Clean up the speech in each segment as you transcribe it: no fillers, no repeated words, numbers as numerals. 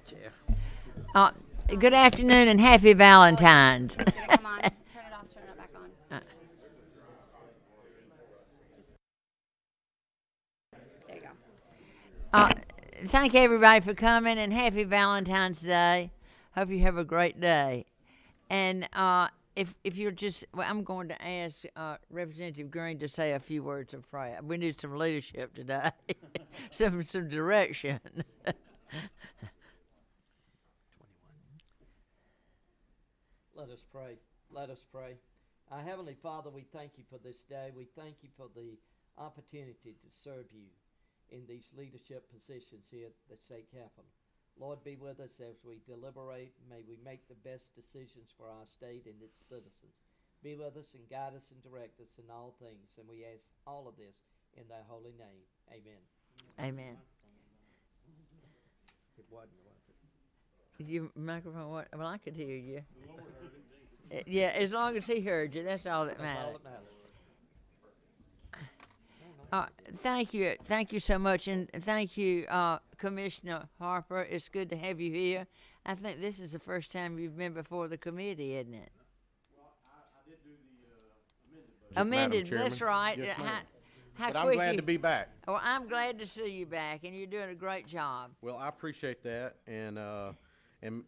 Chair. Good afternoon and happy Valentine's. Come on, turn it off, turn it back on. There you go. Thank everybody for coming and happy Valentine's Day. Hope you have a great day. And if you're just, well, I'm going to ask Representative Green to say a few words of prayer. We need some leadership today, some direction. Let us pray. Let us pray. Our Heavenly Father, we thank you for this day. We thank you for the opportunity to serve you in these leadership positions here at the state capitol. Lord, be with us as we deliberate. May we make the best decisions for our state and its citizens. Be with us and guide us and direct us in all things. And we ask all of this in thy holy name. Amen. Amen. It wasn't, was it? Your microphone, what? Well, I could hear you. Yeah, as long as he heard you, that's all that That's all matters. that matters. Thank you so much, and thank you, Commissioner Harper. It's good to have you here. I think this is the first time you've been before the committee, isn't it? Well, I did do the amended budget, Madam That's Chairman. right. Yes, ma'am. How But I'm quick glad you- to be back. Well, I'm glad to see you back, and you're doing a great job. Well, I appreciate that, and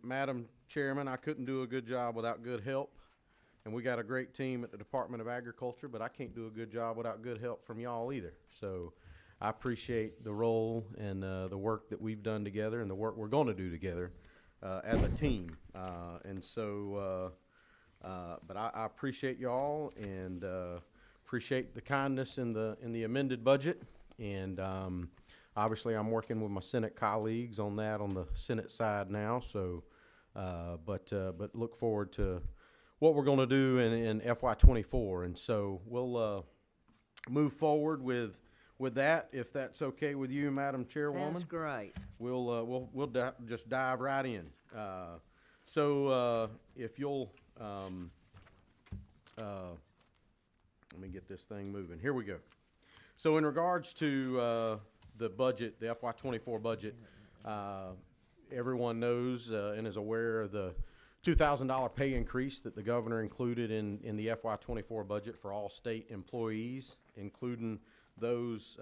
Madam Chairman, I couldn't do a good job without good help. And we got a great team at the Department of Agriculture, but I can't do a good job without good help from y'all either. So I appreciate the role and the work that we've done together and the work we're going to do together as a team. But I appreciate y'all and appreciate the kindness in the amended budget. And obviously, I'm working with my Senate colleagues on that on the Senate side now. So, but look forward to what we're going to do in FY24, and so we'll move forward with that, if that's okay with you, Madam Chairwoman. Sounds great. We'll just dive right in. If you'll let me get this thing moving. Here we go. So in regards to the budget, the FY24 budget, everyone knows and is aware of the $2,000 pay increase that the governor included in the FY24 budget for all state employees, including those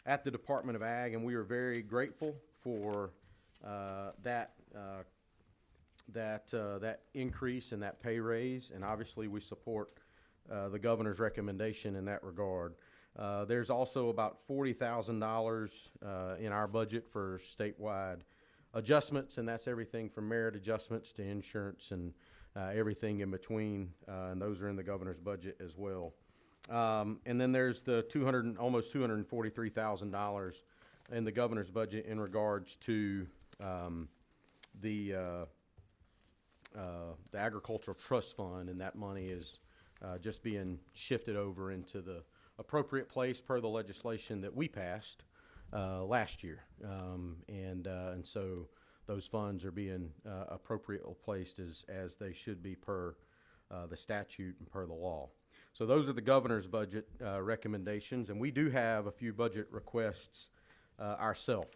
at the Department of Ag, and we are very grateful for that increase and that pay raise, and obviously we support the governor's recommendation in that regard. There's also about $40,000 in our budget for statewide adjustments, and that's everything from merit adjustments to insurance and everything in between, and those are in the governor's budget as well. And then there's the almost $243,000 in the governor's budget in regards to the agricultural trust fund, and that money is just being shifted over into the appropriate place per the legislation that we passed last year, and so those funds are being appropriately placed as they should be per the statute and per the law. So those are the governor's budget recommendations, and we do have a few budget requests ourselves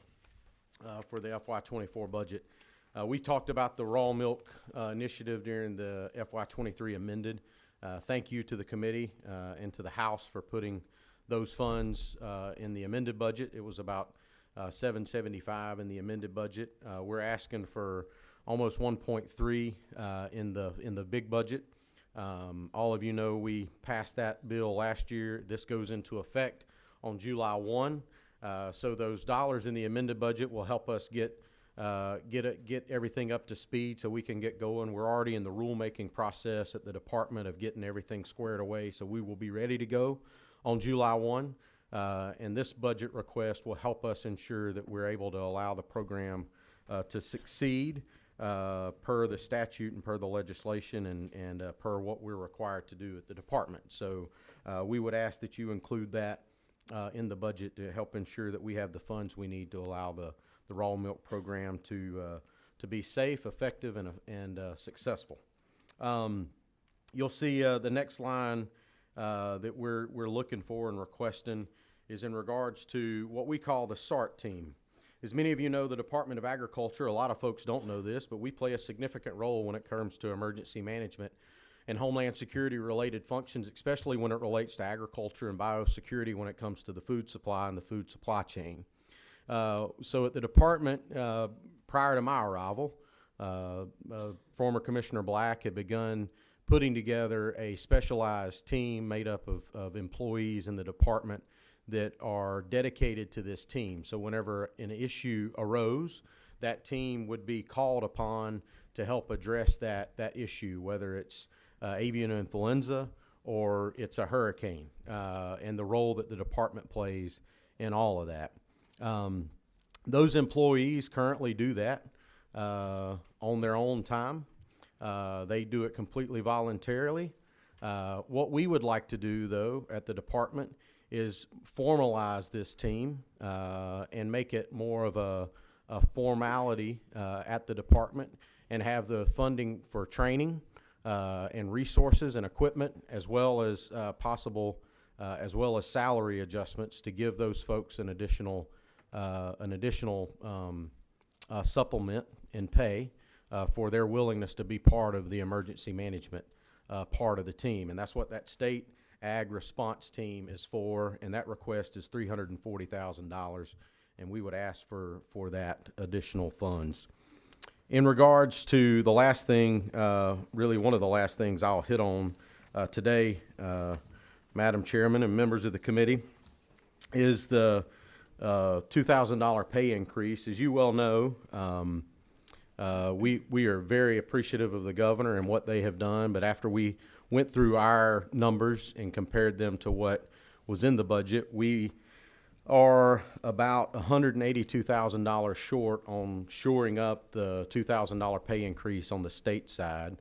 for the FY24 budget. We talked about the raw milk initiative during the FY23 amended. Thank you to the committee and to the House for putting those funds in the amended budget. It was about $775 in the amended budget. We're asking for almost 1.3 in the big budget. All of you know we passed that bill last year. This goes into effect on July 1. So those dollars in the amended budget will help us get everything up to speed so we can get going. We're already in the rulemaking process at the department of getting everything squared away, so we will be ready to go on July 1. And this budget request will help us ensure that we're able to allow the program to succeed per the statute and per the legislation and per what we're required to do at the department. So we would ask that you include that in the budget to help ensure that we have the funds we need to allow the raw milk program to be safe, effective, and successful. You'll see the next line that we're looking for and requesting is in regards to what we call the SART team. As many of you know, the Department of Agriculture, a lot of folks don't know this, but we play a significant role when it comes to emergency management and Homeland Security related functions, especially when it relates to agriculture and biosecurity when it comes to the food supply and the food supply chain. So at the department, prior to my arrival, former Commissioner Black had begun putting together a specialized team made up of employees in the department that are dedicated to this team. So whenever an issue arose, that team would be called upon to help address that issue, whether it's avian influenza or it's a hurricane, and the role that the department plays in all of that. Those employees currently do that on their own time. They do it completely voluntarily. What we would like to do, though, at the department is formalize this team and make it more of a formality at the department and have the funding for training and resources and equipment, as well as salary adjustments to give those folks an additional supplement in pay for their willingness to be part of the emergency management part of the team. And that's what that state ag response team is for, and that request is $340,000, and we would ask for that additional funds. In regards to the last thing, really one of the last things I'll hit on today, Madam Chairman and members of the committee, is the $2,000 pay increase. As you well know, we are very appreciative of the governor and what they have done, but after we went through our numbers and compared them to what was in the budget, we are about $182,000 short on shoring up the $2,000 pay increase on the state side.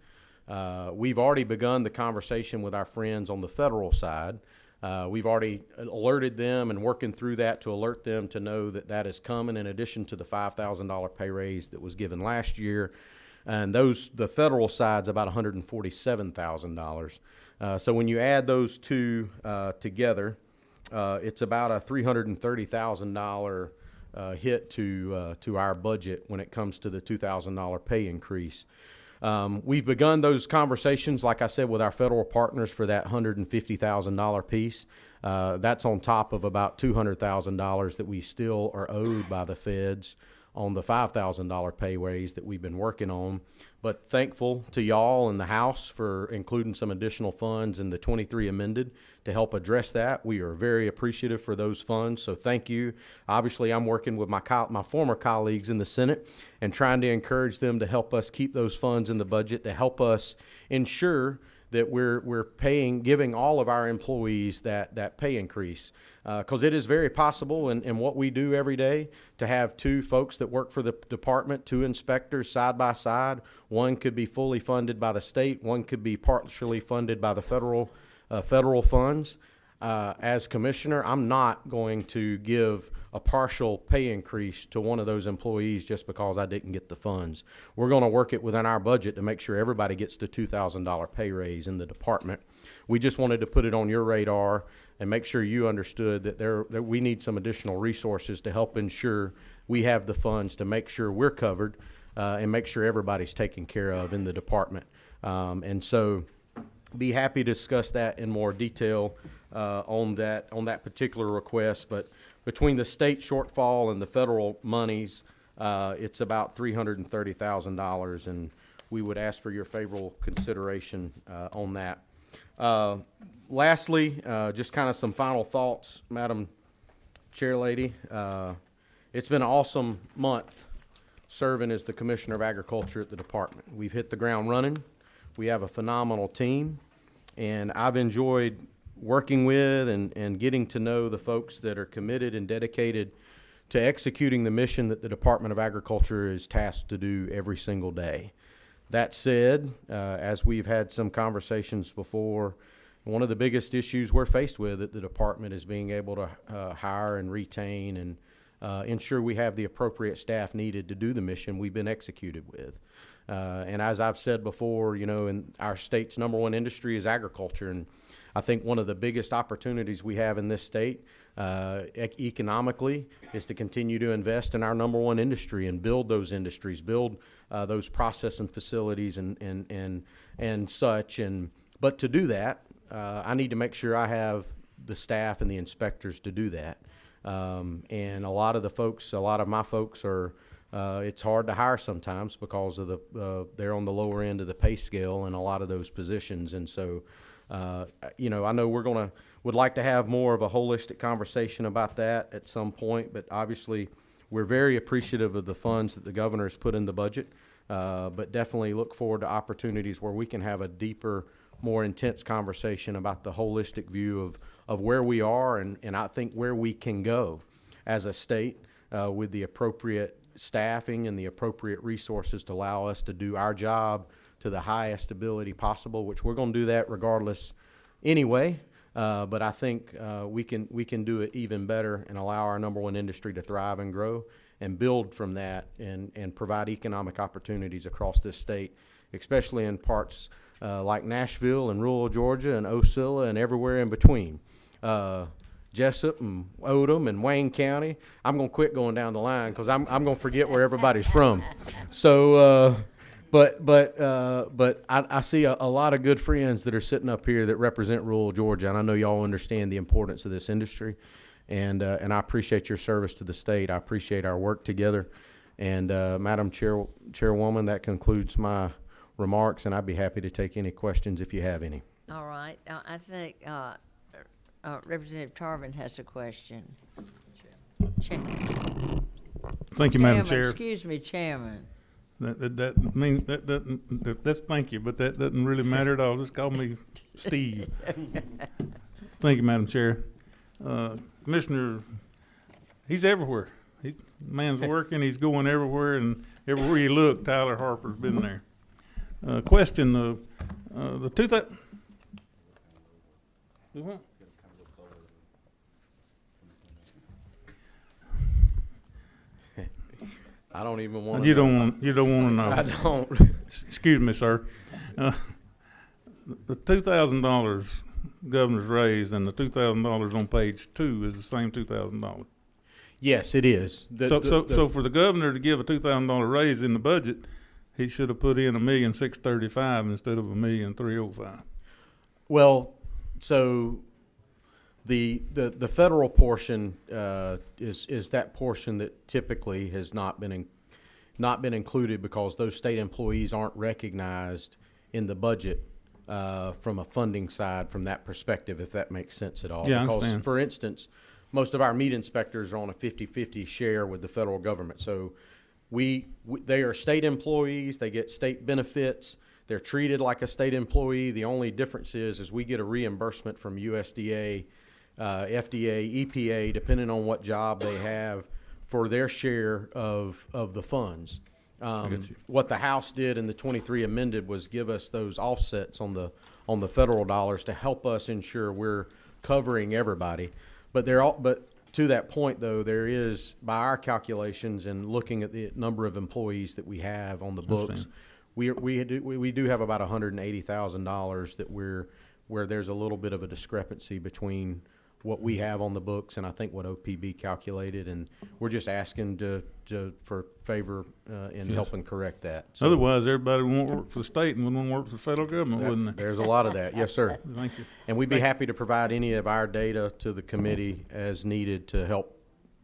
We've already begun the conversation with our friends on the federal side. We've already alerted them and working through that to alert them to know that that is coming in addition to the $5,000 pay raise that was given last year. And the federal side's about $147,000. So when you add those two together, it's about a $330,000 hit to our budget when it comes to the $2,000 pay increase. We've begun those conversations, like I said, with our federal partners for that $150,000 piece. That's on top of about $200,000 that we still are owed by the feds on the $5,000 pay raise that we've been working on. But thankful to y'all in the House for including some additional funds in the 23 amended to help address that. We are very appreciative for those funds, so thank you. Obviously, I'm working with my former colleagues in the Senate and trying to encourage them to help us keep those funds in the budget to help us ensure that we're giving all of our employees that pay increase. Because it is very possible in what we do every day to have two folks that work for the department, two inspectors side by side. One could be fully funded by the state, one could be partially funded by the federal funds. As commissioner, I'm not going to give a partial pay increase to one of those employees just because I didn't get the funds. We're going to work it within our budget to make sure everybody gets the $2,000 pay raise in the department. We just wanted to put it on your radar and make sure you understood that we need some additional resources to help ensure we have the funds to make sure we're covered and make sure everybody's taken care of in the department. And so be happy to discuss that in more detail on that particular request. But between the state shortfall and the federal monies, it's about $330,000, and we would ask for your favorable consideration on that. Lastly, just kind of some final thoughts, Madam Chair Lady. It's been an awesome month serving as the Commissioner of Agriculture at the department. We've hit the ground running. We have a phenomenal team, and I've enjoyed working with and getting to know the folks that are committed and dedicated to executing the mission that the Department of Agriculture is tasked to do every single day. That said, as we've had some conversations before, one of the biggest issues we're faced with at the department is being able to hire and retain and ensure we have the appropriate staff needed to do the mission we've been executed with. And as I've said before, in our state's #1 industry is agriculture, and I think one of the biggest opportunities we have in this state economically is to continue to invest in our number one industry and build those industries, build those processing facilities and such. But to do that, I need to make sure I have the staff and the inspectors to do that. And a lot of my folks are, it's hard to hire sometimes because of they're on the lower end of the pay scale in a lot of those positions. And so, I know would like to have more of a holistic conversation about that at some point, but obviously we're very appreciative of the funds that the governor has put in the budget, but definitely look forward to opportunities where we can have a deeper, more intense conversation about the holistic view of where we are and I think where we can go as a state with the appropriate staffing and the appropriate resources to allow us to do our job to the highest ability possible, which we're going to do that regardless anyway. But I think we can do it even better and allow our number one industry to thrive and grow and build from that and provide economic opportunities across this state, especially in parts like Nashville and rural Georgia and Osceola and everywhere in between. Jessup and Odom and Wayne County. I'm going to quit going down the line because I'm going to forget where everybody's from. So, but I see a lot of good friends that are sitting up here that represent rural Georgia, and I know y'all understand the importance of this industry, and I appreciate your service to the state. I appreciate our work together, and Madam Chairwoman, that concludes my remarks, and I'd be happy to take any questions if you have any. All right. I think Representative Tarvin has a question. Chairman. Thank you, Madam Chair. Excuse me, Chairman. That's thank you, but that doesn't really matter at all. Just call me Steve. Thank you, Madam Chair. Commissioner, he's everywhere. Man's working. He's going everywhere, and everywhere you look, Tyler Harper's been there. Question: the 2000. I don't even want. You don't want to know. I don't. Excuse me, sir. The $2,000 governor's raise and the $2,000 on page 2 is the same $2,000. Yes, it is. So for the governor to give a $2,000 raise in the budget, he should have put in $1,635,000 instead of $1,305,000. Well, so the federal portion is that portion that typically has not been included because those state employees aren't recognized in the budget from a funding side from that perspective, if that makes sense at all. Yeah, because, I understand. for instance, most of our meat inspectors are on a 50-50 share with the federal government. So they are state employees. They get state benefits. They're treated like a state employee. The only difference is we get a reimbursement from USDA, FDA, EPA, depending on what job they have, for their share of the funds. What the House did in the 23 amended was give us those offsets on the federal dollars to help us ensure we're covering everybody. But to that point, though, there is, by our calculations and looking at the number of employees that we have on the books, we do have about $180,000 that where there's a little bit of a discrepancy between what we have on the books and I think what OPB calculated, and we're just asking for favor in helping correct that. So otherwise, everybody won't work for the state and wouldn't work for the federal government, wouldn't they? There's a lot of that. Yes, sir. Thank you. And we'd be happy to provide any of our data to the committee as needed to help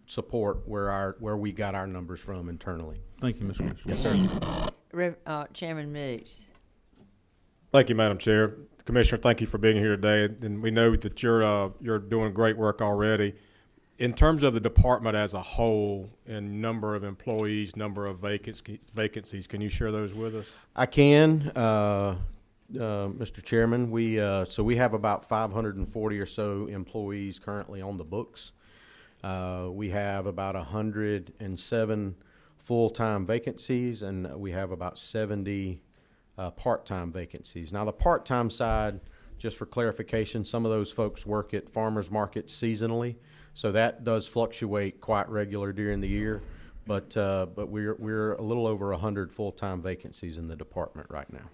support where we got our numbers from internally. Thank you, Mr. Commissioner. Yes, sir. Chairman Meeks. Thank you, Madam Chair. Commissioner, thank you for being here today, and we know that you're doing great work already. In terms of the department as a whole and number of employees, number of vacancies, can you share those with us? I can, Mr. Chairman. We have about 540 or so employees currently on the books. We have about 107 full-time vacancies, and we have about 70 part-time vacancies. Now, the part-time side, just for clarification, some of those folks work at farmers markets seasonally, so that does fluctuate quite regular during the year. But we're a little over 100 full-time vacancies in the department right now.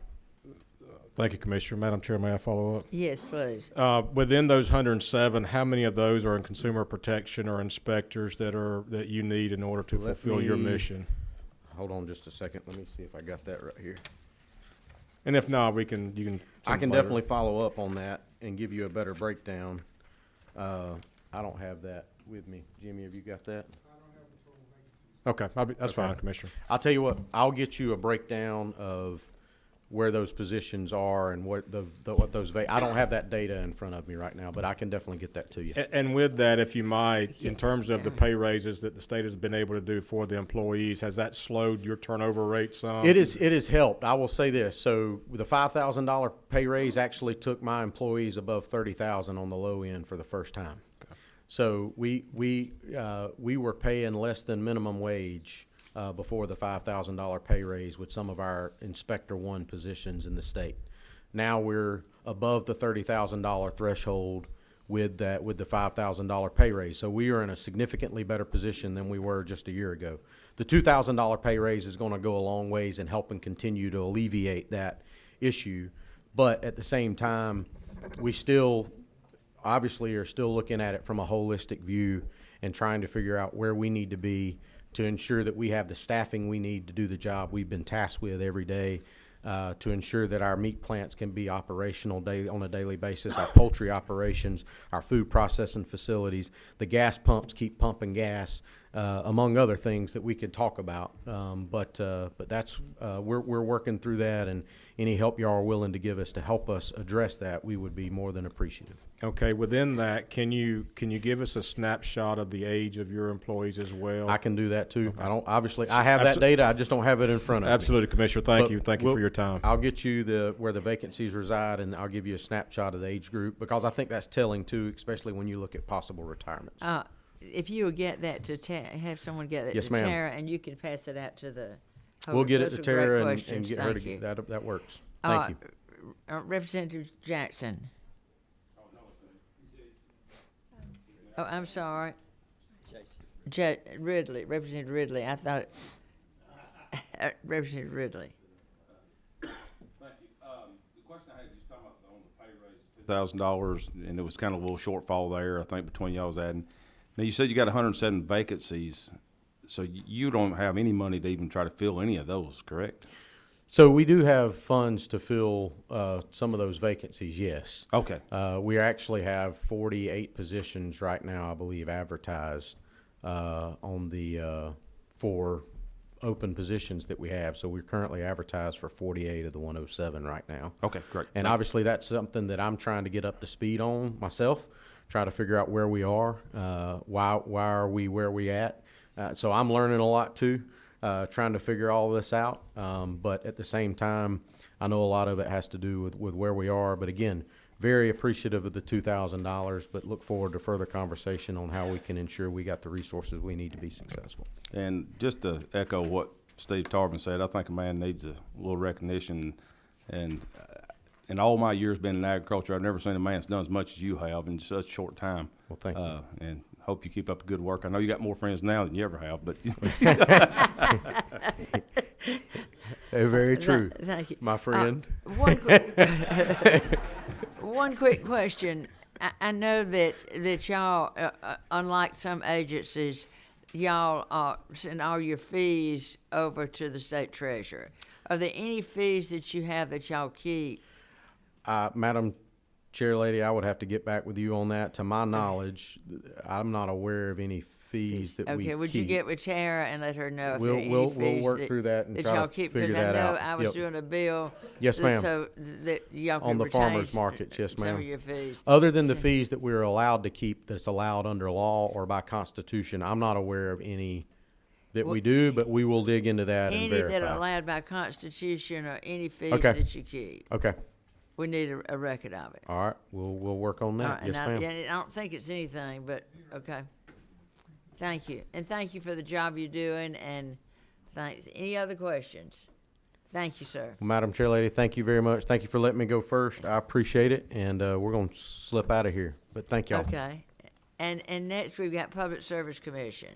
Thank you, Commissioner. Madam Chair, may I follow up? Yes, please. Within those 107, how many of those are in consumer protection or inspectors that you need in order to Let fulfill your me- mission? Hold on just a second. Let me see if I got that right here. And if not, you can. I send can it later. definitely follow up on that and give you a better breakdown. I don't have that with me. Jimmy, have you got that? Okay, that's fine, Commissioner. I'll tell you what, I'll get you a breakdown of where those positions are and what what those, I don't have that data in front of me right now, but I can definitely get that to you. And with that, if you might, in terms of the pay raises that the state has been able to do for the employees, has that slowed your turnover rate some? It has helped. I will say this. So the $5,000 pay raise actually took my employees above 30,000 on the low end for the first time. So we were paying less than minimum wage before the $5,000 pay raise with some of our Inspector 1 positions in the state. Now we're above the $30,000 threshold with the $5,000 pay raise. So we are in a significantly better position than we were just a year ago. The $2,000 pay raise is going to go a long ways in helping continue to alleviate that issue. But at the same time, we still obviously are still looking at it from a holistic view and trying to figure out where we need to be to ensure that we have the staffing we need to do the job we've been tasked with every day, to ensure that our meat plants can be operational on a daily basis, our poultry operations, our food processing facilities, the gas pumps keep pumping gas, among other things that we could talk about. But that's we're working through that, and any help y'all are willing to give us to help us address that, we would be more than appreciative. Okay, within that, can you give us a snapshot of the age of your employees as well? I can do that too. I don't obviously I have that data. I just don't have it in front of me. Absolutely, Commissioner. Thank But you. Thank you we'll- for your time. I'll get you where the vacancies reside, and I'll give you a snapshot of the age group, because I think that's telling too, especially when you look at possible retirements. If you would get that to have someone get that Yes, to ma'am. Tara, and you can pass it out to the. We'll get it Those to are great Tara and questions. get her to Thank you. that works. Thank you. Representative Jackson. Oh, I'm sorry. Ridley, Representative Ridley. I thought Representative Ridley. Thank you. The question I had, you talking about on the pay raise, $2,000, and there was kind of a little shortfall there, I think, between y'all's adding. Now, you said you got 107 vacancies, so you don't have any money to even try to fill any of those, correct? So we do have funds to fill some of those vacancies, yes. Okay. We actually have 48 positions right now, I believe, advertised on the 4 open positions that we have. So we're currently advertised for 48 of the 107 right now. Okay, great. And obviously that's something that I'm trying to get up to speed on myself, try to figure out where we are, why are we where we at. So I'm learning a lot too, trying to figure all this out. But at the same time, I know a lot of it has to do with where we are. But again, very appreciative of the $2,000, but look forward to further conversation on how we can ensure we got the resources we need to be successful. And just to echo what Steve Tarvin said, I think a man needs a little recognition. And in all my years being in agriculture, I've never seen a man that's done as much as you have in such a short time. Well, thank you. And hope you keep up the good work. I know you got more friends now than you ever have, but Very true, Thank you. my friend. One quick question. I know that y'all, unlike some agencies, y'all send all your fees over to the state treasurer. Are there any fees that you have that y'all keep? Madam Chair Lady, I would have to get back with you on that. To my knowledge, I'm not aware of any fees that we Okay, would you keep. get with Tara and let her know if there are any We'll fees work through that and try y'all to keep? figure Because I that know out. I was Yep. doing a bill. Yes, ma'am. So that y'all On could the farmers retain markets, yes, some ma'am. of your fees. Other than the fees that we're allowed to keep, that's allowed under law or by constitution, I'm not aware of any that we do, but we will dig into that and Any verify. that are allowed by constitution or any fees Okay. that you keep. Okay, We need a record of it. all right, we'll work on All that. right, Yes, and ma'am. I don't think it's anything, but, okay. Thank you. And thank you for the job you're doing, and thanks. Any other questions? Thank you, sir. Well, Madam Chair Lady, thank you very much. Thank you for letting me go first. I appreciate it, and we're gonna slip out of here, but thank y'all. Okay. And next, we've got Public Service Commission.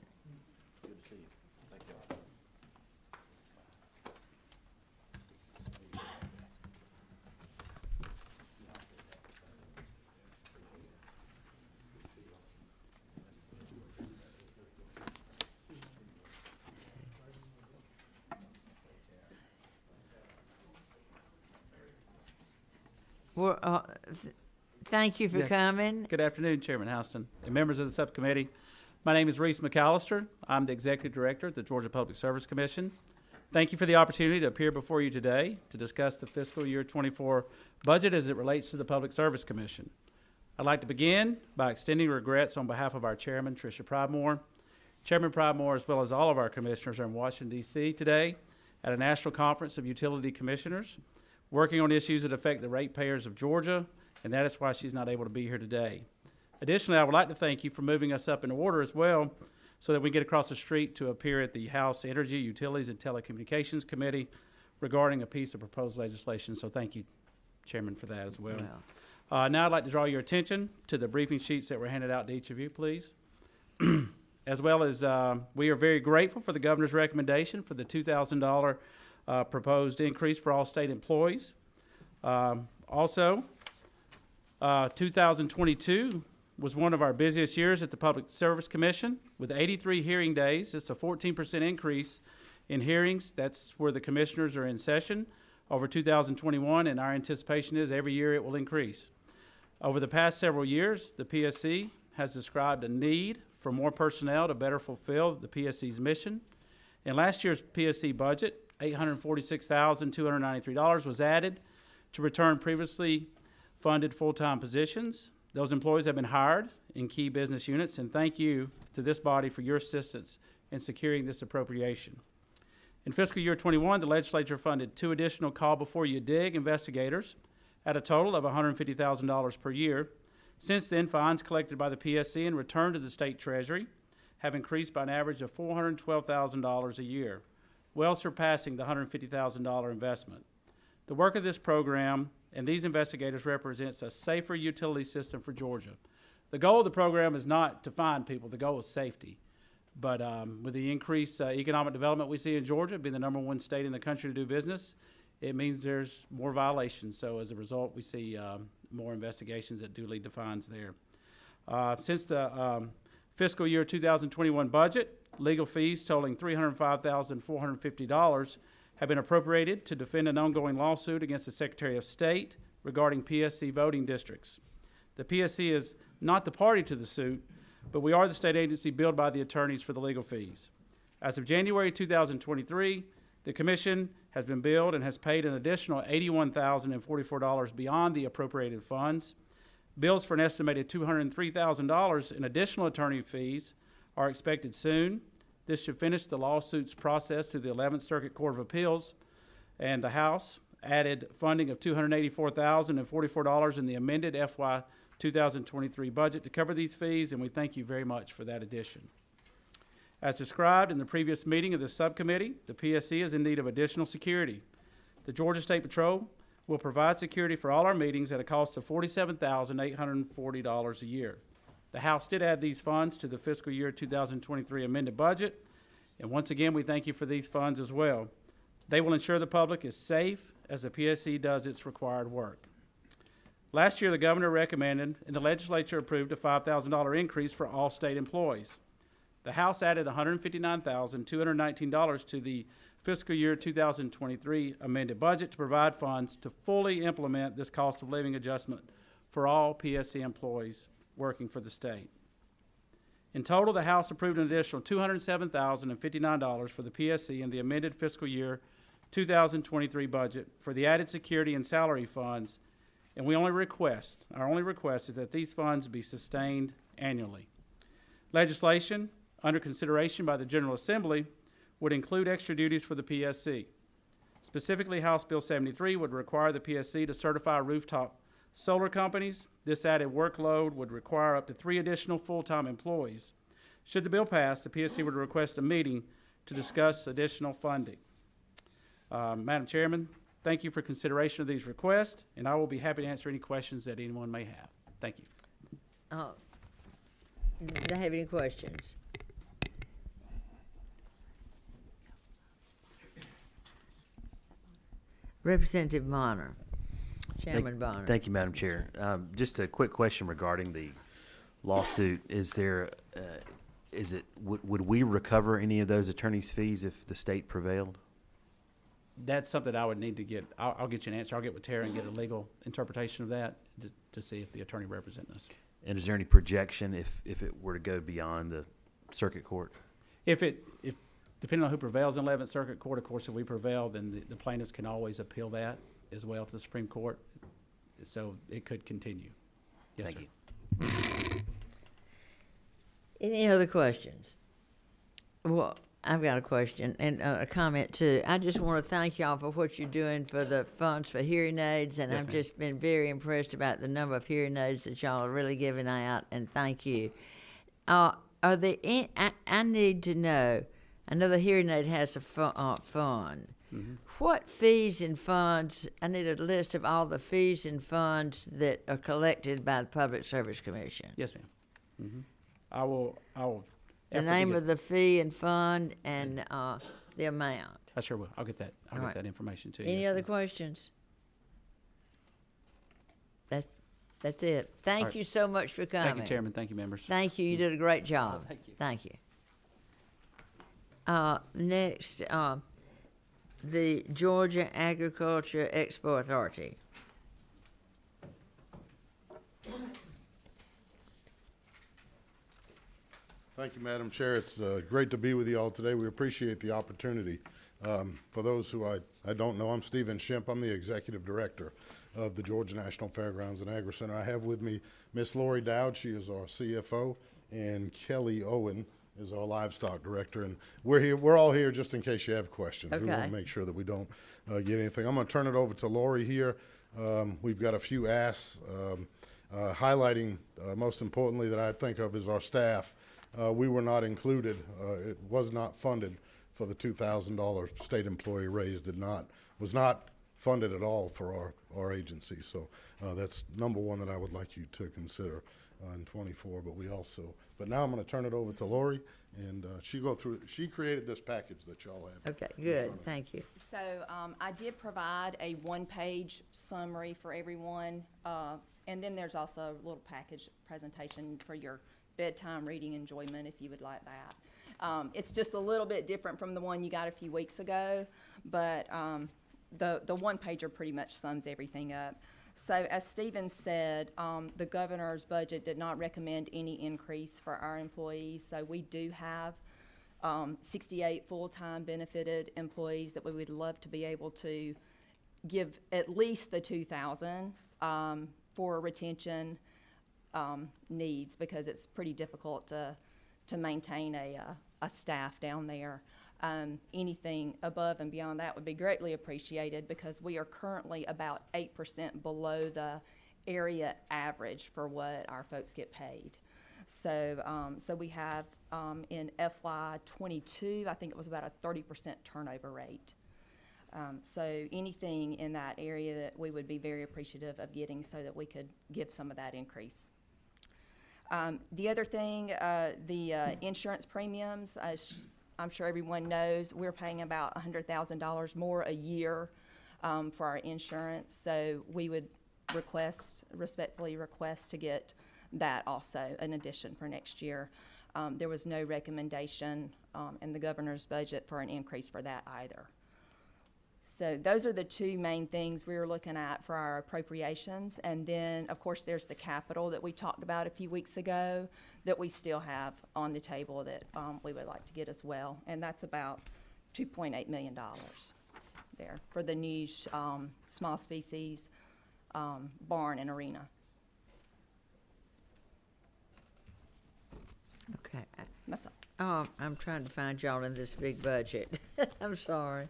for thank you for Yeah. coming. Good afternoon, Chairman Houston and members of the subcommittee. My name is Reese McAllister. I'm the Executive Director at the Georgia Public Service Commission. Thank you for the opportunity to appear before you today to discuss the fiscal year 24 budget as it relates to the Public Service Commission. I'd like to begin by extending regrets on behalf of our Chairman, Tricia Pridemore. Chairman Pridemore, as well as all of our commissioners, are in Washington, D.C. today at a national conference of utility commissioners working on issues that affect the ratepayers of Georgia, and that is why she's not able to be here today. Additionally, I would like to thank you for moving us up in order as well so that we get across the street to appear at the House Energy, Utilities, and Telecommunications Committee regarding a piece of proposed legislation. So thank you, Chairman, for that as well. Now I'd like to draw your attention to the briefing sheets that were handed out to each of you, please. As well as we are very grateful for the governor's recommendation for the $2,000 proposed increase for all state employees. Also, 2022 was one of our busiest years at the Public Service Commission with 83 hearing days. It's a 14% increase in hearings. That's where the commissioners are in session over 2021, and our anticipation is every year it will increase. Over the past several years, the PSC has described a need for more personnel to better fulfill the PSC's mission. In last year's PSC budget, $846,293 was added to return previously funded full-time positions. Those employees have been hired in key business units, and thank you to this body for your assistance in securing this appropriation. In fiscal year 21, the legislature funded 2 additional Call Before You Dig investigators at a total of $150,000 per year. Since then, fines collected by the PSC and returned to the state treasury have increased by an average of $412,000 a year, well surpassing the $150,000 investment. The work of this program and these investigators represents a safer utility system for Georgia. The goal of the program is not to find people, the goal is safety. But with the increased economic development we see in Georgia, being the #1 state in the country to do business, it means there's more violations. So as a result, we see more investigations that do lead to fines there. Since the fiscal year 2021 budget, legal fees totaling $305,450 have been appropriated to defend an ongoing lawsuit against the Secretary of State regarding PSC voting districts. The PSC is not the party to the suit, but we are the state agency billed by the attorneys for the legal fees. As of January 2023, the Commission has been billed and has paid an additional $81,044 beyond the appropriated funds. Bills for an estimated $203,000 in additional attorney fees are expected soon. This should finish the lawsuit's process through the 11th Circuit Court of Appeals, and the House added funding of $284,044 in the amended FY 2023 budget to cover these fees, and we thank you very much for that addition. As described in the previous meeting of the subcommittee, the PSC is in need of additional security. The Georgia State Patrol will provide security for all our meetings at a cost of $47,840 a year. The House did add these funds to the fiscal year 2023 amended budget, and once again, we thank you for these funds as well. They will ensure the public is safe as the PSC does its required work. Last year, the governor recommended and the legislature approved a $5,000 increase for all state employees. The House added $159,219 to the fiscal year 2023 amended budget to provide funds to fully implement this cost of living adjustment for all PSC employees working for the state. In total, the House approved an additional $207,059 for the PSC in the amended fiscal year 2023 budget for the added security and salary funds, and our only request is that these funds be sustained annually. Legislation under consideration by the General Assembly would include extra duties for the PSC. Specifically, House Bill 73 would require the PSC to certify rooftop solar companies. This added workload would require up to 3 additional full-time employees. Should the bill pass, the PSC would request a meeting to discuss additional funding. Madam Chairman, thank you for consideration of these requests, and I will be happy to answer any questions that anyone may have. Thank you. Do I have any questions? Representative Bonner. Chairman Bonner. Thank you, Madam Chair. Just a quick question regarding the lawsuit. Would we recover any of those attorneys' fees if the state prevailed? that's something I would need to get, I'll get you an answer. I'll get with Tara and get a legal interpretation of that to see if the attorney representing us. And is there any projection if it were to go beyond the circuit court? If depending on who prevails in 11th Circuit Court, of course, if we prevail, then the plaintiffs can always appeal that as well to the Supreme Court. So it could continue. Yes, Thank sir. you. Any other questions? Well, I've got a question and a comment too. I just want to thank y'all for what you're doing for the funds for hearing aids, and Yes, I've ma'am. just been very impressed about the number of hearing aids that y'all are really giving out, and thank you. Are there I need to know, I know the hearing aid has a fund. Mm-hmm. What fees and funds, I need a list of all the fees and funds that are collected by the Public Service Commission. Yes, ma'am. Mm-hmm. I will. The name of the fee and fund and the amount. I sure will. I'll get that. I'll All get right. that information to you. Any yes, other ma'am. questions? That's it. Thank right. you so much for coming. Thank you, Chairman. Thank you, members. Thank you. You did a great job. Thank you. Thank you. Next, the Georgia Agriculture Expo Authority. Thank you, Madam Chair. It's great to be with you all today. We appreciate the opportunity. For those who I don't know, I'm Stephen Shimp. I'm the Executive Director of the Georgia National Fairgrounds and Agri Center. I have with me Miss Lori Dowd. She is our CFO, and Kelly Owen is our Livestock Director. And we're all here just in case you have questions. We want Okay. to make sure that we don't get anything. I'm going to turn it over to Lori here. We've got a few asks highlighting, most importantly, that I think of as our staff. We were not included. It was not funded for the $2,000 state employee raise. Was not funded at all for our agency. So that's number one that I would like you to consider in 24. But now I'm going to turn it over to Lori, and she created this package that y'all have. Okay, good. Thank you. So I did provide a one-page summary for everyone, and then there's also a little package presentation for your bedtime reading enjoyment if you would like that. It's just a little bit different from the one you got a few weeks ago, but the one-pager pretty much sums everything up. So as Stephen said, the governor's budget did not recommend any increase for our employees, so we do have 68 full-time benefited employees that we would love to be able to give at least the $2,000 for retention needs, because it's pretty difficult to maintain a staff down there. Anything above and beyond that would be greatly appreciated, because we are currently about 8% below the area average for what our folks get paid. So we have in FY22, I think it was about a 30% turnover rate. So anything in that area that we would be very appreciative of getting, so that we could give some of that increase. The other thing, the insurance premiums, I'm sure everyone knows, we're paying about $100,000 more a year for our insurance. So we would respectfully request to get that also in addition for next year. There was no recommendation in the governor's budget for an increase for that either. So those are the two main things we were looking at for our appropriations. And then, of course, there's the capital that we talked about a few weeks ago that we still have on the table that we would like to get as well. And that's about $2.8 million there for the new small species barn and arena. Okay. That's all. Oh, I'm trying to find y'all in this big budget. I'm sorry.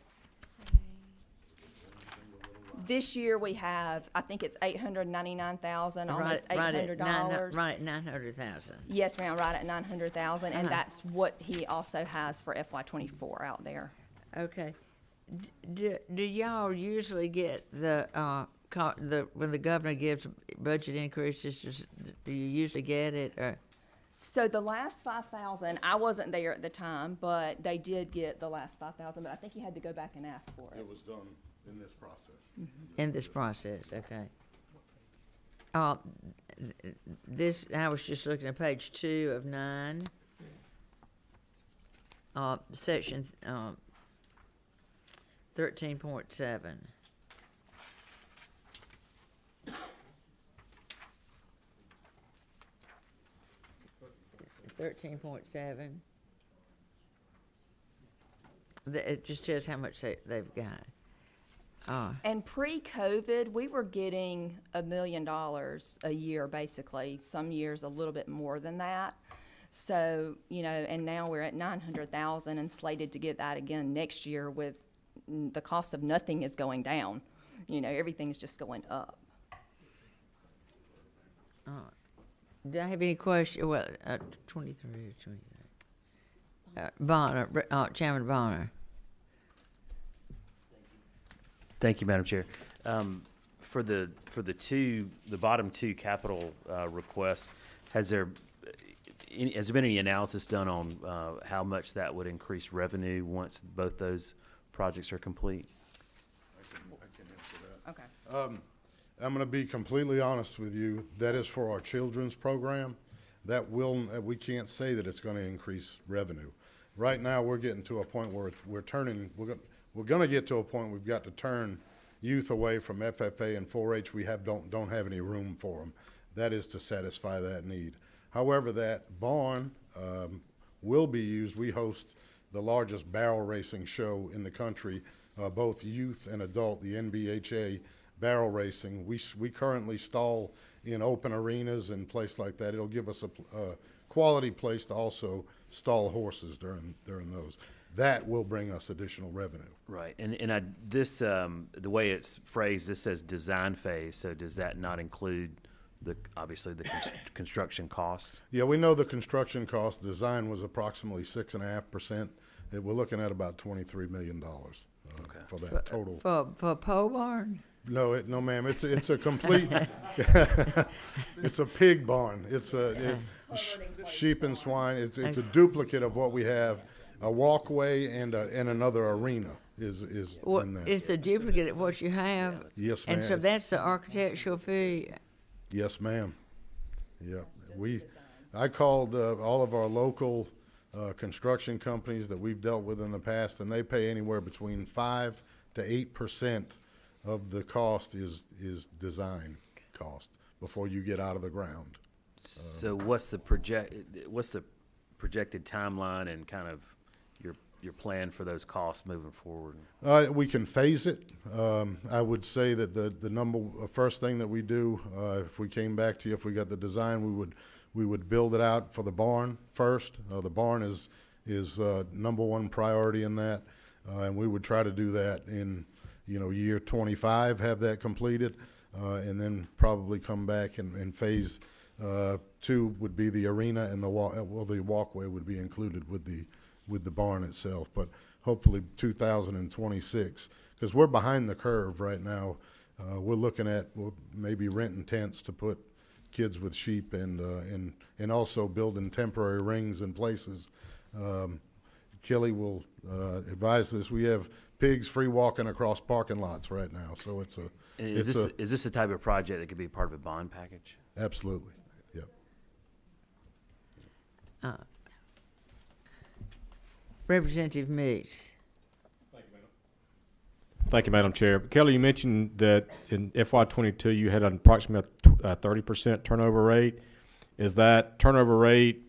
This year we have, I think it's $899,000, almost $800. Right, 900,000. Yes, ma'am, right at 900,000, and Uh-huh. that's what he also has for FY24 out there. Okay. Do y'all usually get when the governor gives budget increases, do you usually get it, or? So the last 5,000, I wasn't there at the time, but they did get the last 5,000, but I think you had to go back and ask for it. It was done in this process. In this process, okay. This, I was just looking at page 2 of 9. Section 13.7. 13.7. It just tells how much they've got. And pre-COVID, we were getting $1 million a year, basically. Some years a little bit more than that. So, and now we're at 900,000 and slated to get that again next year with the cost of nothing is going down. Everything's just going up. Do I have any question? Well, 23 or 23. Bonner, Chairman Bonner. Thank you, Madam Chair. For the bottom two capital requests, has there been any analysis done on how much that would increase revenue once both those projects are complete? I can answer that. Okay. I'm going to be completely honest with you. That is for our children's program. We can't say that it's going to increase revenue. Right now, we're getting to a point where we're going to get to a point we've got to turn youth away from FFA and 4-H. We don't have any room for them. That is to satisfy that need. However, that barn will be used. We host the largest barrel racing show in the country, both youth and adult, the NBHA barrel racing. We currently stall in open arenas and places like that. It'll give us a quality place to also stall horses during those. That will bring us additional revenue. Right, and the way it's phrased, this says design phase. So does that not include obviously the construction cost? Yeah, we know the construction cost. Design was approximately 6.5%. We're looking at about $23 million for that total. For a pole barn? No, ma'am. It's a complete. It's a pig barn. It's sheep and swine. It's a duplicate of what we have. A walkway and another arena is in there. It's a duplicate of what you have. Yes, ma'am. And so that's the architectural fee. Yes, ma'am. Yeah, I called all of our local construction companies that we've dealt with in the past, and they pay anywhere between 5 to 8% of the cost is design cost before you get out of the ground. So what's the projected timeline and kind of your plan for those costs moving forward? We can phase it. I would say that the first thing that we do, if we came back to you, if we got the design, we would build it out for the barn first. The barn is number one priority in that, and we would try to do that in year 25, have that completed, and then probably come back and phase 2 would be the arena, and the walkway would be included with the barn itself. But hopefully 2026, because we're behind the curve right now. We're looking at maybe renting tents to put kids with sheep and also building temporary rings in places. Kelly will advise this. We have pigs free walking across parking lots right now, so is this the type of project that could be part of a bond package? Absolutely, yep. Representative Meeks. Thank you, Madam Chair. Kelly, you mentioned that in FY22 you had an approximate 30% turnover rate. Is that turnover rate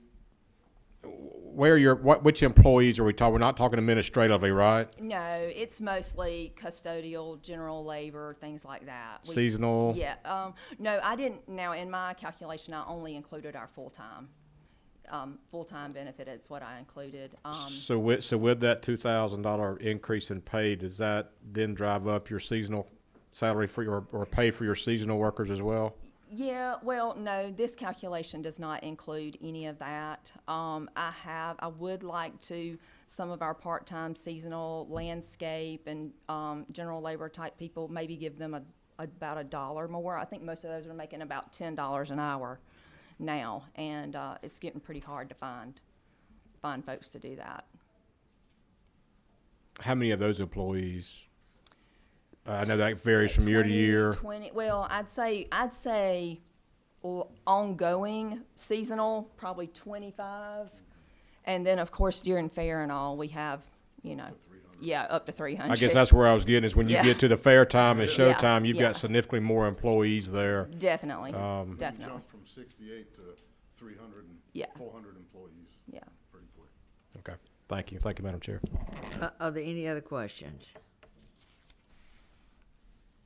which employees are we talking? We're not talking administratively, right? No, it's mostly custodial, general labor, things like that. Seasonal? Yeah. No, I didn't. Now, in my calculation, I only included our full-time. Full-time benefit is what I included. So with that $2,000 increase in pay, does that then drive up your seasonal salary or pay for your seasonal workers as well? Yeah, well, no, this calculation does not include any of that. I would like to, some of our part-time seasonal landscape and general labor type people, maybe give them about $1 more. I think most of those are making about $10 an hour now, and it's getting pretty hard to find folks to do that. How many of those employees? I know that varies from year to year. 20, well, I'd say ongoing seasonal, probably 25. And then, of course, during fair and all, we have, Yeah, up to 300. I guess that's where I was getting is when you Yeah. get to the fair time and Yeah, showtime, you've yeah. got significantly more employees there. Definitely, We definitely, jumped from 68 to 300 and Yeah. 400 employees yeah. pretty quick. Okay. Thank you. Thank you, Madam Chair. Are there any other questions?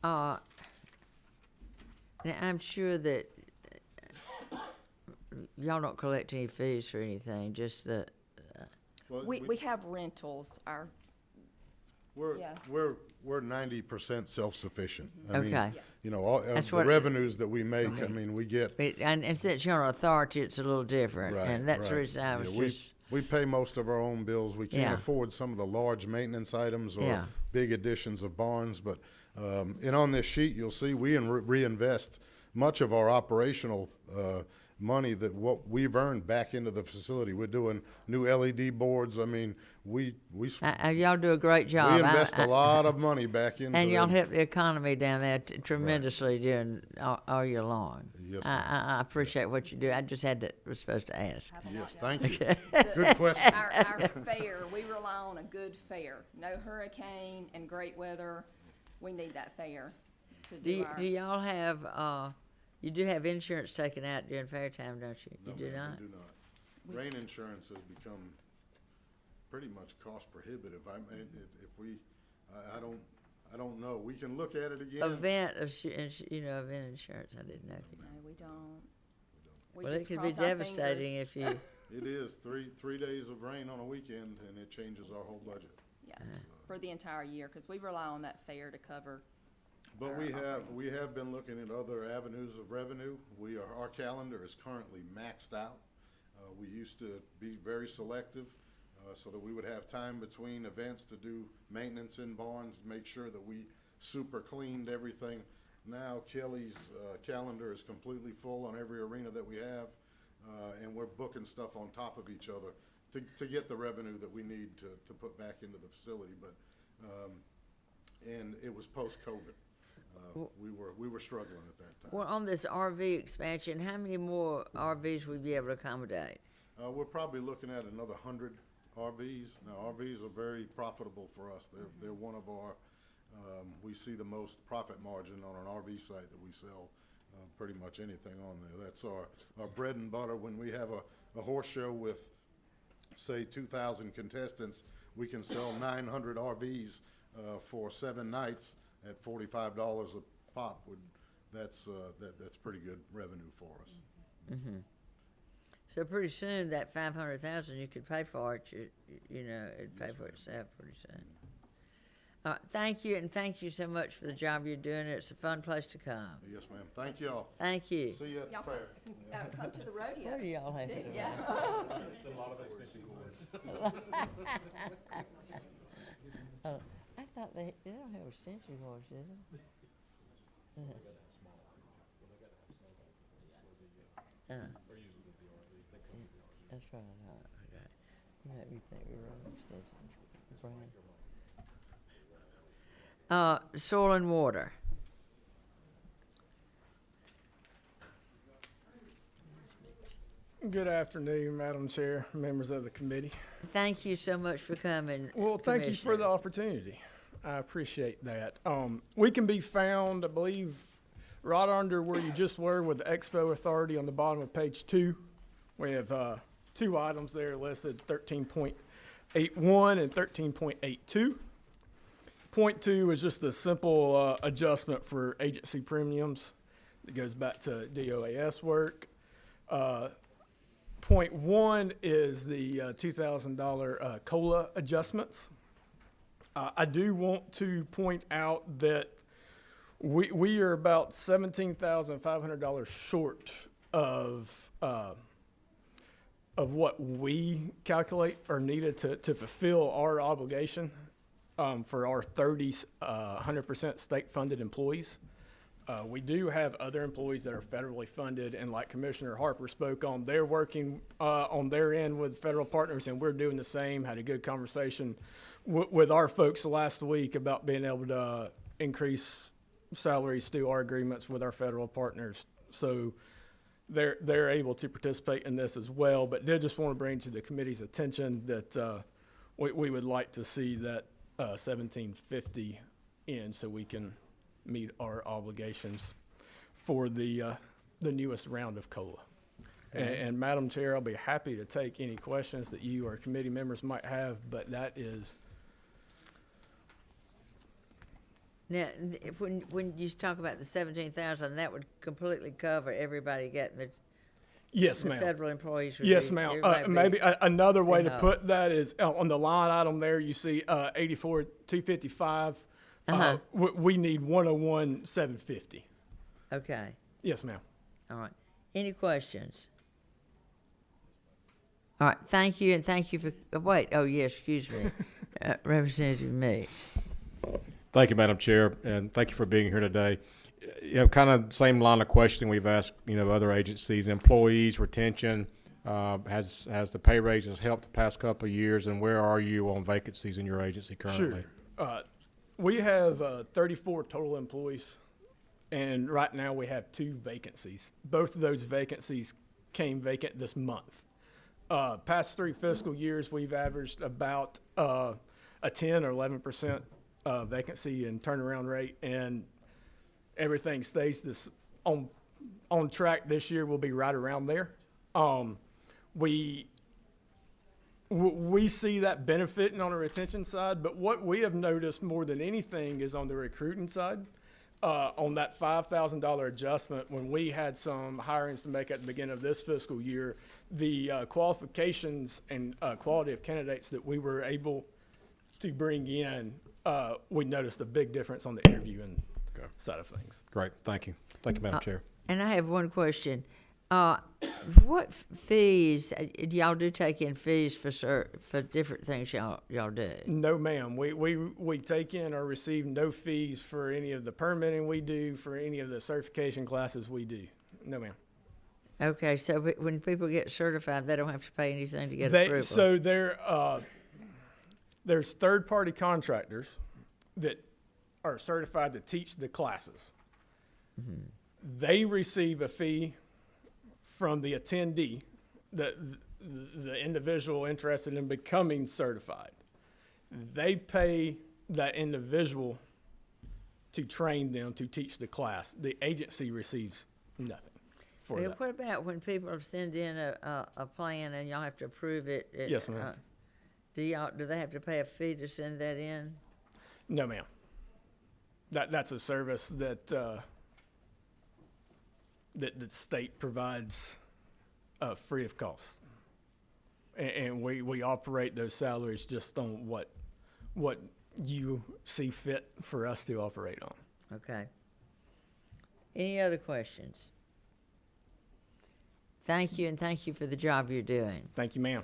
Now, I'm sure that y'all don't collect any fees for anything, just the, Well, We have rentals, yeah. we're 90% self-sufficient. I mean, Okay. you know, all, That's the what- revenues that we make, I mean, we get. and since you're an authority, it's a little different. Right, And that's the right. reason I was Yeah, just, we pay most of our own bills. We can't Yeah. afford some of the large maintenance items or Yeah. big additions of barns, but, and on this sheet, you'll see we reinvest much of our operational, money that what we've earned back into the facility. We're doing new LED boards. I mean, y'all do a great job. we invest a lot of money back into And y'all them. help the economy down there tremendously during all year long. Yes, ma'am. I appreciate what you do. I just was supposed to ask. Yes, thank you. Good question. Our fair, we rely on a good fair. No hurricane and great weather. We need that fair to do our. Do y'all have, you do have insurance taken out during fair time, don't you? You No, do ma'am, not? we do not. Rain insurance has become pretty much cost prohibitive. I mean, if we, I don't know. We can look at it again. Event insurance, I didn't know. No, we don't. We Well, it just could be cross our devastating fingers. if you, It is three days of rain on a weekend, and it changes our whole budget. Yes, for the entire year, because we rely on that fair to cover. But our we have been looking at other avenues of revenue. Our calendar is currently maxed out. We used to be very selective, so that we would have time between events to do maintenance in barns, make sure that we super cleaned everything. Now Kelly's, calendar is completely full on every arena that we have, and we're booking stuff on top of each other to get the revenue that we need to put back into the facility. But, and it was post-COVID. We were struggling at that time. well, on this RV expansion, how many more RVs will we be able to accommodate? We're probably looking at another 100 RVs. Now, RVs are very profitable for us. They're one of our, we see the most profit margin on an RV site that we sell, pretty much anything on there. That's our bread and butter. When we have a horse show with, say, 2,000 contestants, we can sell 900 RVs, for 7 nights at $45 a pop. That's pretty good revenue for us. So pretty soon, that 500,000, you could pay for it, it'd pay for itself pretty soon. Thank you, and thank you so much for the job you're doing. It's a fun place to come. Yes, ma'am. Thank y'all. Thank you. See you at Y'all the fair. Come to the rodeo. What do y'all have to do? Yeah. I thought they don't have extension cords, do they? That's right. Okay. You make me think we were on extension. Soil and water. Good afternoon, Madam Chair, members of the committee. Thank you so much for coming. Well, thank you for the Commissioner. opportunity. I appreciate that. We can be found, I believe, right under where you just were with the Expo Authority on the bottom of page 2. We have 2 items there listed, 13.81 and 13.82. Point 2 is just a simple adjustment for agency premiums. It goes back to DOAS work. Point 1 is the $2,000 COLA adjustments. I do want to point out that we are about $17,500 short of what we calculate are needed to fulfill our obligation for our 100% state-funded employees. We do have other employees that are federally funded, and like Commissioner Harper spoke on, they're working on their end with federal partners, and we're doing the same. Had a good conversation with our folks last week about being able to increase salaries through our agreements with our federal partners. So they're able to participate in this as well, but did just want to bring to the committee's attention that we would like to see that $1,750 in so we can meet our obligations for the newest round of COLA. And Madam Chair, I'll be happy to take any questions that you or committee members might have, but that is, Now, when you talk about the 17,000, that would completely cover everybody getting yes, the ma'am. federal employees. Yes, ma'am. Maybe another way to know. put that is on the line item there, you see 84,255. We need 101,750. Okay, Yes, ma'am. all right. Any questions? All right, thank you, and thank you for, wait, oh, yes, excuse me, Representative Meeks. Thank you, Madam Chair, and thank you for being here today. You know, kind of same line of questioning we've asked, other agencies, employees, retention, has the pay raises helped the past couple of years, and where are you on vacancies in your agency currently? Sure. We have 34 total employees, and right now we have 2 vacancies. Both of those vacancies came vacant this month. Past 3 fiscal years, we've averaged about a 10 or 11% vacancy and turnaround rate, and everything stays this on track. This year we'll be right around there. We see that benefiting on the retention side, but what we have noticed more than anything is on the recruiting side. On that $5,000 adjustment, when we had some hirings to make at the beginning of this fiscal year, the qualifications and quality of candidates that we were able to bring in, we noticed a big difference on the interviewing side of things. Great, thank you. Thank you, Madam Chair. And I have one question. What fees, y'all do take in fees for different things y'all do? No, ma'am. We take in or receive no fees for any of the permitting we do, for any of the certification classes we do. No, ma'am. Okay, so when people get certified, they don't have to pay anything to get approval? So there's third-party contractors that are certified to teach the classes. Mm-hmm. They receive a fee from the attendee, the individual interested in becoming certified. They pay that individual to train them to teach the class. The agency receives nothing for that. What about when people send in a plan and y'all have to approve it? Yes, ma'am. Do they have to pay a fee to send that in? No, ma'am. That's a service that the state provides free of cost, and we operate those salaries just on what you see fit for us to operate on. Okay. Any other questions? Thank you, and thank you for the job you're doing. Thank you, ma'am.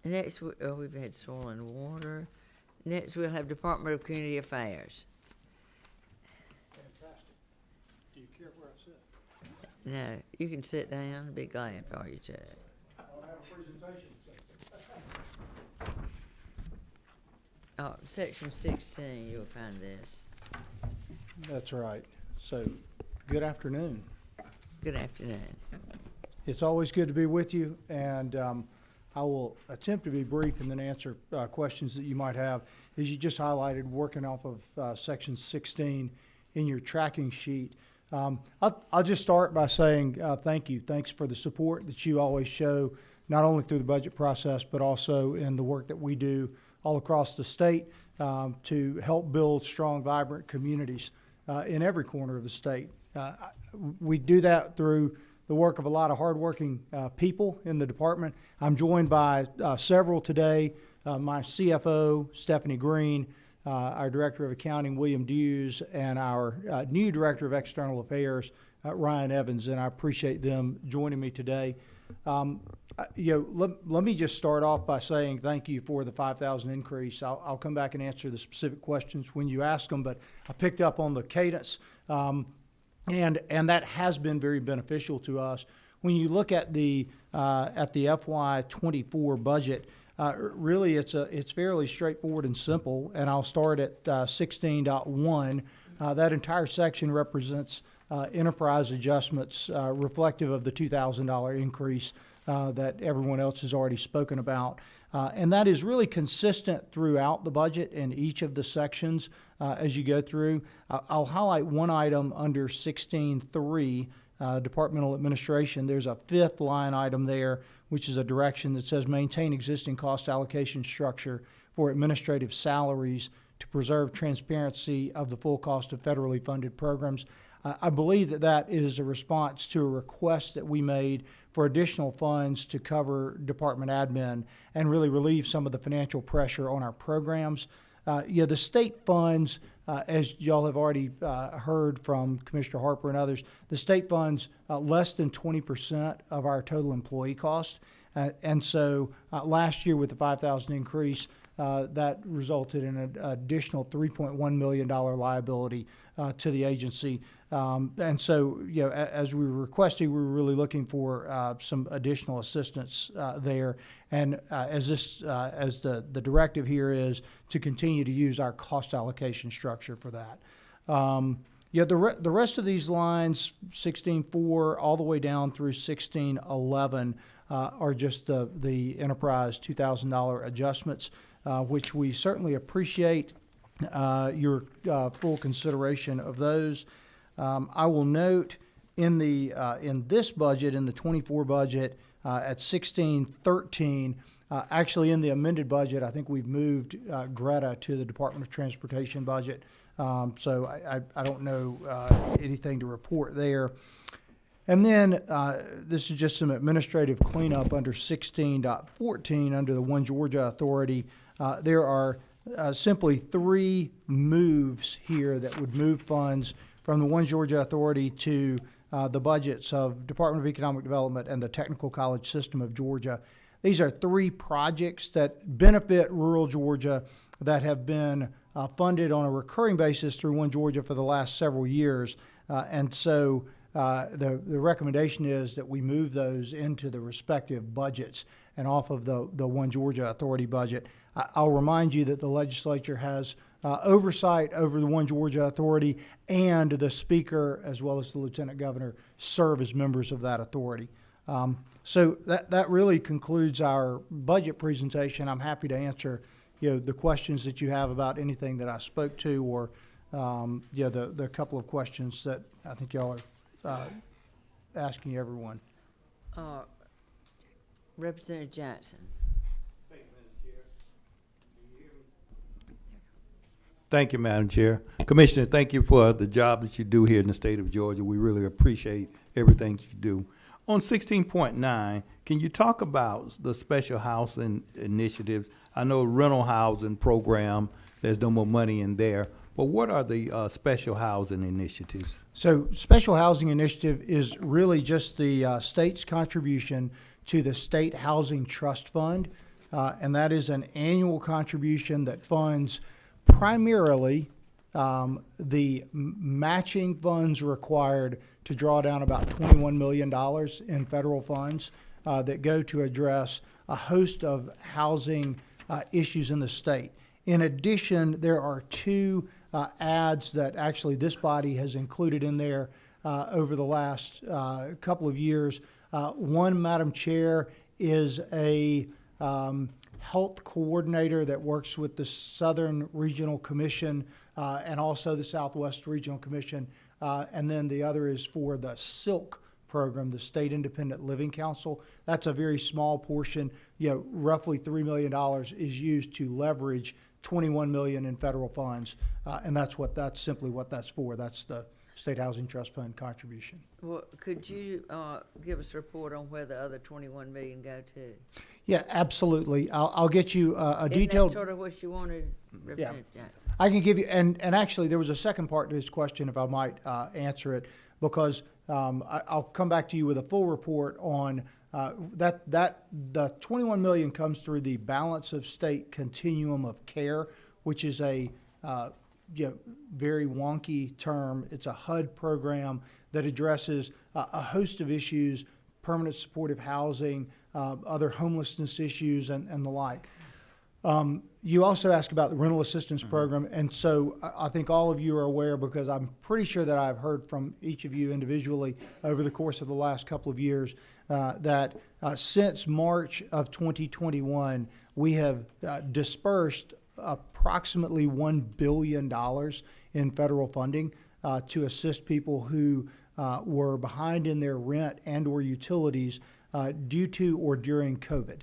Next, we've had soil and water. Next, we'll have Department of Community Affairs. Fantastic. Do you care where I sit? No, you can sit down. I'll be glad for you to. I don't have a presentation. Section 16, you'll find this. That's right. So, good afternoon. Good afternoon. It's always good to be with you, and I will attempt to be brief and then answer questions that you might have. As you just highlighted, working off of Section 16 in your tracking sheet, I'll just start by saying thank you. Thanks for the support that you always show, not only through the budget process, but also in the work that we do all across the state to help build strong, vibrant communities in every corner of the state. We do that through the work of a lot of hardworking people in the department. I'm joined by several today, my CFO, Stephanie Green, our Director of Accounting, William Dews, and our new Director of External Affairs, Ryan Evans, and I appreciate them joining me today. Let me just start off by saying thank you for the 5,000 increase. I'll come back and answer the specific questions when you ask them, but I picked up on the cadence, and that has been very beneficial to us. When you look at the FY24 budget, really it's fairly straightforward and simple, and I'll start at 16.1. That entire section represents enterprise adjustments reflective of the $2,000 increase that everyone else has already spoken about. And that is really consistent throughout the budget in each of the sections as you go through. I'll highlight one item under 16.3, Departmental Administration. There's a fifth line item there, which is a direction that says maintain existing cost allocation structure for administrative salaries to preserve transparency of the full cost of federally funded programs. I believe that that is a response to a request that we made for additional funds to cover department admin and really relieve some of the financial pressure on our programs. The state funds, as y'all have already heard from Commissioner Harper and others, the state funds less than 20% of our total employee cost. And so last year with the 5,000 increase, that resulted in an additional $3.1 million liability to the agency. And so, as we were requesting, we were really looking for some additional assistance there. And as the directive here is to continue to use our cost allocation structure for that. The rest of these lines, 16.4 all the way down through 16.11, are just the enterprise $2,000 adjustments, which we certainly appreciate your full consideration of those. I will note in this budget, in the 24 budget, at 1613, actually in the amended budget, I think we've moved Greta to the Department of Transportation budget. So I don't know anything to report there. And then this is just some administrative cleanup under 16.14 under the One Georgia Authority. There are simply three moves here that would move funds from the One Georgia Authority to the budgets of Department of Economic Development and the Technical College System of Georgia. These are three projects that benefit rural Georgia that have been funded on a recurring basis through One Georgia for the last several years. And so the recommendation is that we move those into the respective budgets and off of the One Georgia Authority budget. I'll remind you that the legislature has oversight over the One Georgia Authority, and the Speaker as well as the Lieutenant Governor serve as members of that authority. So that really concludes our budget presentation. I'm happy to answer the questions that you have about anything that I spoke to, or the couple of questions that I think y'all are asking everyone. Representative Jackson. Thank you, Madam Chair. Commissioner, thank you for the job that you do here in the state of Georgia. We really appreciate everything you do. On 16.9, can you talk about the special housing initiatives? I know rental housing program, there's no more money in there, but what are the special housing initiatives? So special housing initiative is really just the state's contribution to the State Housing Trust Fund, and that is an annual contribution that funds primarily the matching funds required to draw down about $21 million in federal funds that go to address a host of housing issues in the state. In addition, there are two ads that actually this body has included in there over the last couple of years. One, Madam Chair, is a health coordinator that works with the Southern Regional Commission and also the Southwest Regional Commission. And then the other is for the SILK program, the State Independent Living Council. That's a very small portion. Roughly $3 million is used to leverage $21 million in federal funds, and that's simply what that's for. That's the State Housing Trust Fund contribution. Well, could you give us a report on where the other $21 million go to? Yeah, absolutely. I'll get you a detailed. Isn't that sort of what you wanted, Representative Jackson? I can give you, and actually there was a second part to this question, if I might answer it, because I'll come back to you with a full report on that the $21 million comes through the Balance of State Continuum of Care, which is a very wonky term. It's a HUD program that addresses a host of issues, permanent supportive housing, other homelessness issues, and the like. You also asked about the rental assistance program, and so I think all of you are aware, because I'm pretty sure that I've heard from each of you individually over the course of the last couple of years, that since March of 2021, we have dispersed approximately $1 billion in federal funding to assist people who were behind in their rent and or utilities due to or during COVID.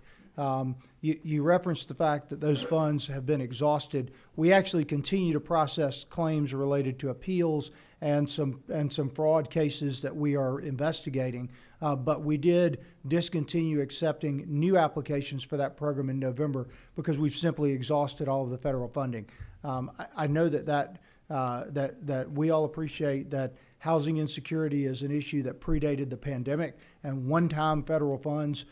You referenced the fact that those funds have been exhausted. We actually continue to process claims related to appeals and some fraud cases that we are investigating. But we did discontinue accepting new applications for that program in November because we've simply exhausted all of the federal funding. I know that we all appreciate that housing insecurity is an issue that predated the pandemic, and one-time federal funds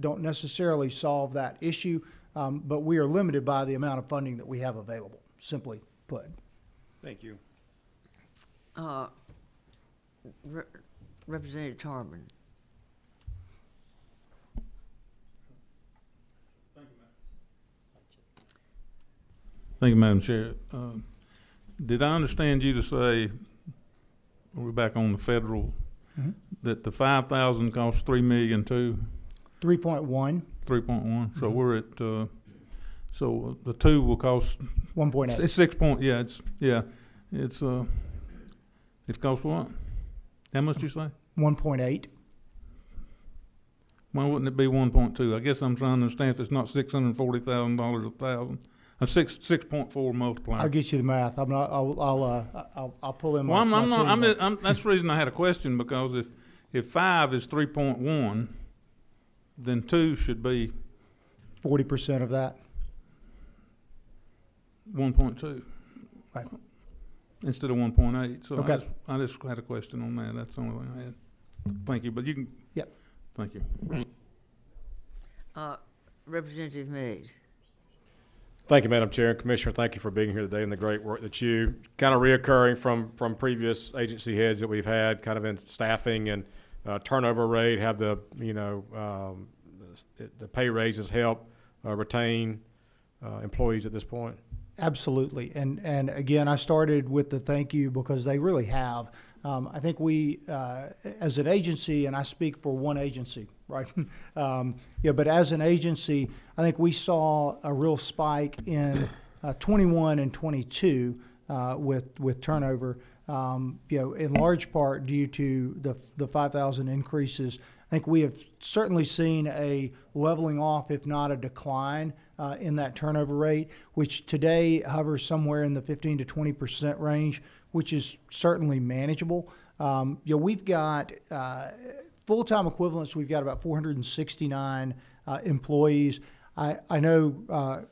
don't necessarily solve that issue, but we are limited by the amount of funding that we have available, simply put. Thank you. Representative Tarbin. Thank you, Madam Chair. Did I understand you to say, we're back on the federal, that the 5,000 costs $3 million too? 3.1. 3.1. So we're at, so the two will cost 1.8. It's 6 point. Yeah, it's it costs what? How much did you say? 1.8. Why wouldn't it be 1.2? I guess I'm trying to understand if it's not $640,000 a thousand. A 6.4 multiplier. I'll get you the math. I'm not. I'll pull in. Well, my that's the reason I had a question, because if 5 is 3.1, then 2 should be 40% of that. 1.2. Right. Instead of 1.8. So Okay. I just had a question on that. That's the only thing I had. Thank you. But you can. Yep. Thank you. Representative Meads. Thank you, Madam Chair and Commissioner. Thank you for being here today and the great work that you, kind of reoccurring from previous agency heads that we've had, kind of in staffing and turnover rate, have the, the pay raises help retain employees at this point? Absolutely. And again, I started with the thank you because they really have. I think we, as an agency, and I speak for one agency, right? But as an agency, I think we saw a real spike in 21 and 22 with turnover, in large part due to the 5,000 increases. I think we have certainly seen a leveling off, if not a decline, in that turnover rate, which today hovers somewhere in the 15 to 20% range, which is certainly manageable. We've got full-time equivalents. We've got about 469 employees. I know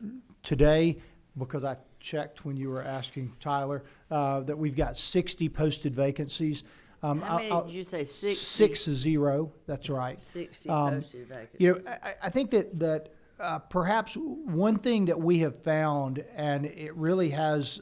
today, because I checked when you were asking Tyler, that we've got 60 posted vacancies. How many did you say? 60? 60. That's right. 60 posted vacancies. I think that perhaps one thing that we have found, and it really has,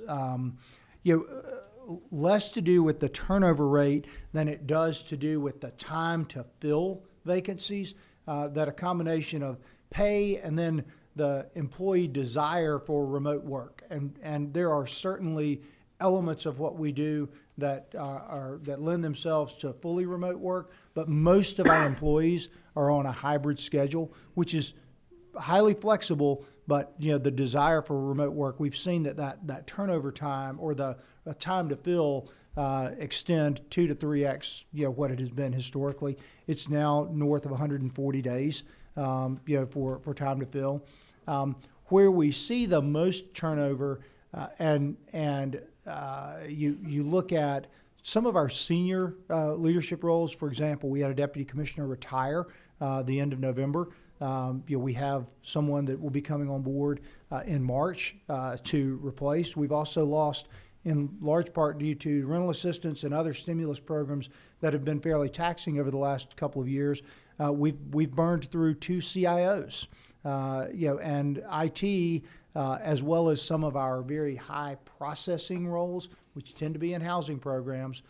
less to do with the turnover rate than it does to do with the time to fill vacancies, that a combination of pay and then the employee desire for remote work. And there are certainly elements of what we do that that lend themselves to fully remote work, but most of our employees are on a hybrid schedule, which is highly flexible. But the desire for remote work, we've seen that turnover time or the time to fill extend 2 to 3x what it has been historically. It's now north of 140 days for time to fill. Where we see the most turnover, and you look at some of our senior leadership roles. For example, we had a deputy commissioner retire the end of November. We have someone that will be coming on board in March to replace. We've also lost, in large part due to rental assistance and other stimulus programs that have been fairly taxing over the last couple of years. We've burned through 2 CIOs, and IT, as well as some of our very high processing roles, which tend to be in housing programs.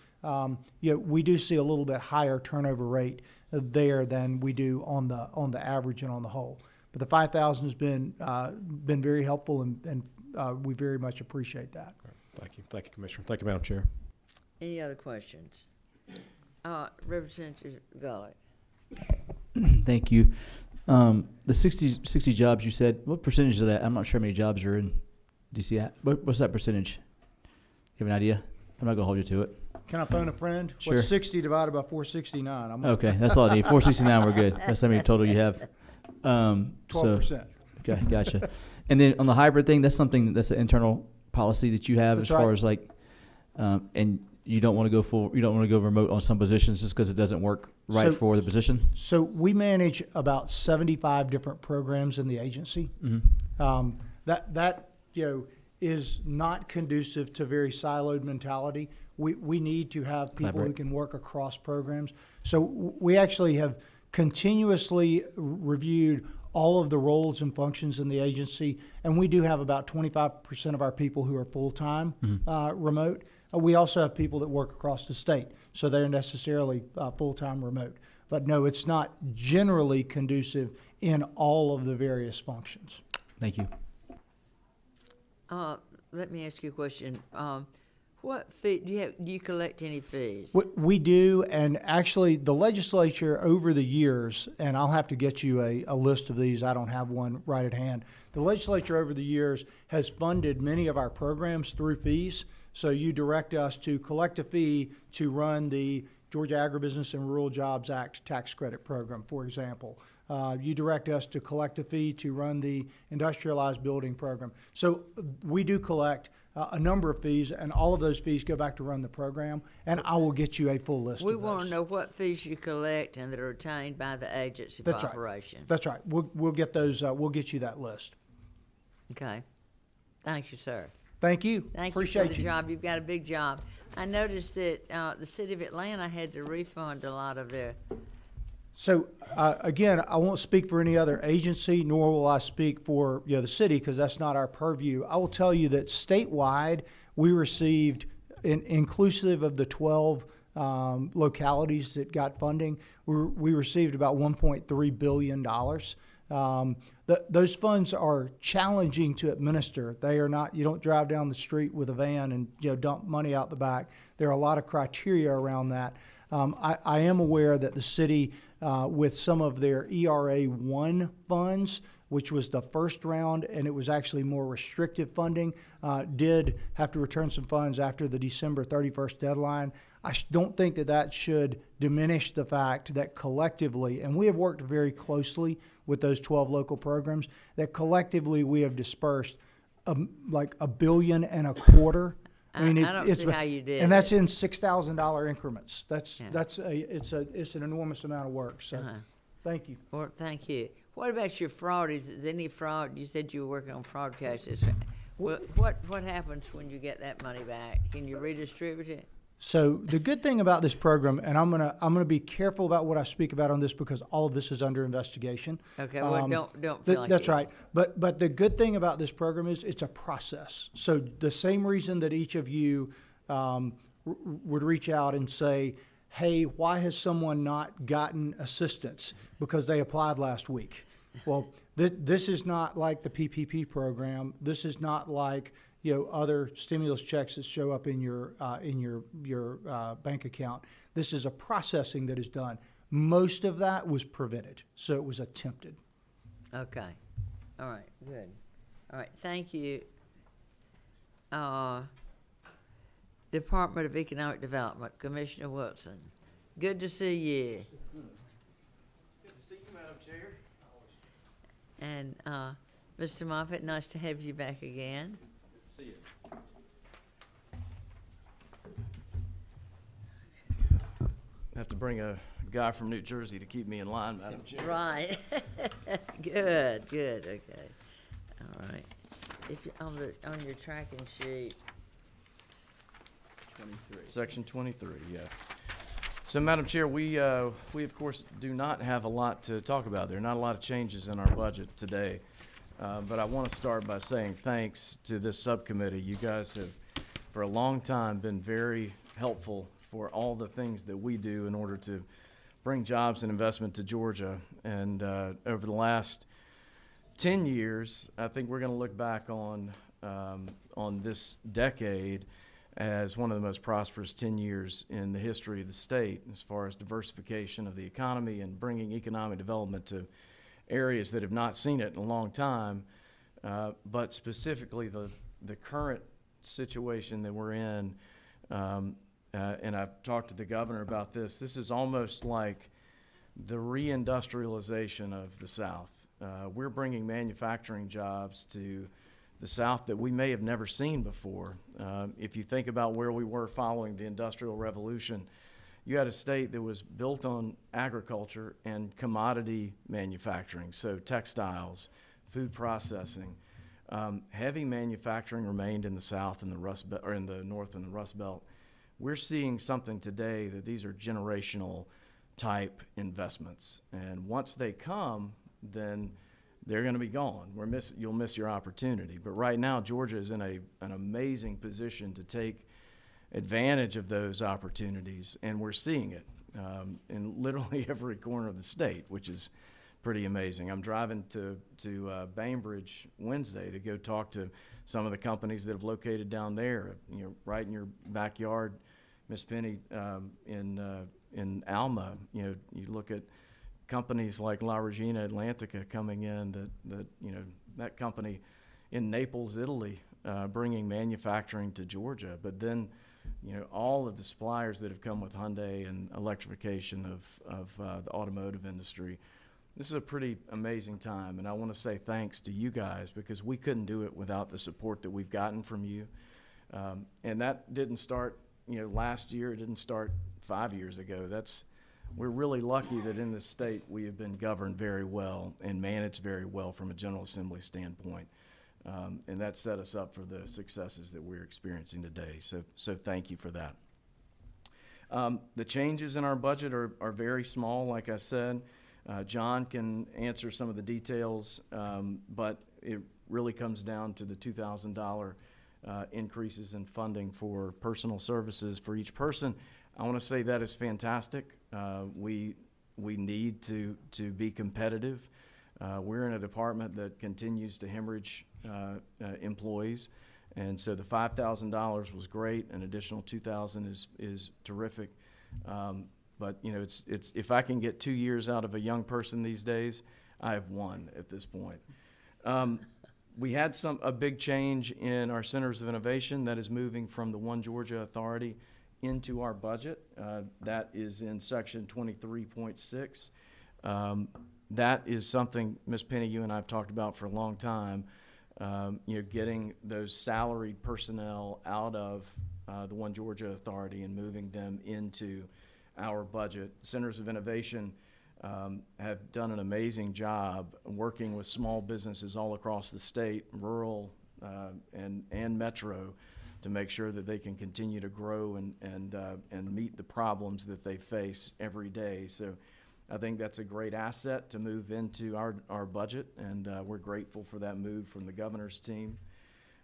We do see a little bit higher turnover rate there than we do on the average and on the whole. But the 5,000 has been very helpful, and we very much appreciate that. Thank you, Commissioner. Thank you, Madam Chair. Any other questions? Representative Gully. Thank you. The 60 jobs you said, what percentage of that? I'm not sure how many jobs are in DC. What's that percentage? You have an idea? I'm not going to hold you to it. Can I phone a friend? Sure. What's 60 divided by 469? Okay, that's all I need. 469, we're good. That's how many total you have. 12%. Okay, gotcha. And then on the hybrid thing, that's something that's an internal policy that you have That's as far right. as like, and you don't want to go you don't want to go remote on some positions just because it doesn't work right So- for the position. So we manage about 75 different programs in the agency. That is not conducive to very siloed mentality. We need to have people who Collaborate. can work across programs. So we actually have continuously reviewed all of the roles and functions in the agency, and we do have about 25% of our people who are full-time remote. We also have people that work across the state, so they're necessarily full-time remote. But no, it's not generally conducive in all of the various functions. Thank you. Let me ask you a question. What fee do you collect any fees? We do, and actually the legislature over the years, and I'll have to get you a list of these, I don't have one right at hand. The legislature over the years has funded many of our programs through fees. So you direct us to collect a fee to run the Georgia Agribusiness and Rural Jobs Act tax credit program, for example. You direct us to collect a fee to run the industrialized building program. So we do collect a number of fees, and all of those fees go back to run the program, and I will get you a full list We of want those. to know what fees you collect and that are retained by the agency That's for right. operation. That's right. We'll get those. We'll get you that list. Okay. Thank you, sir. Thank you. Thank Appreciate you for the job. You've got a big job. I noticed that the city of Atlanta had to refund a lot of their. So again, I won't speak for any other agency, nor will I speak for the city, because that's not our purview. I will tell you that statewide, we received, inclusive of the 12 localities that got funding, we received about $1.3 billion. Those funds are challenging to administer. They are not. You don't drive down the street with a van and dump money out the back. There are a lot of criteria around that. I am aware that the city, with some of their ERA 1 funds, which was the first round, and it was actually more restrictive funding, did have to return some funds after the December 31st deadline. I don't think that should diminish the fact that collectively, and we have worked very closely with those 12 local programs, that collectively we have dispersed like $1.25 billion. I don't see how you did and that's it. in $6,000 increments. It's an enormous amount of work. So, thank you. Well, thank you. What about your fraud? Is any fraud? You said you were working on fraud cases. What happens when you get that money back? Can you redistribute it? So the good thing about this program, and I'm gonna be careful about what I speak about on this because all of this is under investigation. Okay, well, don't feel like that's it. right. But the good thing about this program is it's a process. So the same reason that each of you would reach out and say, hey, why has someone not gotten assistance because they applied last week? Well, this is not like the PPP program. This is not like other stimulus checks that show up in your bank account. This is a processing that is done. Most of that was prevented, so it was attempted. Okay. All right. Good. All right. Thank you. Department of Economic Development, Commissioner Wilson. Good to see you. Good to see you, Madam Chair. And Mr. Moffitt, nice to have you back again. See you. I have to bring a guy from New Jersey to keep me in line, Madam Chair. Right. Good. Okay. All right. If you, on your tracking sheet. 23. Section 23, yeah. So, Madam Chair, we of course do not have a lot to talk about. There are not a lot of changes in our budget today. But I want to start by saying thanks to this subcommittee. You guys have, for a long time, been very helpful for all the things that we do in order to bring jobs and investment to Georgia. And over the last 10 years, I think we're going to look back on this decade as one of the most prosperous 10 years in the history of the state as far as diversification of the economy and bringing economic development to areas that have not seen it in a long time. But specifically the current situation that we're in, and I've talked to the governor about this, this is almost like the reindustrialization of the South. We're bringing manufacturing jobs to the South that we may have never seen before. If you think about where we were following the Industrial Revolution, you had a state that was built on agriculture and commodity manufacturing, so textiles, food processing. Heavy manufacturing remained in the South and the Rust Belt, or in the North and the Rust Belt. We're seeing something today that these are generational type investments, and once they come, then they're going to be gone. You'll miss your opportunity. But right now, Georgia is in an amazing position to take advantage of those opportunities, and we're seeing it in literally every corner of the state, which is pretty amazing. I'm driving to Bainbridge Wednesday to go talk to some of the companies that have located down there, right in your backyard, Miss Penny, in Alma. You look at companies like La Regina Atlantica coming in, that company in Naples, Italy, bringing manufacturing to Georgia. But then, all of the suppliers that have come with Hyundai and electrification of the automotive industry. This is a pretty amazing time, and I want to say thanks to you guys, because we couldn't do it without the support that we've gotten from you. And that didn't start, last year. It didn't start 5 years ago. We're really lucky that in this state we have been governed very well and managed very well from a General Assembly standpoint. And that set us up for the successes that we're experiencing today. So thank you for that. The changes in our budget are very small, like I said. John can answer some of the details, but it really comes down to the $2,000 increases in funding for personal services for each person. I want to say that is fantastic. We need to be competitive. We're in a department that continues to hemorrhage employees, and so the $5,000 was great. An additional $2,000 is terrific. But it's if I can get 2 years out of a young person these days, I have won at this point. We had a big change in our centers of innovation that is moving from the One Georgia Authority into our budget. That is in section 23.6. That is something, Ms. Penny, you and I have talked about for a long time. Getting those salaried personnel out of the One Georgia Authority and moving them into our budget. Centers of Innovation have done an amazing job working with small businesses all across the state, rural and metro, to make sure that they can continue to grow and meet the problems that they face every day. So I think that's a great asset to move into our budget, and we're grateful for that move from the governor's team.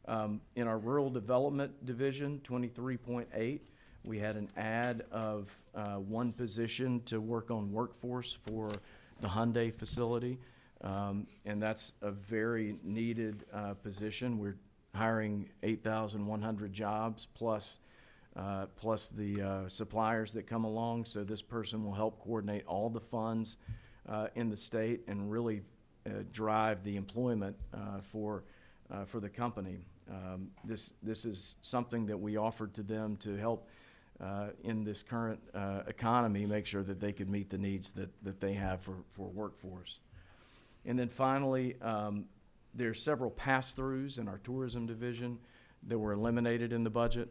In our Rural Development Division, 23.8, we had an add of one position to work on workforce for the Hyundai facility, and that's a very needed position. We're hiring 8,100 jobs plus the suppliers that come along, so this person will help coordinate all the funds in the state and really drive the employment for the company. This is something that we offered to them to help in this current economy, make sure that they could meet the needs that they have for workforce. And then finally, there's several pass-throughs in our tourism division that were eliminated in the budget.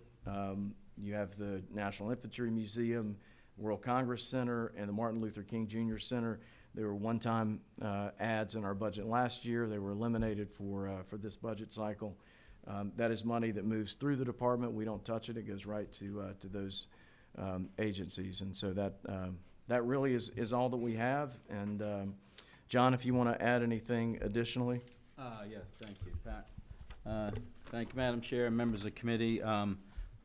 You have the National Infantry Museum, World Congress Center, and the Martin Luther King Jr. Center. There were one-time adds in our budget last year. They were eliminated for this budget cycle. That is money that moves through the department. We don't touch it. It goes right to those agencies. And so that really is all that we have. And John, if you want to add anything additionally. Yeah, thank you, Pat. Thank you, Madam Chair and members of the committee.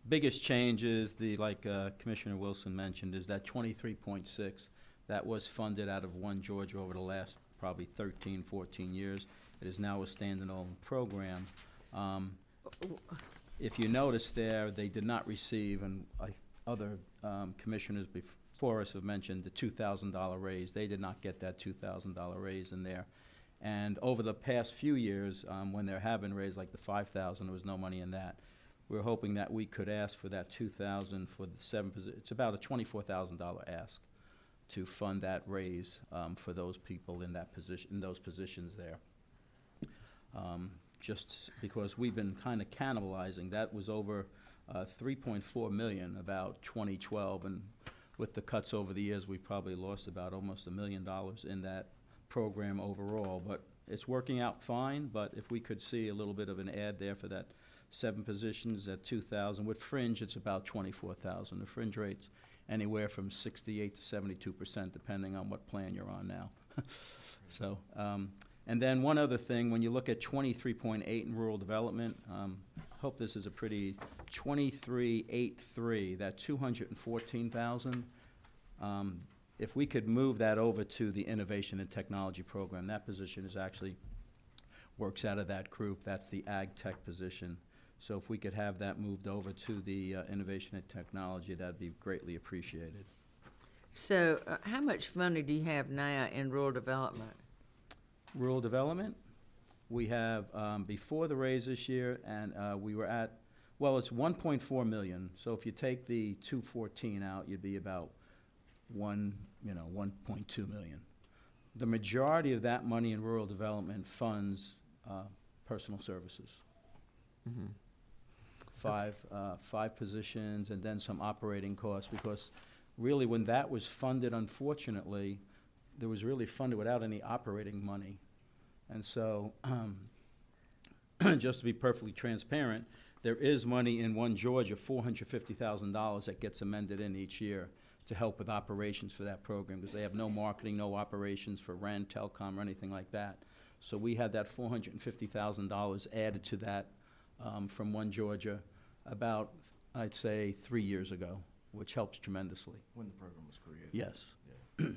Biggest change is like Commissioner Wilson mentioned, is that 23.6 that was funded out of One Georgia over the last probably 13, 14 years. It is now a standalone program. if you notice there, they did not receive, and other commissioners before us have mentioned the $2,000 raise. They did not get that $2,000 raise in there. And over the past few years, when there have been raises like the 5,000, there was no money in that. We're hoping that we could ask for that 2,000 for the 7 positions. It's about a $24,000 ask to fund that raise for those people in that position, in those positions there. Just because we've been kind of cannibalizing. That was over 3.4 million about 2012, and with the cuts over the years, we probably lost about almost $1 million in that program overall. But it's working out fine. But if we could see a little bit of an add there for that 7 positions at 2,000, with fringe, it's about 24,000. The fringe rate's anywhere from 68 to 72%, depending on what plan you're on now. So. And then one other thing, when you look at 23.8 in rural development, hope this is a pretty 23.83, that 214,000. If we could move that over to the innovation and technology program, that position is actually works out of that group. That's the ag tech position. So if we could have that moved over to the innovation and technology, that'd be greatly appreciated. So how much money do you have now in rural development? Rural development, we have, before the raise this year, and we were at, well, it's 1.4 million. So if you take the 214 out, you'd be about 1.2 million. The majority of that money in rural development funds personal services. Mm-hmm. Five positions, and then some operating costs, because really when that was funded, unfortunately, there was really funded without any operating money. And so, just to be perfectly transparent, there is money in One Georgia, $450,000 that gets amended in each year to help with operations for that program, because they have no marketing, no operations for RAN, telecom, or anything like that. So we had that $450,000 added to that from One Georgia about, I'd say, 3 years ago, which helps tremendously. When the program was created. Yes. Yeah.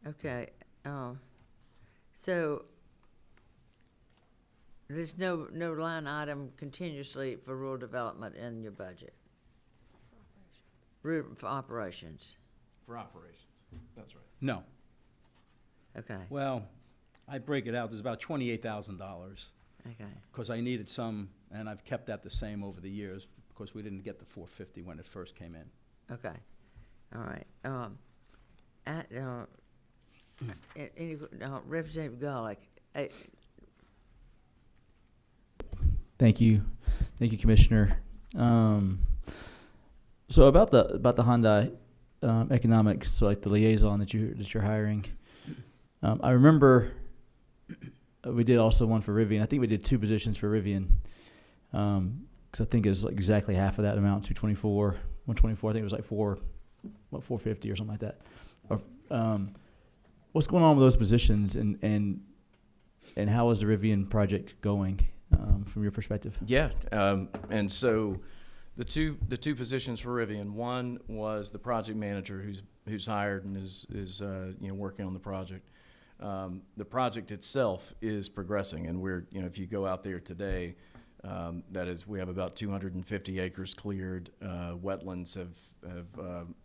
Okay, so there's no line item continuously for rural development in your budget? For operations? For operations, that's right. No. Okay. Well, I break it out. There's about $28,000. Okay. Because I needed some, and I've kept that the same over the years, because we didn't get the 450 when it first came in. Okay. All right. Representative Garlick. Thank you, Commissioner. So about the Hyundai economic, so like the liaison that you're hiring. I remember we did also one for Rivian. I think we did 2 positions for Rivian, because I think it's like exactly half of that amount, 224, 124. I think it was like 450 or something like that. Or, what's going on with those positions, and how is the Rivian project going from your perspective? Yeah, and so the two positions for Rivian. One was the project manager who's hired and is working on the project. The project itself is progressing, and we're if you go out there today, that is, we have about 250 acres cleared. Wetlands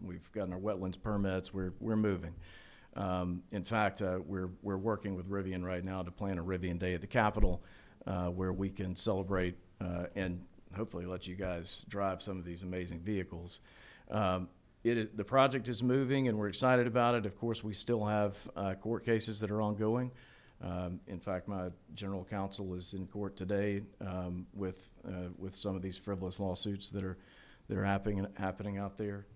we've gotten our wetlands permits. We're moving. In fact, we're working with Rivian right now to plan a Rivian Day at the Capitol, where we can celebrate and hopefully let you guys drive some of these amazing vehicles. The project is moving, and we're excited about it. Of course, we still have court cases that are ongoing. In fact, my general counsel is in court today with some of these frivolous lawsuits that are happening out there.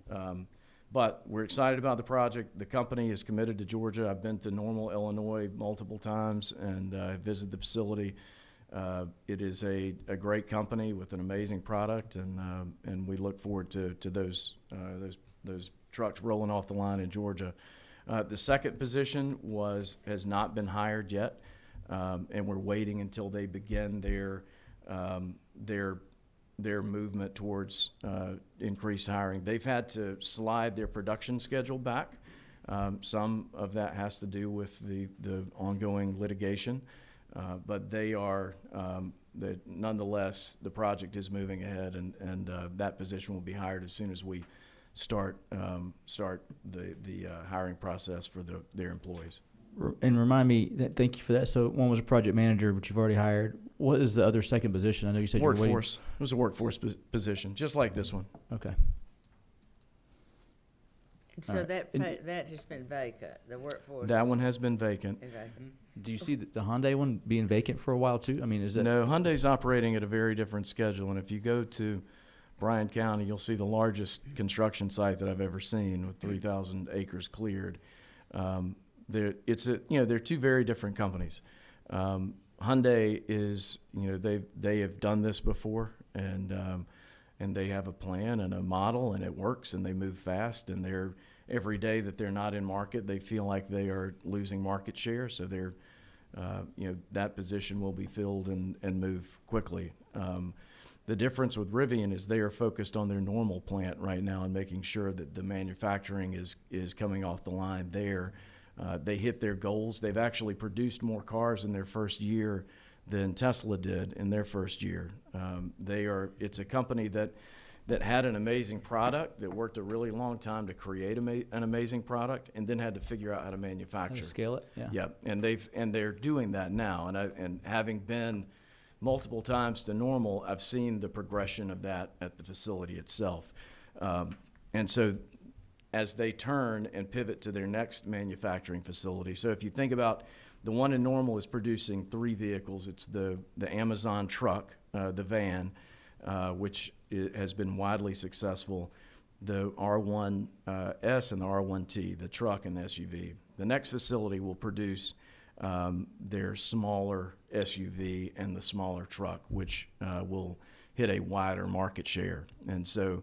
But we're excited about the project. The company is committed to Georgia. I've been to Normal, Illinois multiple times, and visited the facility. It is a great company with an amazing product, and we look forward to those trucks rolling off the line in Georgia. The second position has not been hired yet, and we're waiting until they begin their movement towards increased hiring. They've had to slide their production schedule back Some of that has to do with the ongoing litigation, but they are, nonetheless, the project is moving ahead, and that position will be hired as soon as we start the hiring process for their employees. And remind me, thank you for that. So one was a project manager, which you've already hired. What is the other second position? I know you said you were waiting. Workforce. It was a workforce position, just like this one. Okay. So All right. that has been vacant, the workforce. That one has been vacant. Okay. Do you see the Hyundai one being vacant for a while too? I mean, is that? No, Hyundai's operating at a very different schedule, and if you go to Bryan County, you'll see the largest construction site that I've ever seen with 3,000 acres cleared. They're two very different companies. Hyundai is, they have done this before, and they have a plan and a model, and it works, and they move fast, and every day that they're not in market, they feel like they are losing market share, so that position will be filled and move quickly. The difference with Rivian is they are focused on their normal plant right now and making sure that the manufacturing is coming off the line there. They hit their goals. They've actually produced more cars in their first year than Tesla did in their first year. It's a company that had an amazing product, that worked a really long time to create an amazing product, and then had to figure out how to manufacture. How to scale it, yeah. Yeah, and they're doing that now. And having been multiple times to Normal, I've seen the progression of that at the facility itself. And so as they turn and pivot to their next manufacturing facility. So if you think about the one in Normal is producing 3 vehicles. It's the Amazon truck, the van, which has been widely successful, the R1S and the R1T, the truck and the SUV. The next facility will produce their smaller SUV and the smaller truck, which will hit a wider market share. And so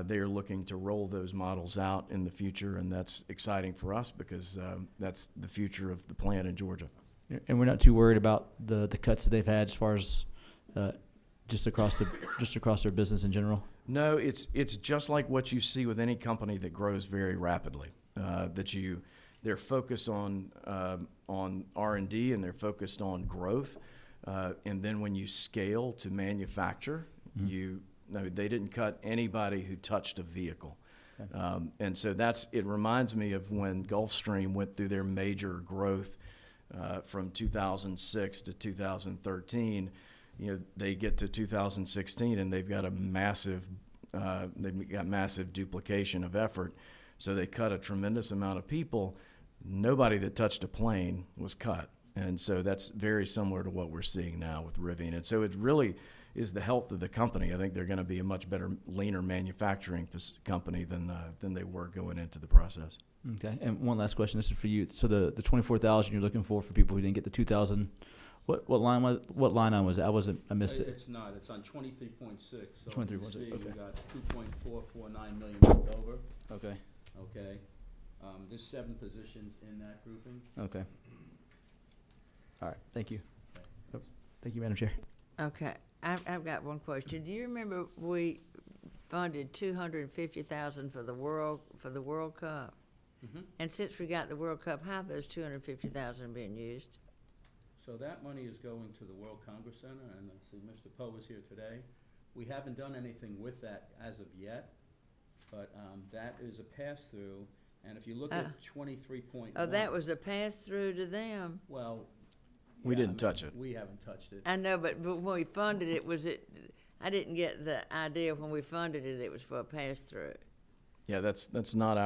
they are looking to roll those models out in the future, and that's exciting for us because that's the future of the plant in Georgia. And we're not too worried about the cuts that they've had as far as just across their business in general. No, it's just like what you see with any company that grows very rapidly. They're focused on R&D, and they're focused on growth, and then when you scale to manufacture, they didn't cut anybody who touched a vehicle. Okay. And so it reminds me of when Gulfstream went through their major growth from 2006 to 2013. They get to 2016 and they've got massive duplication of effort. So they cut a tremendous amount of people. Nobody that touched a plane was cut. And so that's very similar to what we're seeing now with Rivian. And so it really is the health of the company. I think they're going to be a much better, leaner manufacturing company than they were going into the process. Okay, and one last question. This is for you. So the 24,000 you're looking for people who didn't get the 2,000. What line item was that? I missed it. It's not. It's on 23.6. So 23.6. Okay. Okay. We got 2.449 million left over. Okay. Okay. There's 7 positions in that grouping. Okay. All right. Thank you. Oh, thank you, Madam Chair. Okay. I've got one question. Do you remember we funded $250,000 for the World Cup? Mm-hmm. And since we got the World Cup, how have those $250,000 been used? So that money is going to the World Congress Center, and I see Mr. Poe is here today. We haven't done anything with that as of yet, but that is a pass-through. And if you look at 23.1. Oh, that was a pass-through to them? Well, we didn't touch it. We haven't touched it. I know, but when we funded it, I didn't get the idea when we funded it, it was for a pass-through. Yeah, that's not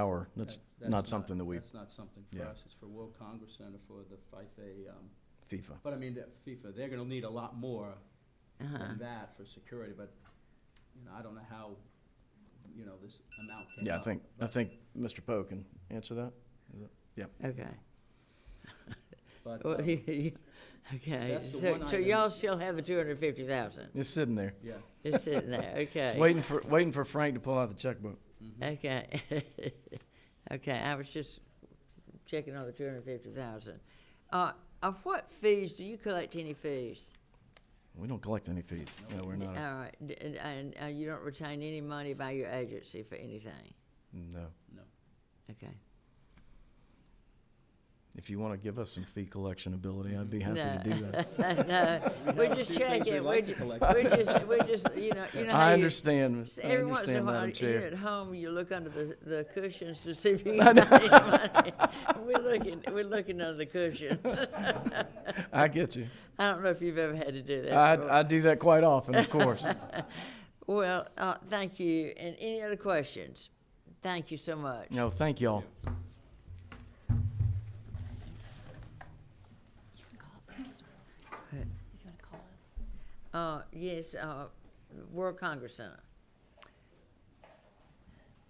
not something that we. That's not something for us. It's for World Congress Center for the FIFA. But I mean, FIFA, they're going to need a lot more than that for security. But I don't know how this amount came Yeah, up. I think Mr. Poe can answer that. Yeah. Okay. But, okay. So y'all still have the $250,000. It's sitting there. Yeah. It's sitting there. Okay. It's waiting for Frank to pull out the checkbook. Mm-hmm. Okay. Okay. I was just checking on the $250,000. What fees do you collect? Any fees? We don't collect any fees. No, we're not. All right. And you don't retain any money by your agency for anything? No. Okay. If you want to give us some fee collection ability, I'd be happy to do that. No, we just check it. We just, you know how I you- understand. I Every once in a understand, while, Madam you're Chair. at home, you look under the cushions to see if you can find any money. We're looking under the cushion. I get you. I don't know if you've ever had to do that before. I do that quite often, of course. Well, thank you. And any other questions? Thank you so much. No, thank y'all. Yes, World Congress Center.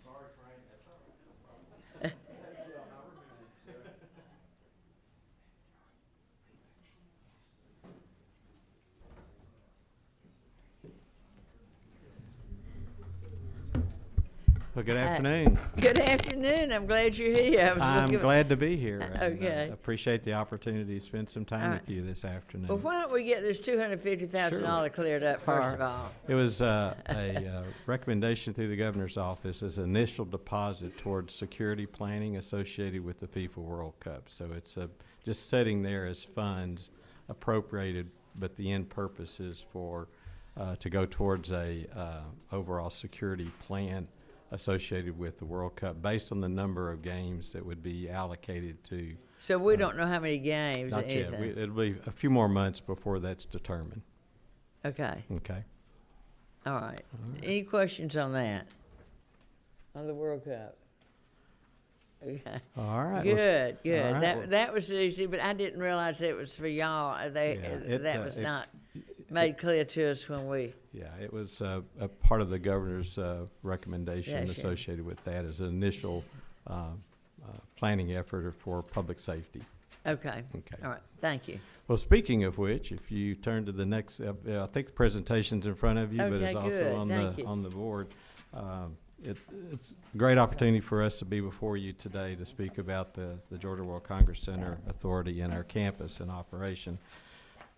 Sorry, Frank. Well, good afternoon. Good afternoon. I'm glad you're here. I'm glad to be here. and, Okay. appreciate the opportunity to spend some time with you this afternoon. Well, why don't we get this $250,000 cleared up first of all? It was a recommendation through the governor's office as initial deposit towards security planning associated with the FIFA World Cup. So it's just sitting there as funds appropriated, but the end purpose is for to go towards a overall security plan associated with the World Cup based on the number of games that would be allocated to. So we don't know how many games or Not yet. anything. It'll be a few more months before that's determined. Okay. Okay. All right. Any questions on that? On the World Cup? Okay. All right. Good, All good. right. That was easy, but I didn't realize it was for y'all. That was not made clear to us when we. Yeah, it was a part of the governor's recommendation Yes, yeah. associated with that as an initial planning effort for public safety. Okay. Okay. All right. Thank you. Well, speaking of which, if you turn to the next, I think the presentation's in front of you, but it's Okay, also good. on Thank the you. on the board. It's a great opportunity for us to be before you today to speak about the Georgia World Congress Center Authority and our campus in operation.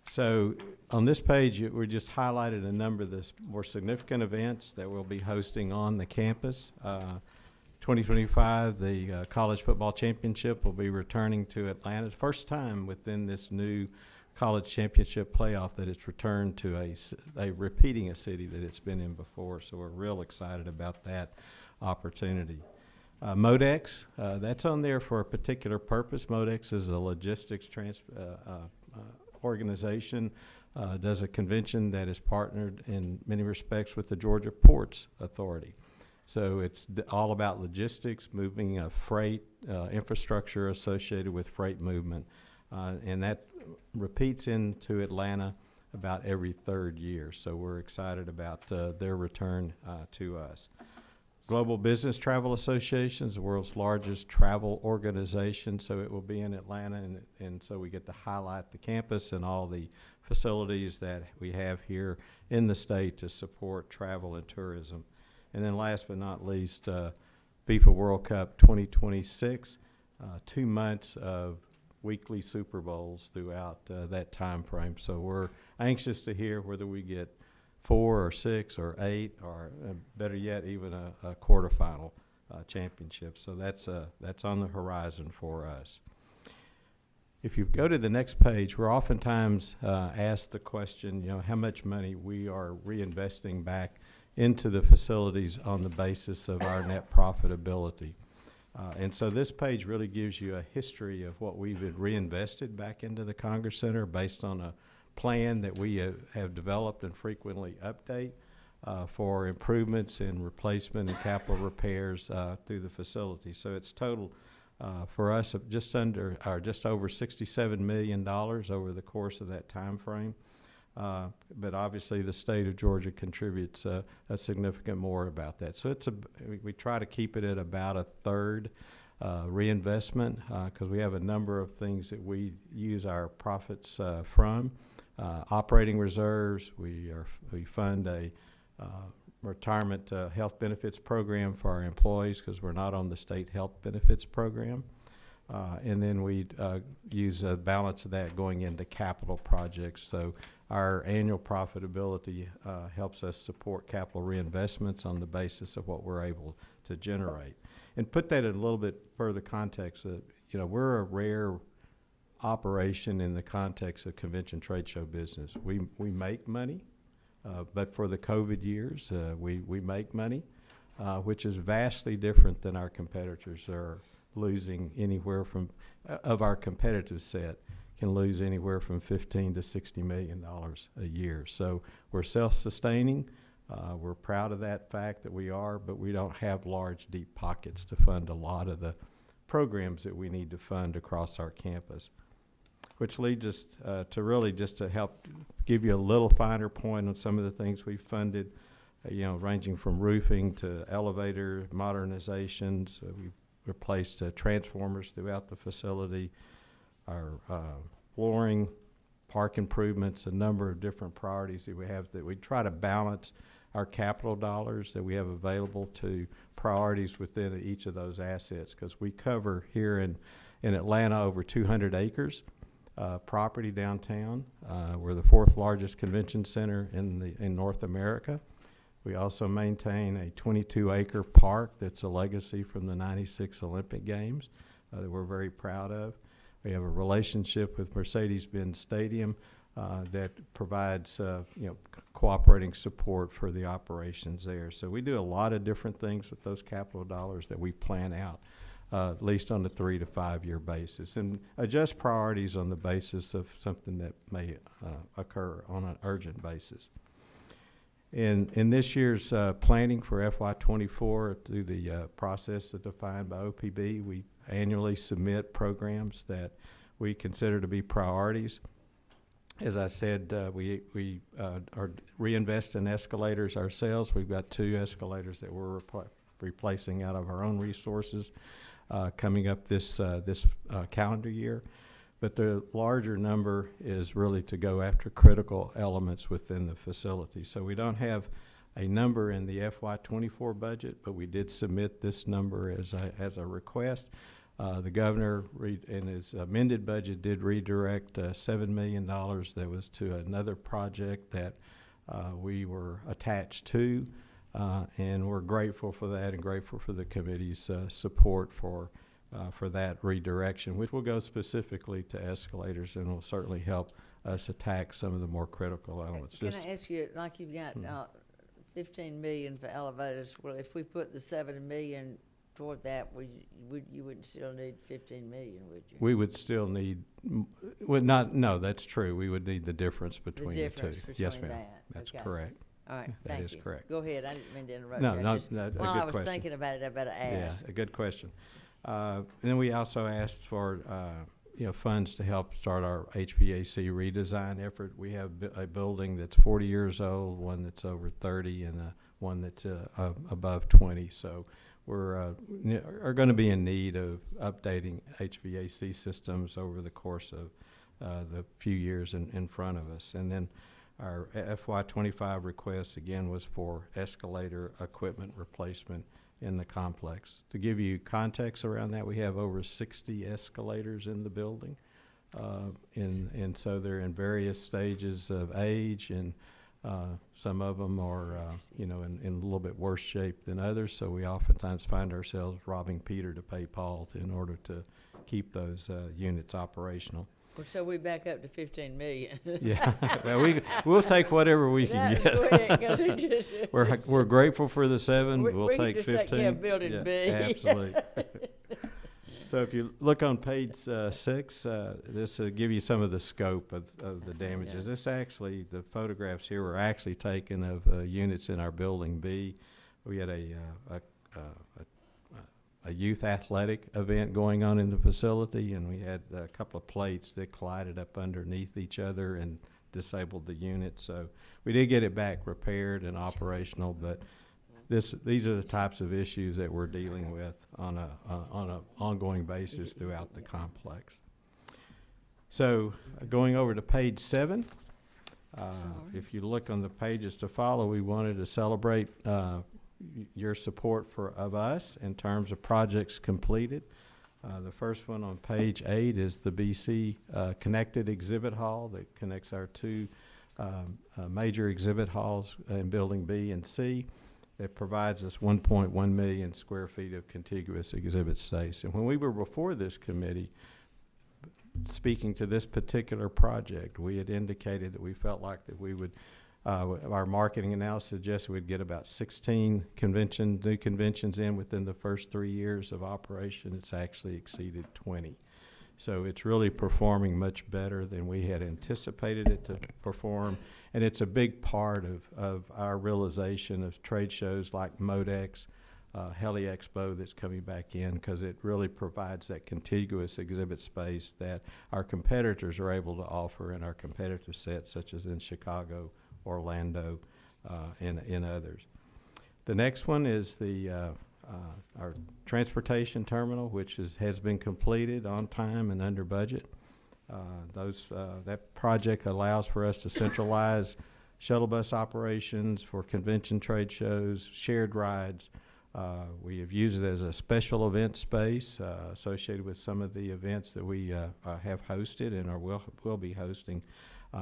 So on this page, we just highlighted a number of the more significant events that we'll be hosting on the campus. 2025, the College Football Championship will be returning to Atlanta. First time within this new college championship playoff that it's returned to repeating a city that it's been in before. So we're real excited about that opportunity. MODEX, that's on there for a particular purpose. MODEX is a logistics organization, does a convention that is partnered in many respects with the Georgia Ports Authority. So it's all about logistics, moving freight, infrastructure associated with freight movement. And that repeats into Atlanta about every third year. So we're excited about their return to us. Global Business Travel Association is the world's largest travel organization, so it will be in Atlanta, and so we get to highlight the campus and all the facilities that we have here in the state to support travel and tourism. And then last but not least, FIFA World Cup 2026, 2 months of weekly Super Bowls throughout that time frame. So we're anxious to hear whether we get 4 or 6 or 8 or better yet, even a quarterfinal championship. So that's on the horizon for us. If you go to the next page, we're oftentimes asked the question, how much money we are reinvesting back into the facilities on the basis of our net profitability. And so this page really gives you a history of what we've reinvested back into the Congress Center based on a plan that we have developed and frequently update for improvements in replacement and capital repairs through the facility. So it's total for us of just over $67 million over the course of that time frame. But obviously the state of Georgia contributes a significant more about that. So we try to keep it at about a third reinvestment because we have a number of things that we use our profits from. Operating reserves, we fund a retirement health benefits program for our employees because we're not on the state health benefits program. And then we use a balance of that going into capital projects. So our annual profitability helps us support capital reinvestments on the basis of what we're able to generate. And put that in a little bit further context, we're a rare operation in the context of convention trade show business. We make money, but for the COVID years, we make money, which is vastly different than our competitors are losing anywhere from, of our competitive set, can lose anywhere from $15 to $60 million a year. So we're self-sustaining. We're proud of that fact that we are, but we don't have large, deep pockets to fund a lot of the programs that we need to fund across our campus, which leads us to really just to help give you a little finer point on some of the things we've funded, ranging from roofing to elevator modernizations. We've replaced transformers throughout the facility, our flooring, park improvements, a number of different priorities that we have, that we try to balance our capital dollars that we have available to priorities within each of those assets, because we cover here in Atlanta over 200 acres property downtown. We're the 4th largest convention center in North America. We also maintain a 22-acre park that's a legacy from the '96 Olympic Games that we're very proud of. We have a relationship with Mercedes-Benz Stadium that provides cooperating support for the operations there. So we do a lot of different things with those capital dollars that we plan out, at least on a 3 to 5 year basis, and adjust priorities on the basis of something that may occur on an urgent basis. In this year's planning for FY24, through the process that's defined by OPB, we annually submit programs that we consider to be priorities. As I said, we are reinvest in escalators ourselves. We've got 2 escalators that we're replacing out of our own resources coming up this calendar year. But the larger number is really to go after critical elements within the facility. So we don't have a number in the FY24 budget, but we did submit this number as a request. The governor, in his amended budget, did redirect $7 million that was to another project that we were attached to, and we're grateful for that and grateful for the committee's support for that redirection, which will go specifically to escalators and will certainly help us attack some of the more critical elements. Can I ask you, like you've got $15 million for elevators, well, if we put the $7 million toward that, you wouldn't still need $15 million, would you? We would still need, no, that's true. We would need the difference between the two. Yes, ma'am. That's correct. All right, that is correct. Go ahead. I didn't mean to interrupt no, you. No, while I was thinking about it, I better ask. Yeah, a good question. And then we also asked for funds to help start our HVAC redesign effort. We have a building that's 40 years old, one that's over 30, and one that's above 20. So we're are going to be in need of updating HVAC systems over the course of the few years in front of us. And then our FY25 request again was for escalator equipment replacement in the complex. To give you context around that, we have over 60 escalators in the building, and so they're in various stages of age, and some of them are in a little bit worse shape than others, so we oftentimes find ourselves robbing Peter to pay Paul in order to keep those units operational. Well, so we back up to $15 million. Yeah, well, we'll take whatever we can get. We're grateful for the 7. We'll take 15. Take care of building B. Absolutely. So if you look on page 6, this will give you some of the scope of the damages. Yeah. This actually, the photographs here were actually taken of units in our building B. We had a youth athletic event going on in the facility, and we had a couple of plates that collided up underneath each other and disabled the unit. So we did get it back repaired and operational, but these are the types of issues that we're dealing with on a ongoing basis throughout the complex. So going over to page 7, if you look on the pages to follow, we wanted to celebrate your support of us in terms of projects completed. The first one on page 8 is the BC Connected Exhibit Hall that connects our 2 major exhibit halls in Building B and C. It provides us 1.1 million square feet of contiguous exhibit space. And when we were before this committee, speaking to this particular project, we had indicated that we felt like that we would, our marketing analysis suggested we'd get about 16 new conventions in within the first 3 years of operation. It's actually exceeded 20. So it's really performing much better than we had anticipated it to perform. And it's a big part of our realization of trade shows like MODEX, Heli Expo that's coming back in, because it really provides that contiguous exhibit space that our competitors are able to offer in our competitive set, such as in Chicago, Orlando, and others. The next one is our transportation terminal, which has been completed on time and under budget. That project allows for us to centralize shuttle bus operations for convention trade shows, shared rides. We have used it as a special event space associated with some of the events that we have hosted and will be hosting.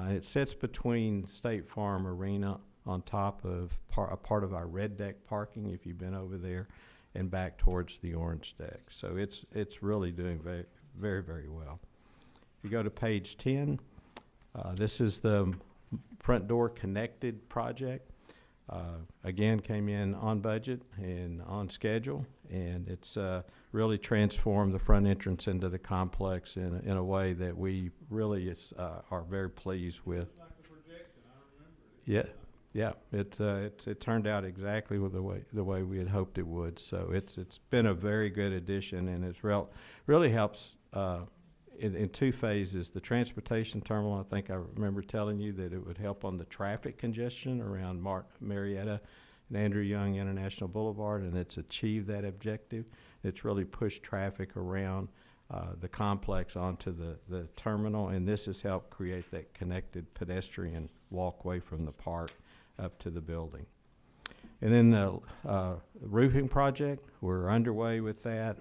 It sits between State Farm Arena on top of a part of our red deck parking, if you've been over there, and back towards the orange deck. So it's really doing very, very, very well. If you go to page 10, this is the front door connected project. Again, came in on budget and on schedule, and it's really transformed the front entrance into the complex in a way that we really are very pleased with. Like the projection, I remember it. Yeah, it turned out exactly with the way we had hoped it would. So it's been a very good addition, and it's really helps in two phases. The transportation terminal, I think I remember telling you that it would help on the traffic congestion around Marietta and Andrew Young International Boulevard, and it's achieved that objective. It's really pushed traffic around the complex onto the terminal, and this has helped create that connected pedestrian walkway from the park up to the building. And then the roofing project, we're underway with that.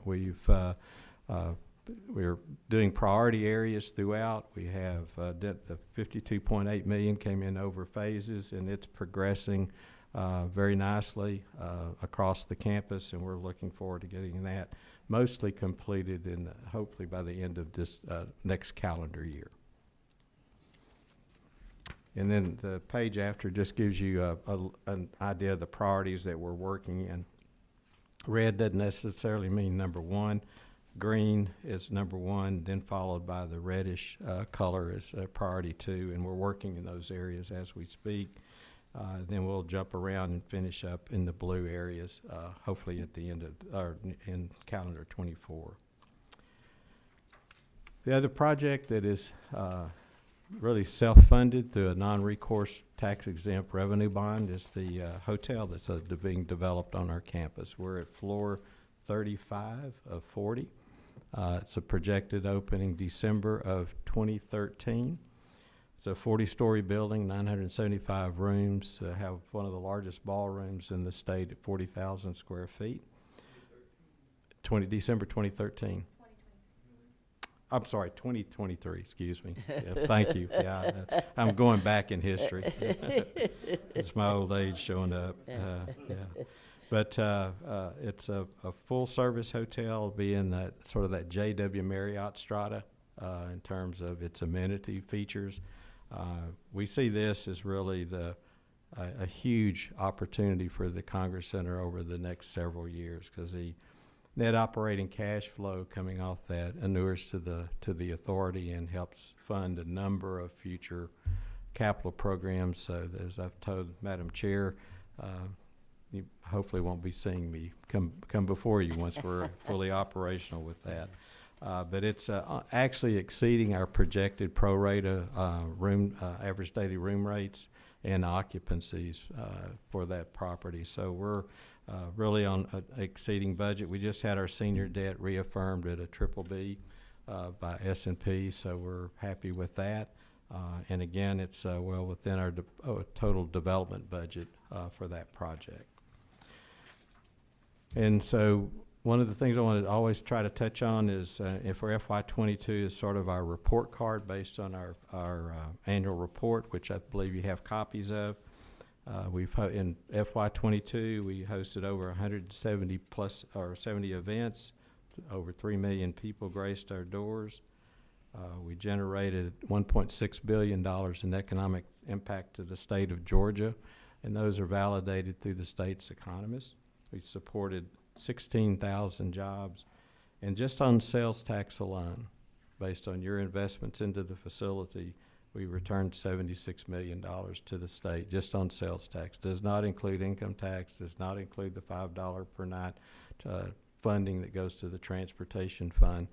We're doing priority areas throughout. We have the $52.8 million came in over phases, and it's progressing very nicely across the campus, and we're looking forward to getting that mostly completed and hopefully by the end of this next calendar year. And then the page after just gives you an idea of the priorities that we're working in. Red doesn't necessarily mean number one. Green is number one, then followed by the reddish color as priority two, and we're working in those areas as we speak. Then we'll jump around and finish up in the blue areas, hopefully at the end of, or in calendar 24. The other project that is really self-funded through a non-recourse tax-exempt revenue bond is the hotel that's being developed on our campus. We're at floor 35 of 40. It's a projected opening December of 2013. It's a 40-story building, 975 rooms, have one of the largest ballrooms in the state at 40,000 square feet. December 2013. I'm sorry, 2023, excuse me. Yeah, thank you. Yeah, I'm going back in history. It's my old age showing up. Yeah. But it's a full-service hotel, being that sort of that J.W. Marriott strata in terms of its amenity features. We see this as really a huge opportunity for the Congress Center over the next several years, because the net operating cash flow coming off that inures to the authority and helps fund a number of future capital programs. So as I've told Madam Chair, you hopefully won't be seeing me come before you once we're fully operational with that. But it's actually exceeding our projected pro rata average daily room rates and occupancies for that property. So we're really on exceeding budget. We just had our senior debt reaffirmed at a BBB by S&P, so we're happy with that. And again, it's well within our total development budget for that project. And so one of the things I want to always try to touch on is for FY22 is sort of our report card based on our annual report, which I believe you have copies of. In FY22, we hosted over 170 70 events. Over 3 million people graced our doors. We generated $1.6 billion in economic impact to the state of Georgia, and those are validated through the state's economists. We supported 16,000 jobs, and just on sales tax alone, based on your investments into the facility, we returned $76 million to the state just on sales tax. Does not include income tax, does not include the $5 per night funding that goes to the transportation fund.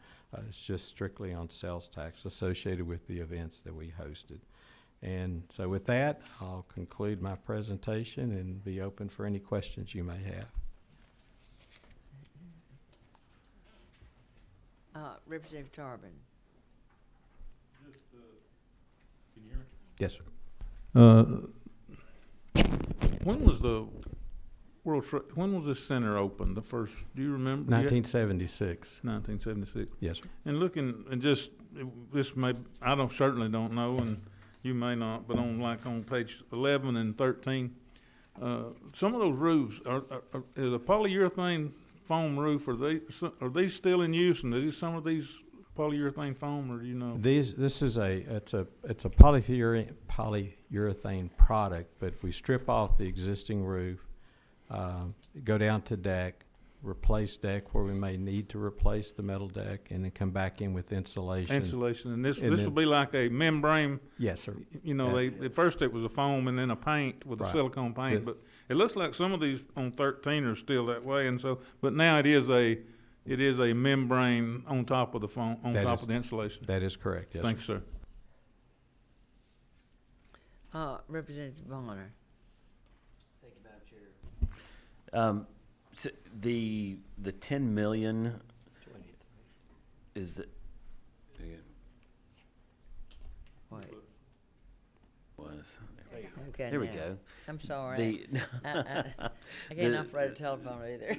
It's just strictly on sales tax associated with the events that we hosted. And so with that, I'll conclude my presentation and be open for any questions you may have. Representative Tarbin. Can you hear me? Yes, sir. When was the when was this center opened? The first, do you remember? 1976. 1976. Yes, sir. And looking, and just, this may, I certainly don't know, and you may not, but on page 11 and 13, some of those roofs is a polyurethane foam roof. Are these still in use, and is some of these polyurethane foam, or do you know? This is it's a polyurethane product, but we strip off the existing roof, go down to deck, replace deck where we may need to replace the metal deck, and then come back in with insulation. Insulation, and this will be like a membrane. Yes, sir. You know, at first it was a foam and then a paint with a silicone paint, but it looks like some of these on 13 are still that way, and so, but now it is a membrane on top of the foam, on top of the insulation. That is correct. Yes. Thanks, sir. Representative Bonner. Thank you, Madam Chair. So the $10 million is the was. Okay, there we now. go. I'm sorry. I can't operate a telephone either.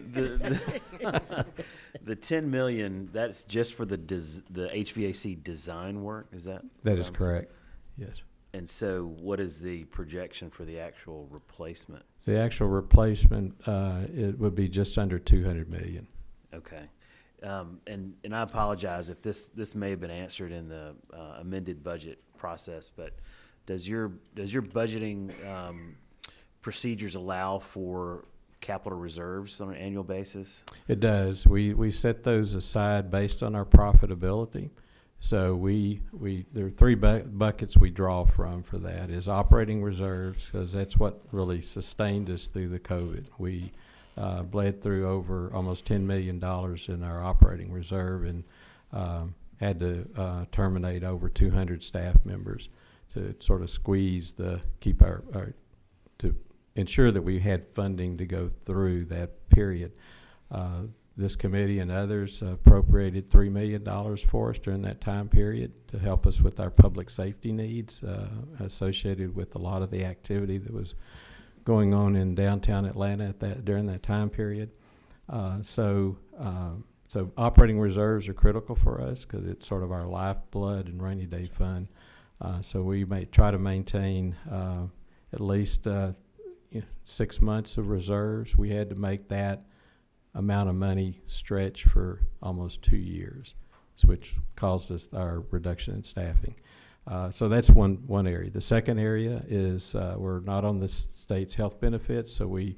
The $10 million, that's just for the HVAC design work, is that? That is correct. Yes. And so what is the projection for the actual replacement? The actual replacement, it would be just under $200 million. Okay. And I apologize if this may have been answered in the amended budget process, but does your budgeting procedures allow for capital reserves on an annual basis? It does. We set those aside based on our profitability. So there are three buckets we draw from for that. Is operating reserves, because that's what really sustained us through the COVID. We bled through over almost $10 million in our operating reserve, and had to terminate over 200 staff members to sort of squeeze keep our to ensure that we had funding to go through that period. This committee and others appropriated $3 million for us during that time period to help us with our public safety needs associated with a lot of the activity that was going on in downtown Atlanta during that time period. So operating reserves are critical for us because it's sort of our lifeblood and rainy day fund. So we may try to maintain at least 6 months of reserves. We had to make that amount of money stretch for almost 2 years, which caused us our reduction in staffing. So that's one area. The second area is we're not on the state's health benefits, so we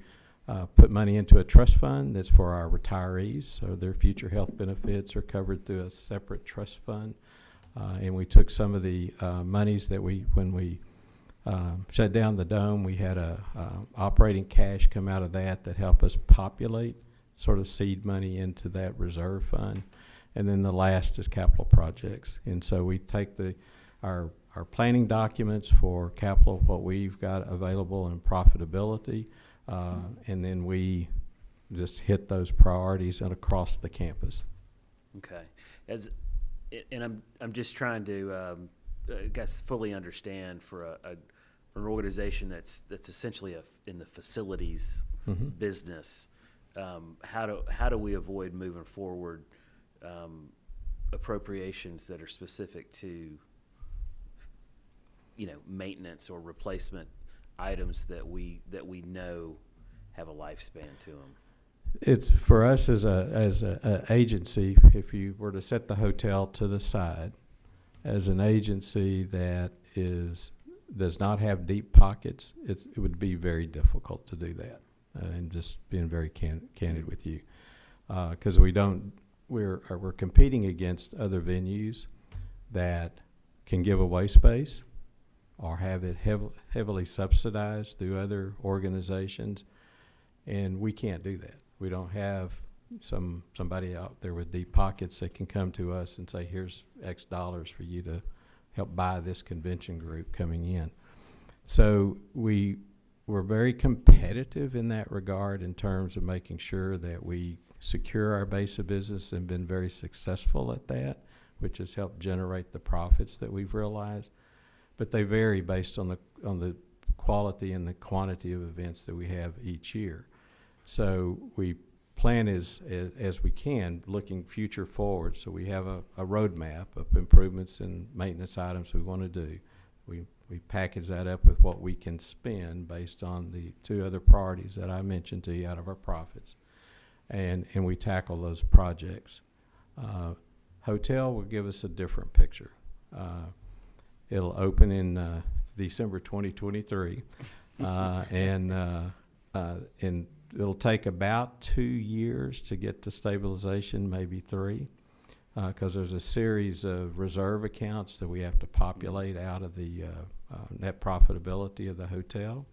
put money into a trust fund that's for our retirees, so their future health benefits are covered through a separate trust fund. And we took some of the monies that when we shut down the dome, we had operating cash come out of that helped us populate sort of seed money into that reserve fund. And then the last is capital projects. And so we take our planning documents for capital, what we've got available in profitability, and then we just hit those priorities and across the campus. Okay. And I'm just trying to I guess fully understand for an organization that's essentially in the facilities business. How do we avoid moving forward appropriations that are specific to maintenance or replacement items that we know have a lifespan to them? It's for us as a agency. If you were to set the hotel to the side, as an agency that does not have deep pockets, it would be very difficult to do that. And just being very candid with you, because we're competing against other venues that can give away space or have it heavily subsidized through other organizations, and we can't do that. We don't have somebody out there with deep pockets that can come to us and say, here's X dollars for you to help buy this convention group coming in. So we're very competitive in that regard in terms of making sure that we secure our base of business, and been very successful at that, which has helped generate the profits that we've realized. But they vary based on the quality and the quantity of events that we have each year. So we plan as we can, looking future forward. So we have a roadmap of improvements and maintenance items we want to do. We package that up with what we can spend based on the two other priorities that I mentioned to you out of our profits. And we tackle those projects. Hotel will give us a different picture. It'll open in December 2023, and it'll take about 2 years to get to stabilization, maybe 3, because there's a series of reserve accounts that we have to populate out of the net profitability of the hotel.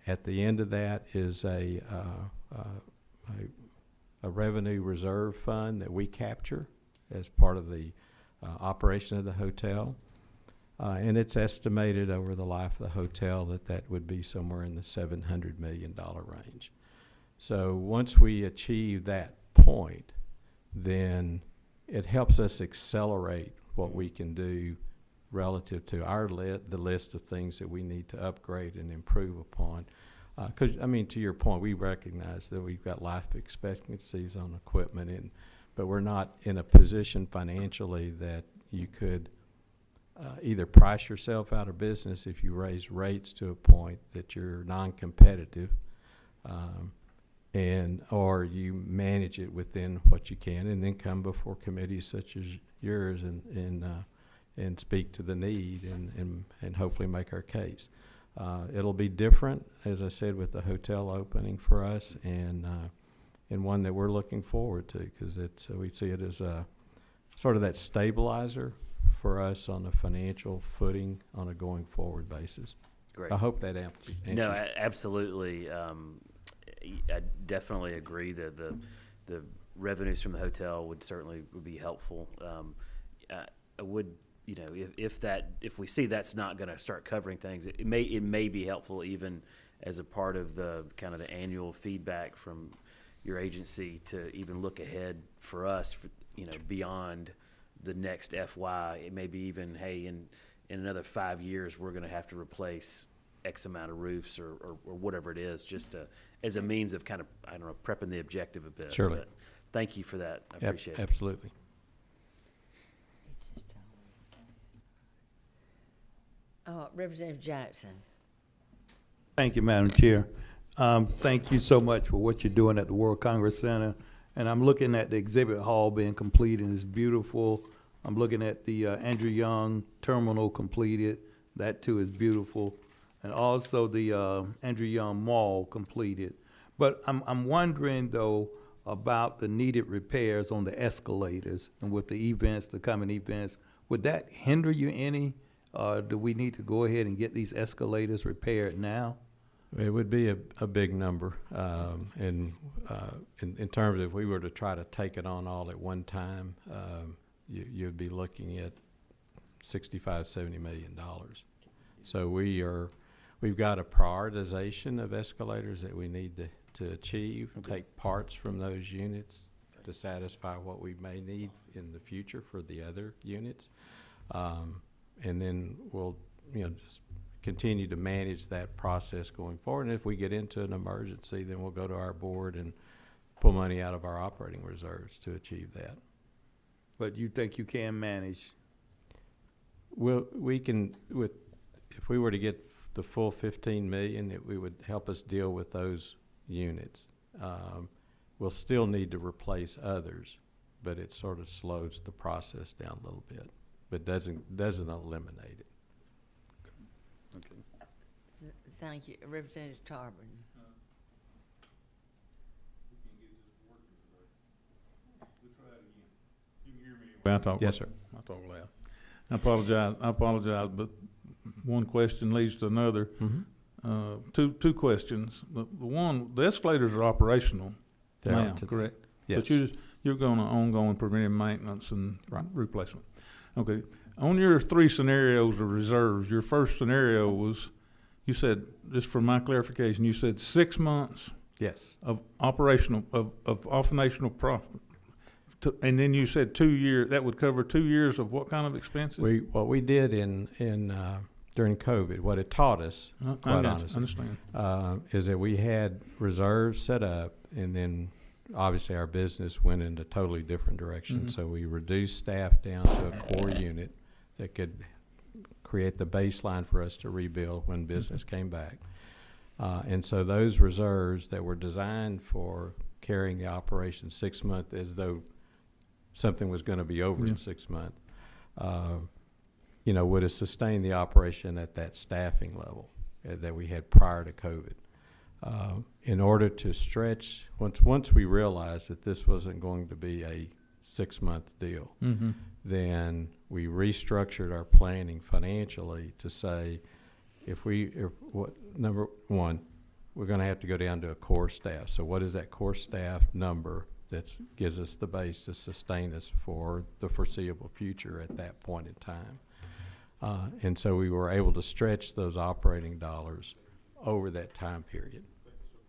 At the end of that is a revenue reserve fund that we capture as part of the operation of the hotel. And it's estimated over the life of the hotel that would be somewhere in the $700 million range. So once we achieve that point, then it helps us accelerate what we can do relative to the list of things that we need to upgrade and improve upon. Because, to your point, we recognize that we've got life expectancies on equipment, but we're not in a position financially that you could either price yourself out of business if you raise rates to a point that you're non-competitive, or you manage it within what you can, and then come before committees such as yours and speak to the need and hopefully make our case. It'll be different, as I said, with the hotel opening for us, and one that we're looking forward to, because we see it as a sort of that stabilizer for us on a financial footing on a going forward basis. Great. I hope that answers. No, absolutely. I definitely agree that the revenues from the hotel would be helpful. I would, if we see that's not going to start covering things, it may be helpful even as a part of the kind of the annual feedback from your agency to even look ahead for us, beyond the next FY. It may be even, hey, in another 5 years, we're going to have to replace X amount of roofs or whatever it is, just as a means of kind of, prepping the objective a bit. Surely. But thank you for that. I appreciate it. Absolutely. Representative Jackson. Thank you, Madam Chair. Thank you so much for what you're doing at the World Congress Center. And I'm looking at the exhibit hall being completed, and it's beautiful. I'm looking at the Andrew Young Terminal completed. That too is beautiful. And also the Andrew Young Mall completed. But I'm wondering though about the needed repairs on the escalators and with the coming events. Would that hinder you any? Do we need to go ahead and get these escalators repaired now? It would be a big number, in terms of if we were to try to take it on all at one time, you'd be looking at $65–70 million. So we've got a prioritization of escalators that we need to achieve. Okay. Take parts from those units to satisfy what we may need in the future for the other units, and then we'll just continue to manage that process going forward. And if we get into an emergency, then we'll go to our board and pull money out of our operating reserves to achieve that. But you think you can manage? Well, we can, if we were to get the full 15 million, it would help us deal with those units. We'll still need to replace others, but it sort of slows the process down a little bit. but doesn't eliminate it. Thank you. Representative Tarbin. I talk Yes, sir. I talk loud. I apologize, but one question leads to another. Two questions. The one, the escalators are operational They are now, to- correct? Yes. But you're going to ongoing preventive maintenance and replacement. Okay. On your three scenarios of reserves, your first scenario was, you said, just for my clarification, you said 6 months Yes. of operational profit. And then you said 2 years, that would cover 2 years of what kind of expenses? What we did in during COVID, what it taught us, quite honestly, understand. Is that we had reserves set up, and then obviously our business went in a totally different direction. Mhm. So we reduced staff down to a core unit that could create the baseline for us to rebuild when business came back. And so those reserves that were designed for carrying the operation 6 months as though something was going to be over in 6 months, would have sustained the operation at that staffing level that we had prior to COVID. In order to stretch, once we realized that this wasn't going to be a 6 month deal, then we restructured our planning financially to say, number one, we're going to have to go down to a core staff. So what is that core staff number that gives us the base to sustain us for the foreseeable future at that point in time? And so we were able to stretch those operating dollars over that time period.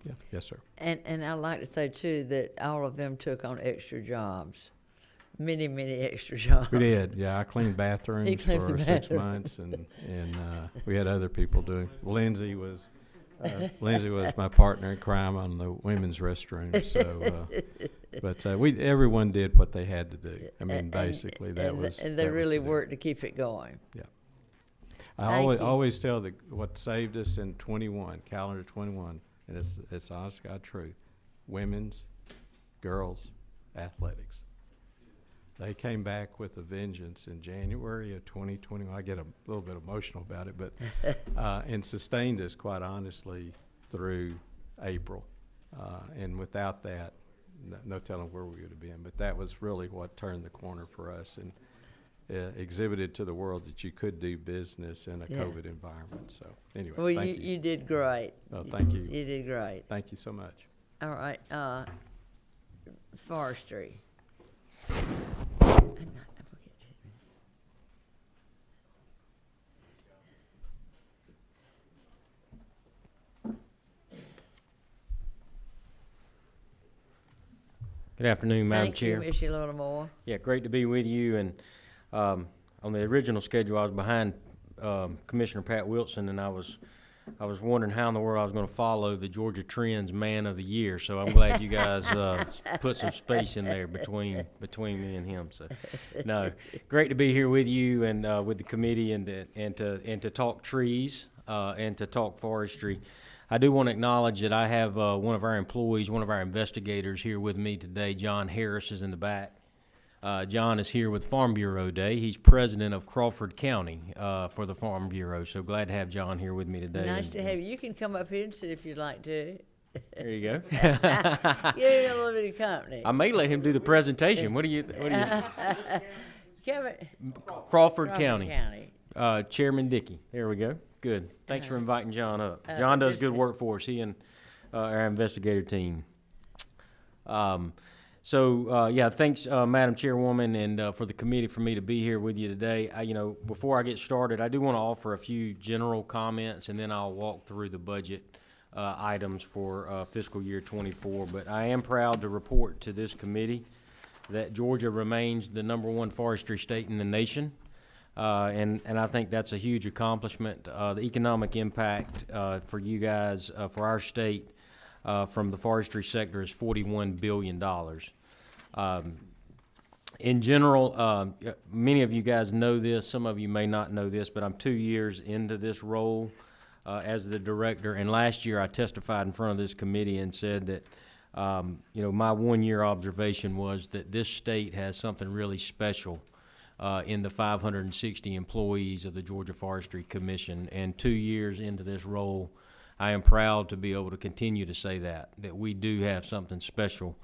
Yeah. Yes, sir. And I'd like to say, too, that all of them took on extra jobs. Many, many extra jobs. We did, yeah. I cleaned bathrooms He cleans the for 6 bathroom. months, and we had other people doing. Lindsay was my partner in crime on the women's restroom. So, but everyone did what they had to do. I mean, basically, and they really worked to keep it going. Yeah. I always tell what saved us in calendar 21, and it's honest to God truth, women's, girls, athletics. They came back with a vengeance in January of 2021. I get a little bit emotional about it, but and sustained us, quite honestly, through April. And without that, no telling where we would have been. But that was really what turned the corner for us and exhibited to the world that you could do business in a COVID environment. So anyway, well, thank you. You did great. Oh, thank you. You did great. Thank you so much. All right, forestry. Good afternoon, Madam Chair. Thank you, Miss Yolanda Moore. Yeah, great to be with you. And on the original schedule, I was behind Commissioner Pat Wilson, and I was wondering how in the world I was going to follow the Georgia Trends Man of the Year. So I'm glad you guys put some space in there between me and him. So, no, great to be here with you and with the committee and to talk trees and to talk forestry. I do want to acknowledge that I have one of our employees, one of our investigators here with me today. John Harris is in the back. John is here with Farm Bureau Day. He's president of Crawford County for the Farm Bureau. So glad to have John here with me today. Nice to have you. You can come up here and sit if you'd like to. There you go. Give him a little bit of company. I may let him do the presentation. What do you? Crawford County. Chairman Dickey. There we go. Good. Thanks for inviting John up. John does good work for us. He and our investigator team. Thanks, Madam Chairwoman, and for the committee for me to be here with you today. Before I get started, I do want to offer a few general comments, and then I'll walk through the budget items for fiscal year 24. But I am proud to report to this committee that Georgia remains the #1 forestry state in the nation. And I think that's a huge accomplishment. The economic impact for you guys, for our state, from the forestry sector is $41 billion. In general, many of you guys know this, some of you may not know this, but I'm 2 years into this role as the director. And last year I testified in front of this committee and said that, my 1 year observation was that this state has something really special in the 560 employees of the Georgia Forestry Commission. And 2 years into this role, I am proud to be able to continue to say that we do have something special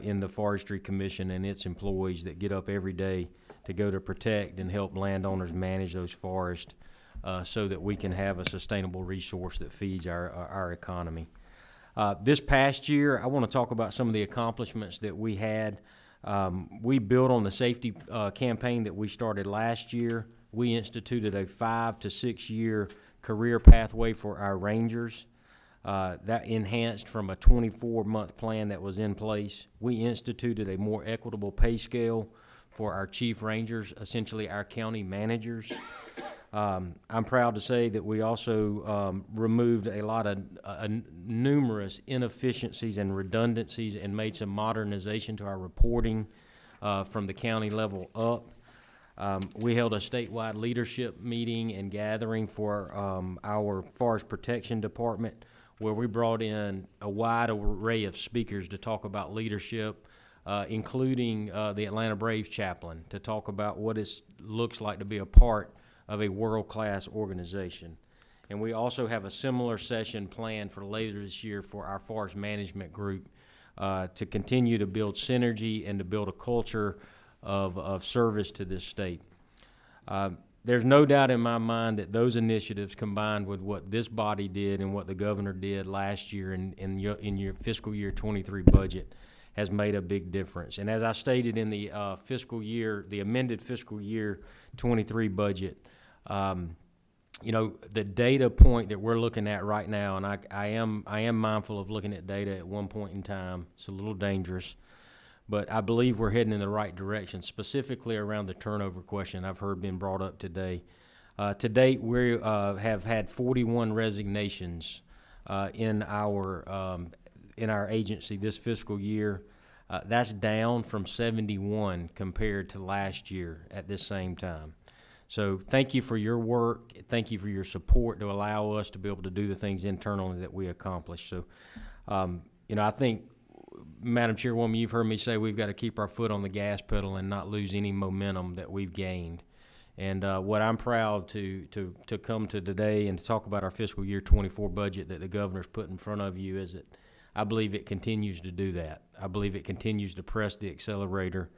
in the Forestry Commission and its employees that get up every day to go to protect and help landowners manage those forests so that we can have a sustainable resource that feeds our economy. This past year, I want to talk about some of the accomplishments that we had. We built on the safety campaign that we started last year. We instituted a 5 to 6 year career pathway for our rangers. That enhanced from a 24-month plan that was in place. We instituted a more equitable pay scale for our chief rangers, essentially our county managers. I'm proud to say that we also removed a lot of numerous inefficiencies and redundancies and made some modernization to our reporting from the county level up. We held a statewide leadership meeting and gathering for our Forest Protection Department, where we brought in a wide array of speakers to talk about leadership, including the Atlanta Braves chaplain, to talk about what it looks like to be a part of a world-class organization. And we also have a similar session planned for later this year for our forest management group to continue to build synergy and to build a culture of service to this state. There's no doubt in my mind that those initiatives combined with what this body did and what the governor did last year in your fiscal year 23 budget has made a big difference. And as I stated in the amended fiscal year 23 budget, the data point that we're looking at right now, and I am mindful of looking at data at one point in time. It's a little dangerous, but I believe we're heading in the right direction, specifically around the turnover question I've heard been brought up today. To date, we have had 41 resignations in our agency this fiscal year. That's down from 71 compared to last year at this same time. So thank you for your work. Thank you for your support to allow us to be able to do the things internally that we accomplish. So, I think, Madam Chairwoman, you've heard me say we've got to keep our foot on the gas pedal and not lose any momentum that we've gained. And what I'm proud to come to today and to talk about our fiscal year 24 budget that the governor's put in front of you is that I believe it continues to do that. I believe it continues to press the accelerator.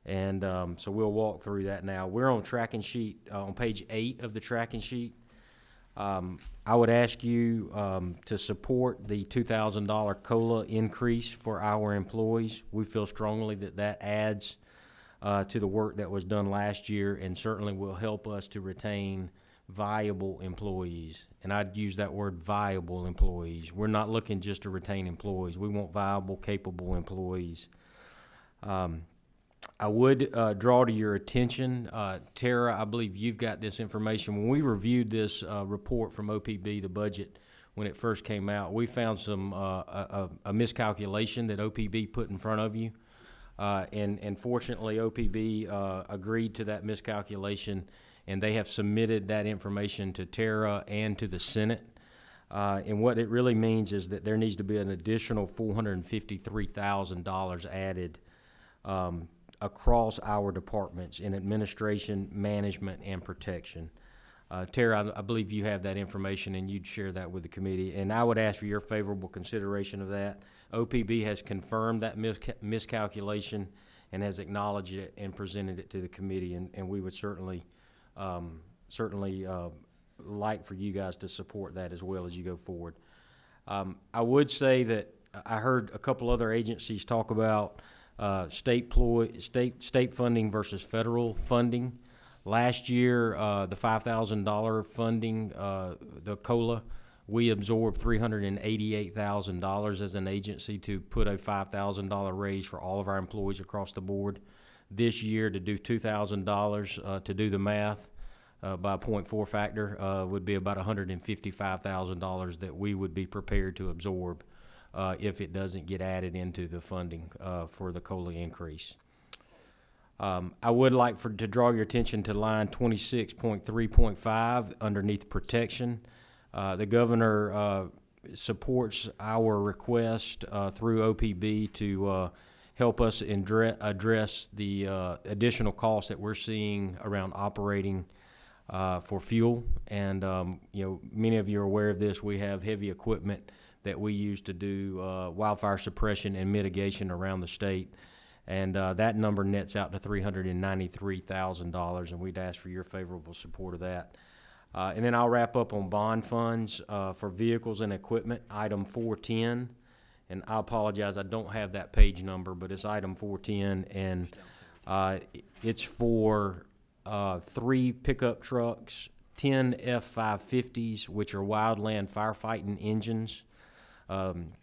And so we'll walk through that now. We're on tracking sheet, on page 8 of the tracking sheet. I would ask you to support the $2,000 COLA increase for our employees. We feel strongly that adds to the work that was done last year and certainly will help us to retain viable employees. And I'd use that word viable employees. We're not looking just to retain employees. We want viable, capable employees. I would draw to your attention, Tara, I believe you've got this information. When we reviewed this report from OPB, the budget, when it first came out, we found some a miscalculation that OPB put in front of you. And fortunately, OPB agreed to that miscalculation, and they have submitted that information to Tara and to the Senate. And what it really means is that there needs to be an additional $453,000 added across our departments in administration, management, and protection. Tara, I believe you have that information and you'd share that with the committee. And I would ask for your favorable consideration of that. OPB has confirmed that miscalculation and has acknowledged it and presented it to the committee. And we would certainly like for you guys to support that as well as you go forward. I would say that I heard a couple other agencies talk about state funding versus federal funding. Last year, the $5,000 funding, the COLA, we absorbed $388,000 as an agency to put a $5,000 raise for all of our employees across the board. This year, to do $2,000, to do the math by a 0.4 factor, would be about $155,000 that we would be prepared to absorb if it doesn't get added into the funding for the COLA increase. I would like to draw your attention to line 26.3.5 underneath protection. The governor supports our request through OPB to help us address the additional costs that we're seeing around operating for fuel. And many of you are aware of this. We have heavy equipment that we use to do wildfire suppression and mitigation around the state. And that number nets out to $393,000, and we'd ask for your favorable support of that. And then I'll wrap up on bond funds for vehicles and equipment, item 410. And I apologize, I don't have that page number, but it's item 410, and it's for 3 pickup trucks, 10 F-550s, which are wildland firefighting engines, 10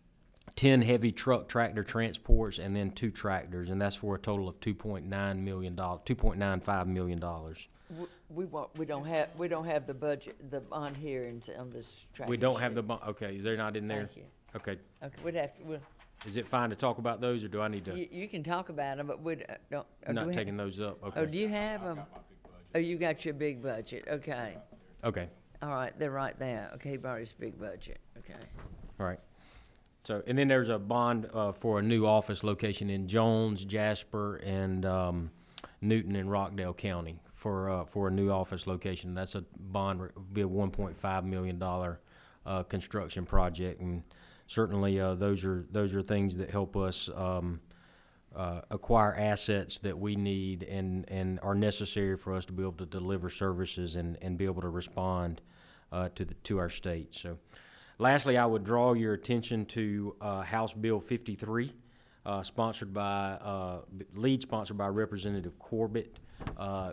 heavy truck tractor transports, and then 2 tractors, and that's for a total of $2.95 million. We don't have the budget, the bond here on this track. We don't have the bond. Okay, they're not in there. Thank you. Okay. Okay, we'd have to. Is it fine to talk about those, or do I need to? You can talk about them, but we don't. Not taking those up. Okay. Oh, do you have them? Oh, you got your big budget. Okay. Okay. All right, they're right there. Okay, he brought his big budget. Okay. All right. So, and then there's a bond for a new office location in Jones, Jasper, and Newton and Rockdale County for a new office location. That's a bond, would be a $1.5 million construction project, and certainly those are things that help us acquire assets that we need and are necessary for us to be able to deliver services and be able to respond to our state. So. Lastly, I would draw your attention to House Bill 53, lead sponsored by Representative Corbett.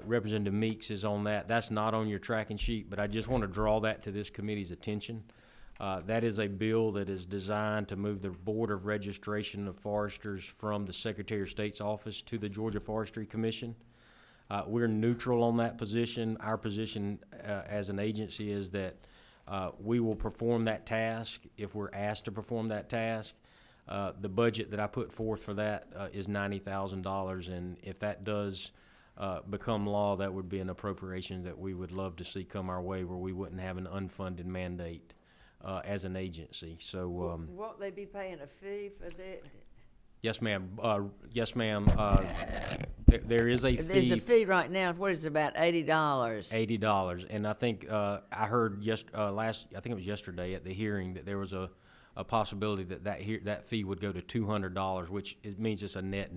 Representative Meeks is on that. That's not on your tracking sheet, but I just want to draw that to this committee's attention. That is a bill that is designed to move the Board of Registration of Foresters from the Secretary of State's office to the Georgia Forestry Commission. We're neutral on that position. Our position as an agency is that we will perform that task if we're asked to perform that task. The budget that I put forth for that is $90,000, and if that does become law, that would be an appropriation that we would love to see come our way, where we wouldn't have an unfunded mandate as an agency. So, won't they be paying a fee for that? Yes, ma'am. Yes, ma'am. There is a fee. There's a fee right now. What is it, about $80? $80, and I think I heard I think it was yesterday at the hearing that there was a possibility that fee would go to $200, which means it's a net,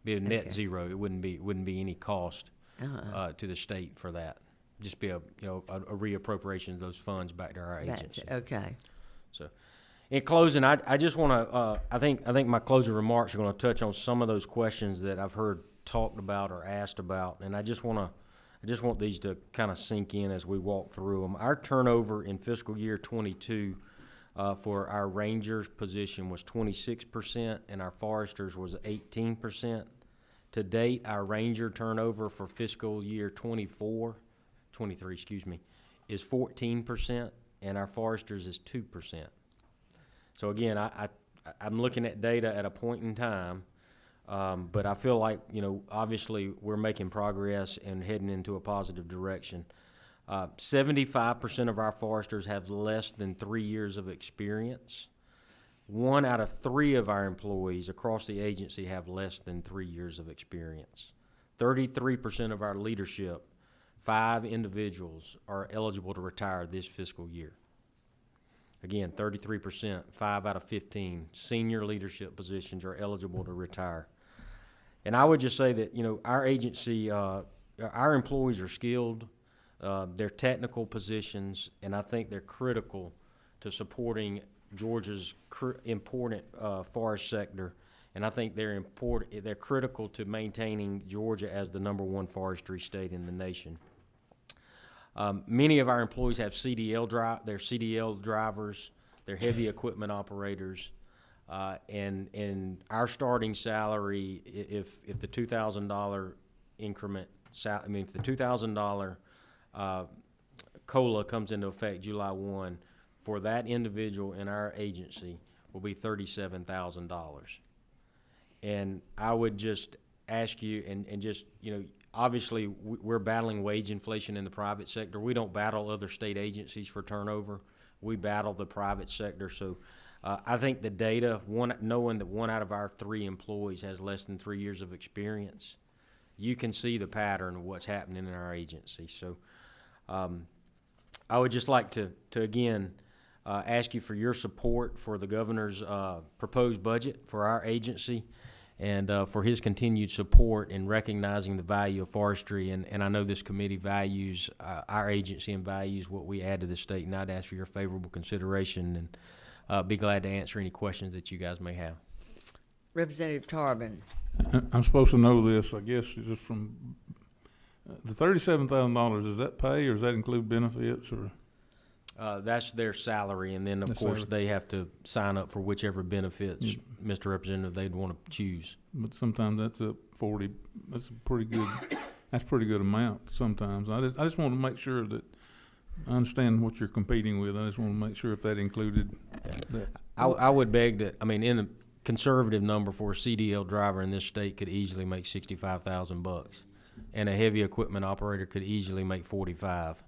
be a net zero. It wouldn't be any cost to the state for that. Just be a reappropriation of those funds back to our agency. Okay. So. In closing, I just want to, I think my closing remarks are going to touch on some of those questions that I've heard talked about or asked about, and I just want these to kind of sink in as we walk through them. Our turnover in fiscal year 22 for our rangers position was 26%, and our foresters was 18%. To date, our ranger turnover for fiscal year 23, is 14%, and our foresters is 2%. So again, I'm looking at data at a point in time, but I feel like, obviously we're making progress and heading into a positive direction. 75% of our foresters have less than 3 years of experience. 1 out of 3 of our employees across the agency have less than 3 years of experience. 33% of our leadership, 5 individuals, are eligible to retire this fiscal year. Again, 33%, 5 out of 15 senior leadership positions are eligible to retire. And I would just say that, our agency, our employees are skilled, they're technical positions, and I think they're critical to supporting Georgia's important forest sector. And I think they're critical to maintaining Georgia as the #1 forestry state in the nation. Many of our employees have they're CDL drivers, they're heavy equipment operators, and our starting salary, if the $2,000 increment, if the $2,000 COLA comes into effect July 1, for that individual in our agency will be $37,000. And I would just ask you, and just, obviously, we're battling wage inflation in the private sector. We don't battle other state agencies for turnover. We battle the private sector. So I think the data, knowing that 1 out of our 3 employees has less than 3 years of experience, you can see the pattern of what's happening in our agency. So I would just like to again, ask you for your support for the governor's proposed budget for our agency, and for his continued support in recognizing the value of forestry. And I know this committee values our agency and values what we add to the state, and I'd ask for your favorable consideration, and be glad to answer any questions that you guys may have. Representative Tarbin. I'm supposed to know this, I guess, just from the $37,000. Does that pay, or does that include benefits, or? That's their salary, and then of course they have to sign up for whichever benefits, Mr. Representative, they'd want to choose. But sometimes that's up 40. That's a pretty good. That's a pretty good amount. Sometimes I just want to make sure that I understand what you're competing with. I just want to make sure if that included that. I would beg that. I mean, in a conservative number for a CDL driver in this state could easily make $65,000, and a heavy equipment operator could easily make 45.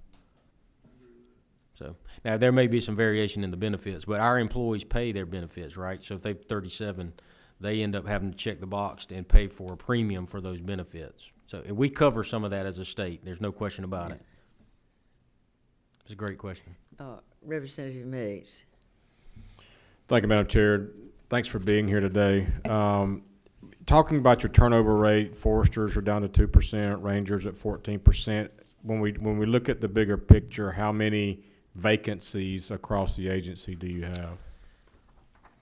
So now there may be some variation in the benefits, but our employees pay their benefits, right? So if they're 37, they end up having to check the box and pay for a premium for those benefits. So and we cover some of that as a state. There's no question about it. It's a great question. Representative Meigs. Thank you, Madam Chair. Thanks for being here today. Talking about your turnover rate, foresters are down to 2%, rangers at 14%. When we look at the bigger picture, how many vacancies across the agency do you have?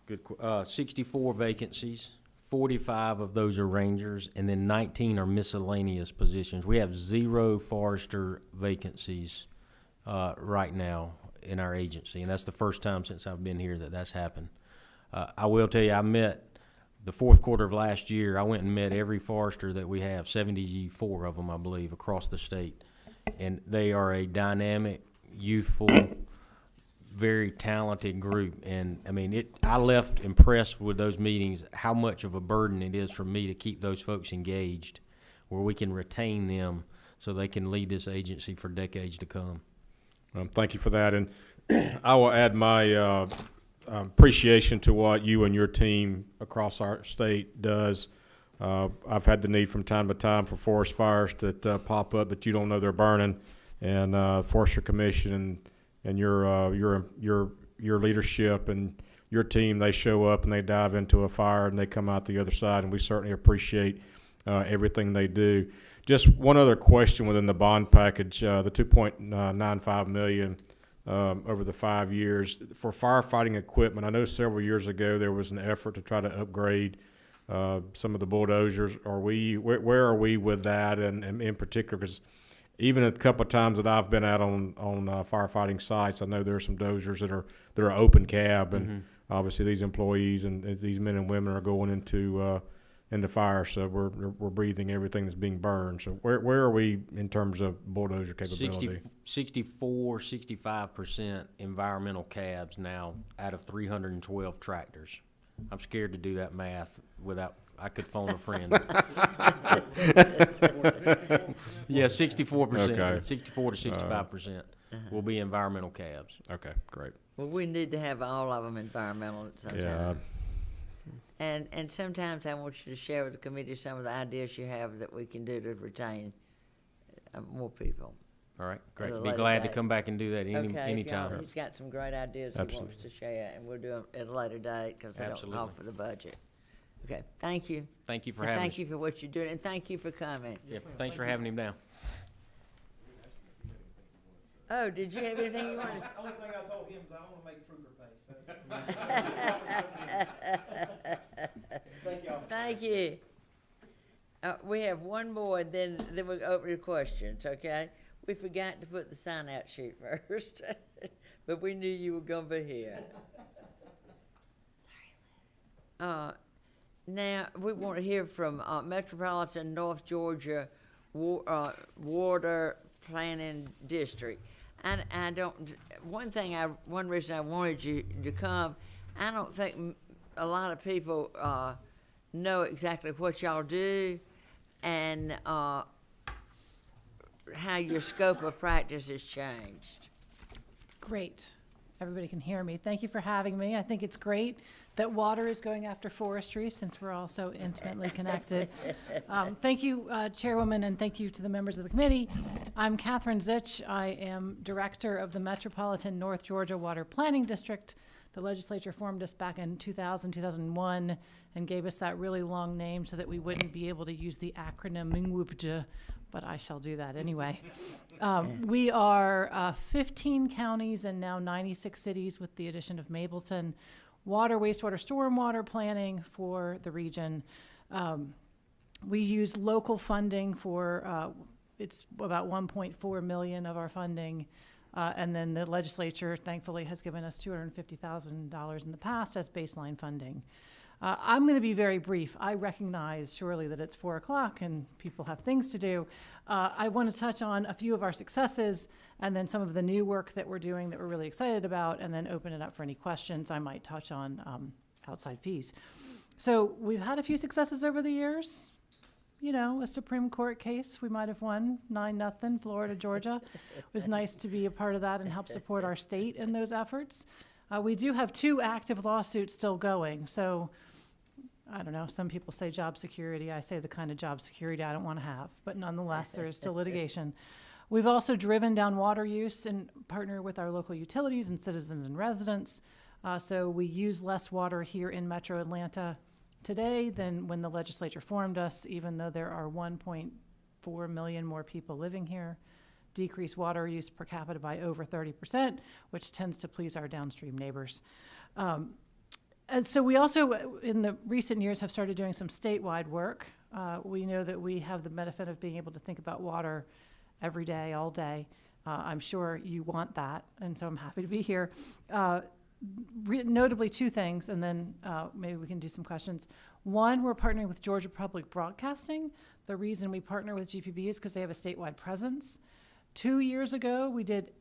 Good. 64 vacancies. 45 of those are rangers, and then 19 are miscellaneous positions. We have 0 forester vacancies right now in our agency, and that's the first time since I've been here that that's happened. I will tell you, I met the fourth quarter of last year. I went and met every forester that we have, 74 of them, I believe, across the state, and they are a dynamic, youthful, very talented group. And I mean, I left impressed with those meetings, how much of a burden it is for me to keep those folks engaged, where we can retain them so they can lead this agency for decades to come. Thank you for that. And I will add my appreciation to what you and your team across our state does. I've had the need from time to time for forest fires that pop up that you don't know they're burning. And Forestry Commission and your leadership and your team, they show up and they dive into a fire and they come out the other side, and we certainly appreciate everything they do. Just one other question within the bond package, the $2.95 million over the 5 years for firefighting equipment. I know several years ago there was an effort to try to upgrade some of the bulldozers. Where are we with that, and in particular, because even a couple of times that I've been out on firefighting sites, I know there are some dozers that are open cab, and obviously these employees and these men and women are going into fire, so we're breathing everything that's being burned. So where are we in terms of bulldozer capability? 65% environmental cabs now out of 312 tractors. I'm scared to do that math without. I could phone a friend. Yeah, 64%. Okay. 64 to 65% will be environmental cabs. Okay, great. Well, we need to have all of them environmental at some time. And sometimes I want you to share with the committee some of the ideas you have that we can do to retain more people. All right, great. Be glad to come back and do that anytime. He's got some great ideas he wants to share, and we'll do them at a later date because they don't call for the budget. Okay, thank you. Thank you for having us. Thank you for what you're doing, and thank you for coming. Yeah, thanks for having him down. Oh, did you have anything you wanted? The only thing I told him is I want to make Trooper pay. Thank y'all. Thank you. We have one more, then we'll open to questions, okay? We forgot to put the sign-out sheet first, but we knew you were going to be here. Sorry, Liz. Now, we want to hear from Metropolitan North Georgia Water Planning District. And one reason I wanted you to come, I don't think a lot of people know exactly what y'all do and how your scope of practice has changed. Great. everybody can hear me. Thank you for having me. I think it's great that water is going after forestry since we're all so intimately connected. Thank you, Chairwoman, and thank you to the members of the committee. I'm Catherine Zich. I am Director of the Metropolitan North Georgia Water Planning District. The legislature formed us back in 2001, and gave us that really long name so that we wouldn't be able to use the acronym MNWUPJ, but I shall do that anyway. We are 15 counties and now 96 cities with the addition of Mableton. Water, wastewater, stormwater planning for the region. We use local funding for, it's about 1.4 million of our funding. And then the legislature, thankfully, has given us $250,000 in the past as baseline funding. I'm going to be very brief. I recognize surely that it's 4 o'clock and people have things to do. I want to touch on a few of our successes and then some of the new work that we're doing that we're really excited about, and then open it up for any questions. I might touch on outside fees. So we've had a few successes over the years. You know, a Supreme Court case we might have won 9-0, Florida, Georgia. It was nice to be a part of that and help support our state in those efforts. We do have 2 active lawsuits still going. So I don't know, some people say job security. I say the kind of job security I don't want to have, but nonetheless, there is still litigation. We've also driven down water use and partner with our local utilities and citizens and residents. So we use less water here in Metro Atlanta today than when the legislature formed us, even though there are 1.4 million more people living here. Decrease water use per capita by over 30%, which tends to please our downstream neighbors. And so we also, in the recent years, have started doing some statewide work. We know that we have the benefit of being able to think about water every day, all day. I'm sure you want that, and so I'm happy to be here. Notably 2 things, and then maybe we can do some questions. One, we're partnering with Georgia Public Broadcasting. The reason we partner with GPB is because they have a statewide presence. 2 years ago, we did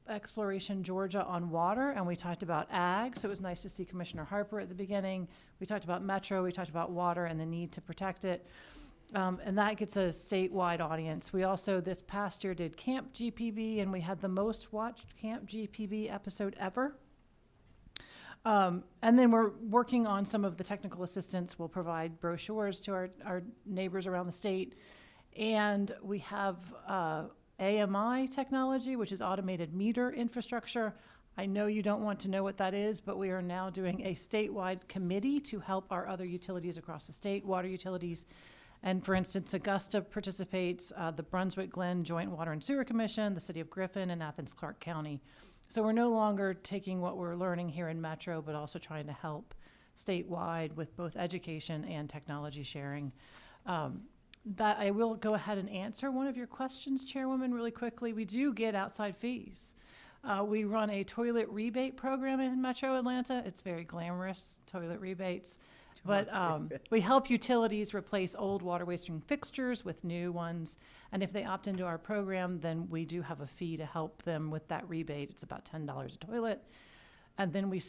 Exploration Georgia on water, and we talked about ag, so it was nice to see Commissioner Harper at the beginning. We talked about Metro, we talked about water and the need to protect it, and that gets a statewide audience. We also, this past year, did Camp GPB, and we had the most watched Camp GPB episode ever. And then we're working on some of the technical assistance. We'll provide brochures to our neighbors around the state, and we have AMI technology, which is automated meter infrastructure. I know you don't want to know what that is, but we are now doing a statewide committee to help our other utilities across the state, water utilities. And for instance, Augusta participates, the Brunswick Glen Joint Water and Sewer Commission, the City of Griffin, and Athens-Clarke County. So we're no longer taking what we're learning here in Metro, but also trying to help statewide with both education and technology sharing. That I will go ahead and answer one of your questions, Chairwoman, really quickly. We do get outside fees. We run a toilet rebate program in Metro Atlanta. It's very glamorous, toilet rebates. But we help utilities replace old water wasting fixtures with new ones. And if they opt into our program, then we do have a fee to help them with that rebate. It's about $10 a toilet. And then we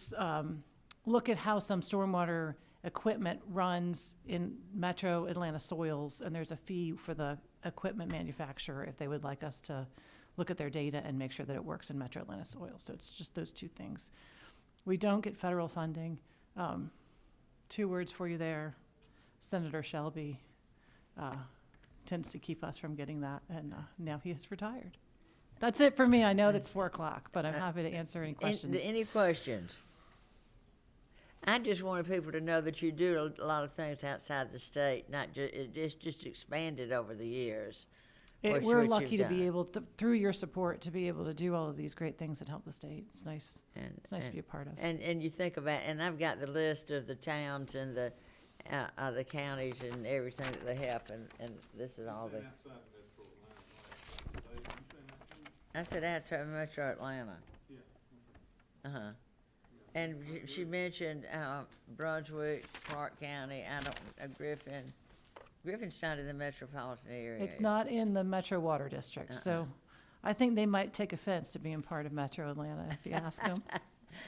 look at how some stormwater equipment runs in Metro Atlanta soils, and there's a fee for the equipment manufacturer if they would like us to look at their data and make sure that it works in Metro Atlanta soils. So it's just those 2 things. We don't get federal funding. 2 words for you there. Senator Shelby tends to keep us from getting that, and now he has retired. That's it for me. I know that's 4 o'clock, but I'm happy to answer any questions. Any questions? I just wanted people to know that you do a lot of things outside the state, not it's just expanded over the years. We're lucky to be able to, through your support, to be able to do all of these great things that help the state. It's nice. It's nice to be a part of. And you think about, and I've got the list of the towns and the counties and everything that they help, and this is all the. I said outside Metro Atlanta. And she mentioned Brunswick, Clark County, Griffin. Griffin's not in the metropolitan area. It's not in the Metro Water District, so I think they might take offense to being part of Metro Atlanta if you ask them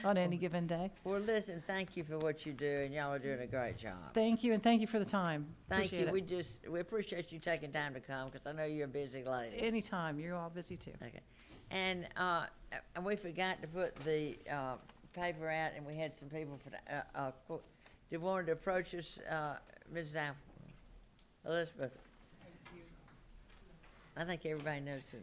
on any given day. Well, listen, thank you for what you do, and y'all are doing a great job. Thank you, and thank you for the time. Thank you. Appreciate it. We appreciate you taking time to come, because I know you're a busy lady. Anytime. You're all busy, too. Okay. And and we forgot to put the paper out, and we had some people for that wanted to approach us, Mrs. Elizabeth. I think everybody knows who.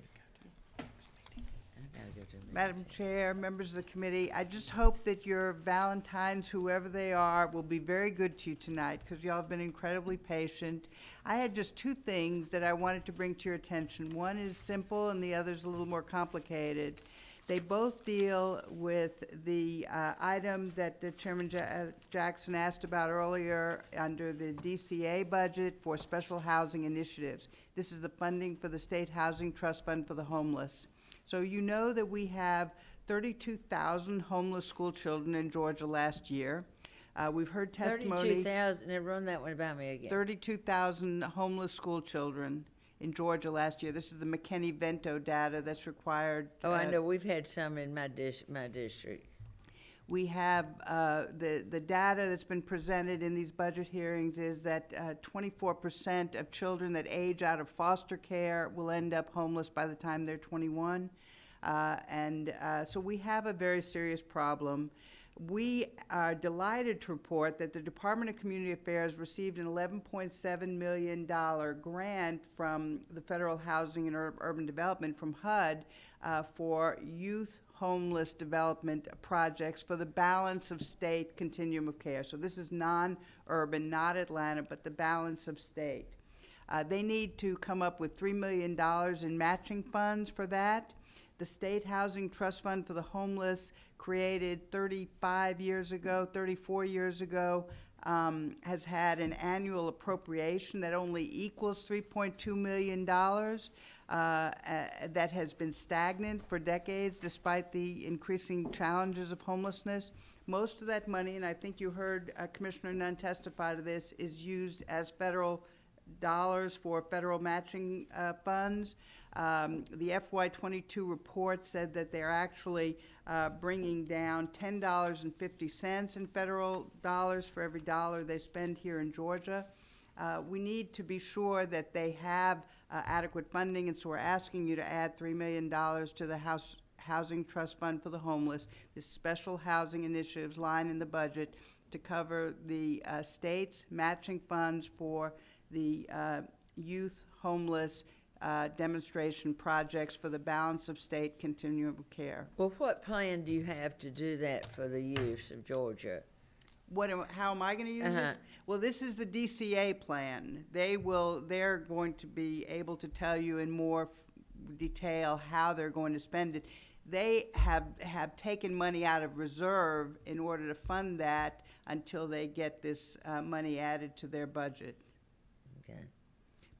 Madam Chair, members of the committee, I just hope that your Valentines, whoever they are, will be very good to you tonight, because y'all have been incredibly patient. I had just two things that I wanted to bring to your attention. One is simple and the other is a little more complicated. They both deal with the item that Chairman Jackson asked about earlier under the DCA budget for special housing initiatives. This is the funding for the State Housing Trust Fund for the Homeless. So you know that we have 32,000 homeless school children in Georgia last year. We've heard testimony. 32,000, and run that one by me again. 32,000 homeless school children in Georgia last year. This is the McKinney-Vento data that's required. Oh, I know. We've had some in my district. We have the data that's been presented in these budget hearings is that 24% of children that age out of foster care will end up homeless by the time they're 21. So we have a very serious problem. We are delighted to report that the Department of Community Affairs received an $11.7 million grant from the Federal Housing and Urban Development, from HUD, for youth homeless development projects for the balance of state continuum of care. So this is non-urban, not Atlanta, but the balance of state. They need to come up with $3 million in matching funds for that. The State Housing Trust Fund for the Homeless, created 34 years ago, has had an annual appropriation that only equals $3.2 million. That has been stagnant for decades despite the increasing challenges of homelessness. Most of that money, and I think you heard Commissioner Nunn testify to this, is used as federal dollars for federal matching funds. The FY22 report said that they're actually bringing down $10.50 in federal dollars for every dollar they spend here in Georgia. We need to be sure that they have adequate funding, and so we're asking you to add $3 million to the Housing Trust Fund for the Homeless, this special housing initiatives line in the budget, to cover the state's matching funds for the youth homeless demonstration projects for the balance of state continuum of care. Well, what plan do you have to do that for the youth of Georgia? How am I going to use it? Well, this is the DCA plan. They're going to be able to tell you in more detail how they're going to spend it. They have taken money out of reserve in order to fund that until they get this money added to their budget. Okay.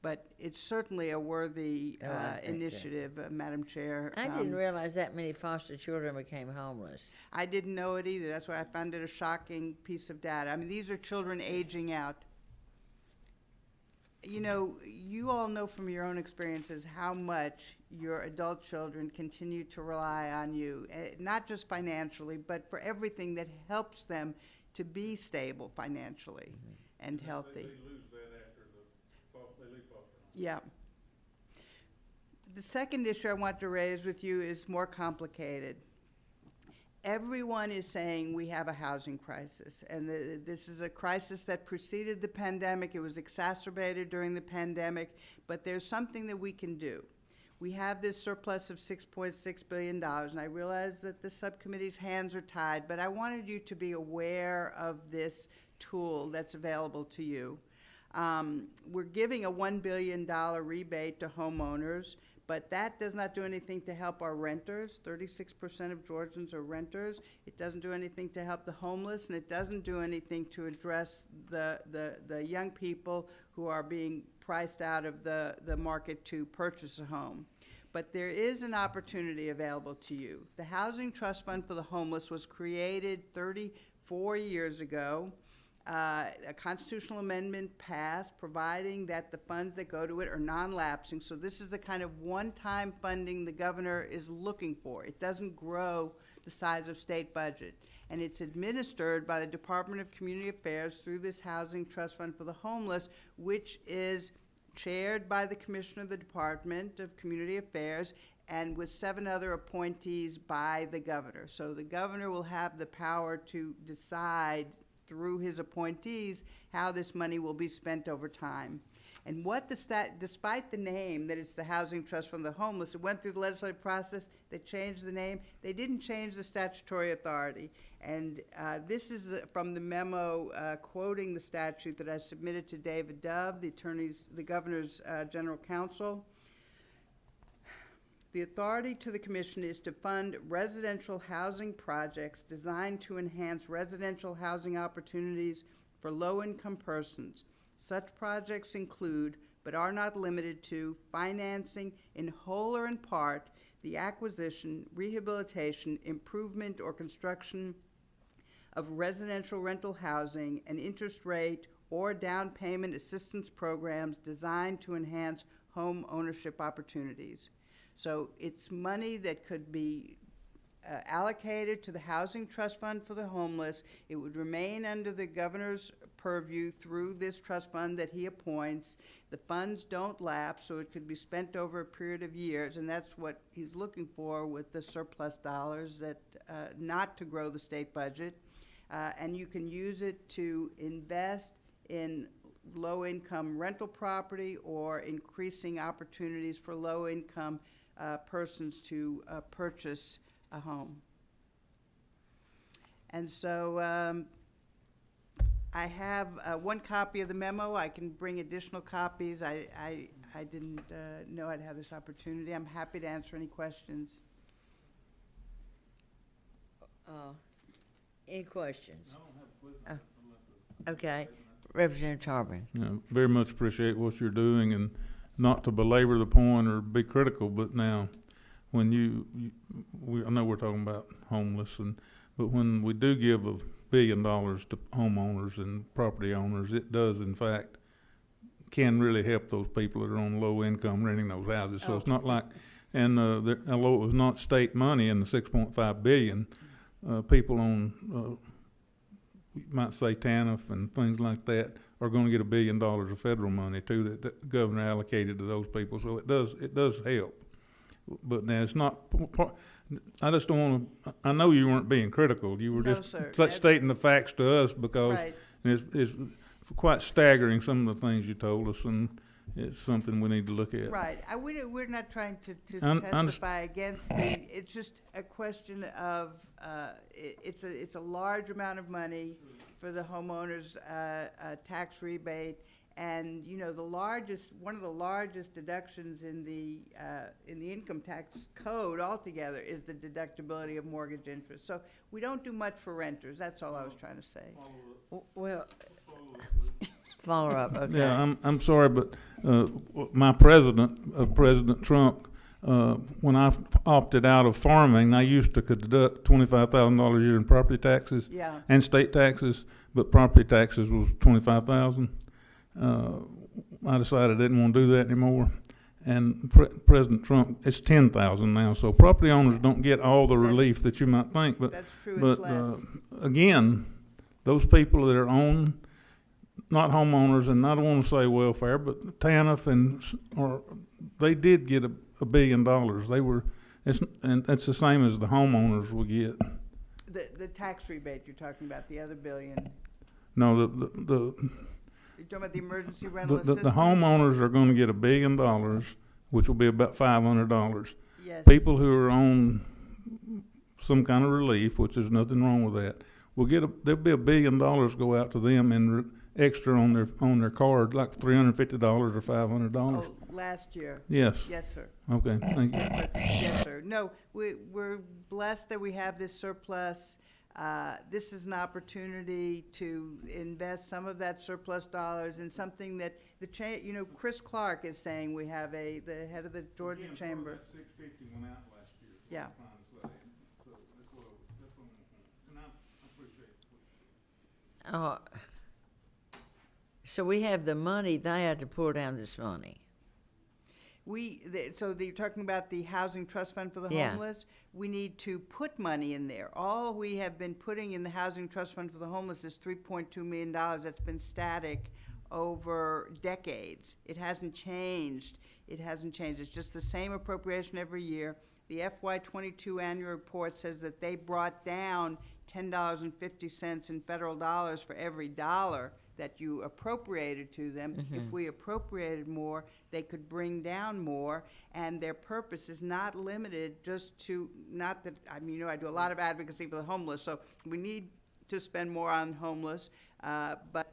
But it's certainly a worthy initiative, Madam Chair. I didn't realize that many foster children became homeless. I didn't know it either. That's why I found it a shocking piece of data. I mean, these are children aging out. You know, you all know from your own experiences how much your adult children continue to rely on you, not just financially, but for everything that helps them to be stable financially and healthy. They lose that after they leave foster home. Yeah. The second issue I want to raise with you is more complicated. Everyone is saying we have a housing crisis, and this is a crisis that preceded the pandemic. It was exacerbated during the pandemic, but there's something that we can do. We have this surplus of $6.6 billion, and I realize that the subcommittee's hands are tied, but I wanted you to be aware of this tool that's available to you. We're giving a $1 billion rebate to homeowners, but that does not do anything to help our renters. 36% of Georgians are renters. It doesn't do anything to help the homeless, and it doesn't do anything to address the young people who are being priced out of the market to purchase a home. But there is an opportunity available to you. The Housing Trust Fund for the Homeless was created 34 years ago. A constitutional amendment passed providing that the funds that go to it are non-lapsing. So this is the kind of one-time funding the governor is looking for. It doesn't grow the size of state budget. And it's administered by the Department of Community Affairs through this Housing Trust Fund for the Homeless, which is chaired by the Commissioner of the Department of Community Affairs and with 7 other appointees by the governor. So the governor will have the power to decide through his appointees how this money will be spent over time. And what despite the name that it's the Housing Trust Fund for the Homeless, it went through the legislative process, they changed the name, they didn't change the statutory authority. And this is from the memo quoting the statute that I submitted to David Dove, the governor's general counsel. The authority to the commission is to fund residential housing projects designed to enhance residential housing opportunities for low-income persons. Such projects include, but are not limited to, financing in whole or in part the acquisition, rehabilitation, improvement, or construction of residential rental housing and interest rate or down payment assistance programs designed to enhance home ownership opportunities. So it's money that could be allocated to the Housing Trust Fund for the Homeless. It would remain under the governor's purview through this trust fund that he appoints. The funds don't lapse, so it could be spent over a period of years, and that's what he's looking for with the surplus dollars, that not to grow the state budget. And you can use it to invest in low-income rental property or increasing opportunities for low-income persons to purchase a home. And so I have one copy of the memo. I can bring additional copies. I didn't know I'd have this opportunity. I'm happy to answer any questions. Any questions? Okay. Representative Charbon. Yeah, very much appreciate what you're doing, and not to belabor the point or be critical, but now when I know we're talking about homeless, but when we do give $1 billion to homeowners and property owners, it does in fact can really help those people that are on low income renting those houses. So it's not like, and although it was not state money in the $6.5 billion, people on you might say TANF and things like that are going to get $1 billion of federal money too that the governor allocated to those people. So it does help. But now it's not. I just don't want to. I know you weren't being critical. You were just stating the facts to us because it's quite staggering some of the things you told us, and it's something we need to look at. Right. We're not trying to testify against the. It's just a question of it's a large amount of money for the homeowners tax rebate. And you know, one of the largest deductions in the income tax code altogether is the deductibility of mortgage interest. So we don't do much for renters. That's all I was trying to say. Well, follow up. Okay. Yeah, I'm sorry, but my President Trump, when I opted out of farming, I used to could deduct $25,000 a year in property taxes and state taxes, but property taxes was $25,000. I decided I didn't want to do that anymore, and President Trump, it's $10,000 now. So property owners don't get all the relief that you might think. But that's true. But again, those people that are not homeowners, and I don't want to say welfare, but TANF they did get $1 billion. And that's the same as the homeowners will get. The tax rebate you're talking about, the other $1 billion. No, You're talking about the emergency rental assistance? The homeowners are going to get $1 billion, which will be about $500. Yes. People who are on some kind of relief, which there's nothing wrong with that, there'll be $1 billion go out to them in extra on their card, like $350 or $500. Oh, last year. Yes. Yes, sir. Okay, thank you. Yes, sir. No, we're blessed that we have this surplus. This is an opportunity to invest some of that surplus dollars in something that Chris Clark is saying. We have the head of the Georgia Chamber. That 650 went out last year. Yeah. So we have the money. They had to pull down this money. So you're talking about the Housing Trust Fund for the Homeless? We need to put money in there. All we have been putting in the Housing Trust Fund for the Homeless is $3.2 million. That's been static over decades. It hasn't changed. It hasn't changed. It's just the same appropriation every year. The FY22 annual report says that they brought down $10.50 in federal dollars for every dollar that you appropriated to them. If we appropriated more, they could bring down more, and their purpose is not limited just to, not that, I mean, you know, I do a lot of advocacy for the homeless, so we need to spend more on homeless, but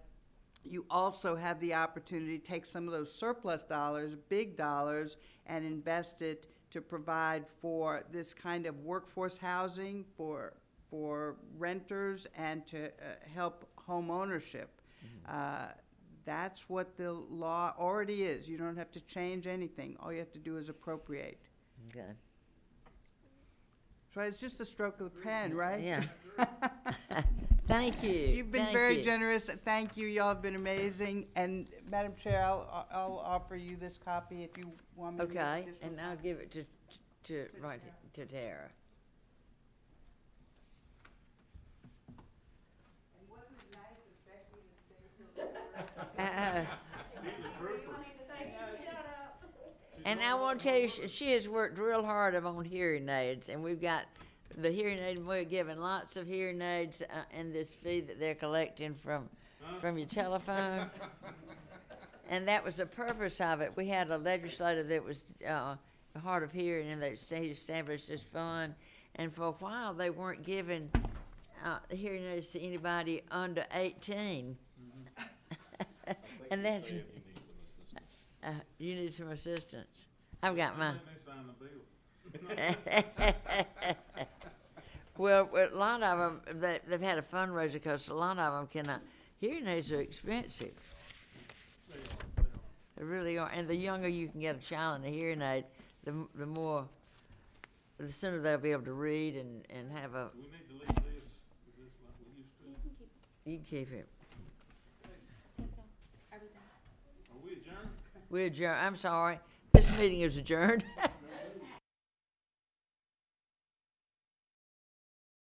you also have the opportunity to take some of those surplus dollars, big dollars, and invest it to provide for this kind of workforce housing for renters and to help home ownership. That's what the law already is. You don't have to change anything. All you have to do is appropriate. Okay. So it's just a stroke of the pen, right? Yeah. Thank you. You've been Thank very you. generous. Thank you. Y'all have been amazing. And Madam Chair, I'll offer you this copy if you want me to. Okay, and I'll give it to Tara. And I want to tell you, she has worked real hard on hearing aids, and we've got the hearing aid, and we're giving lots of hearing aids in this fee that they're collecting from your telephone. And that was the purpose of it. We had a legislator that was hard of hearing, and they established this fund. And for a while, they weren't giving hearing aids to anybody under 18. And that's, you need some assistance. I've got mine. Well, a lot of them, they've had a fundraiser because a lot of them cannot. Hearing aids are expensive. They really are. And the younger you can get a child in a hearing aid, the sooner they'll be able to read and have a. We need to leave this like we used to. You can keep it. Are we adjourned? We adjourn. I'm sorry. This meeting is adjourned.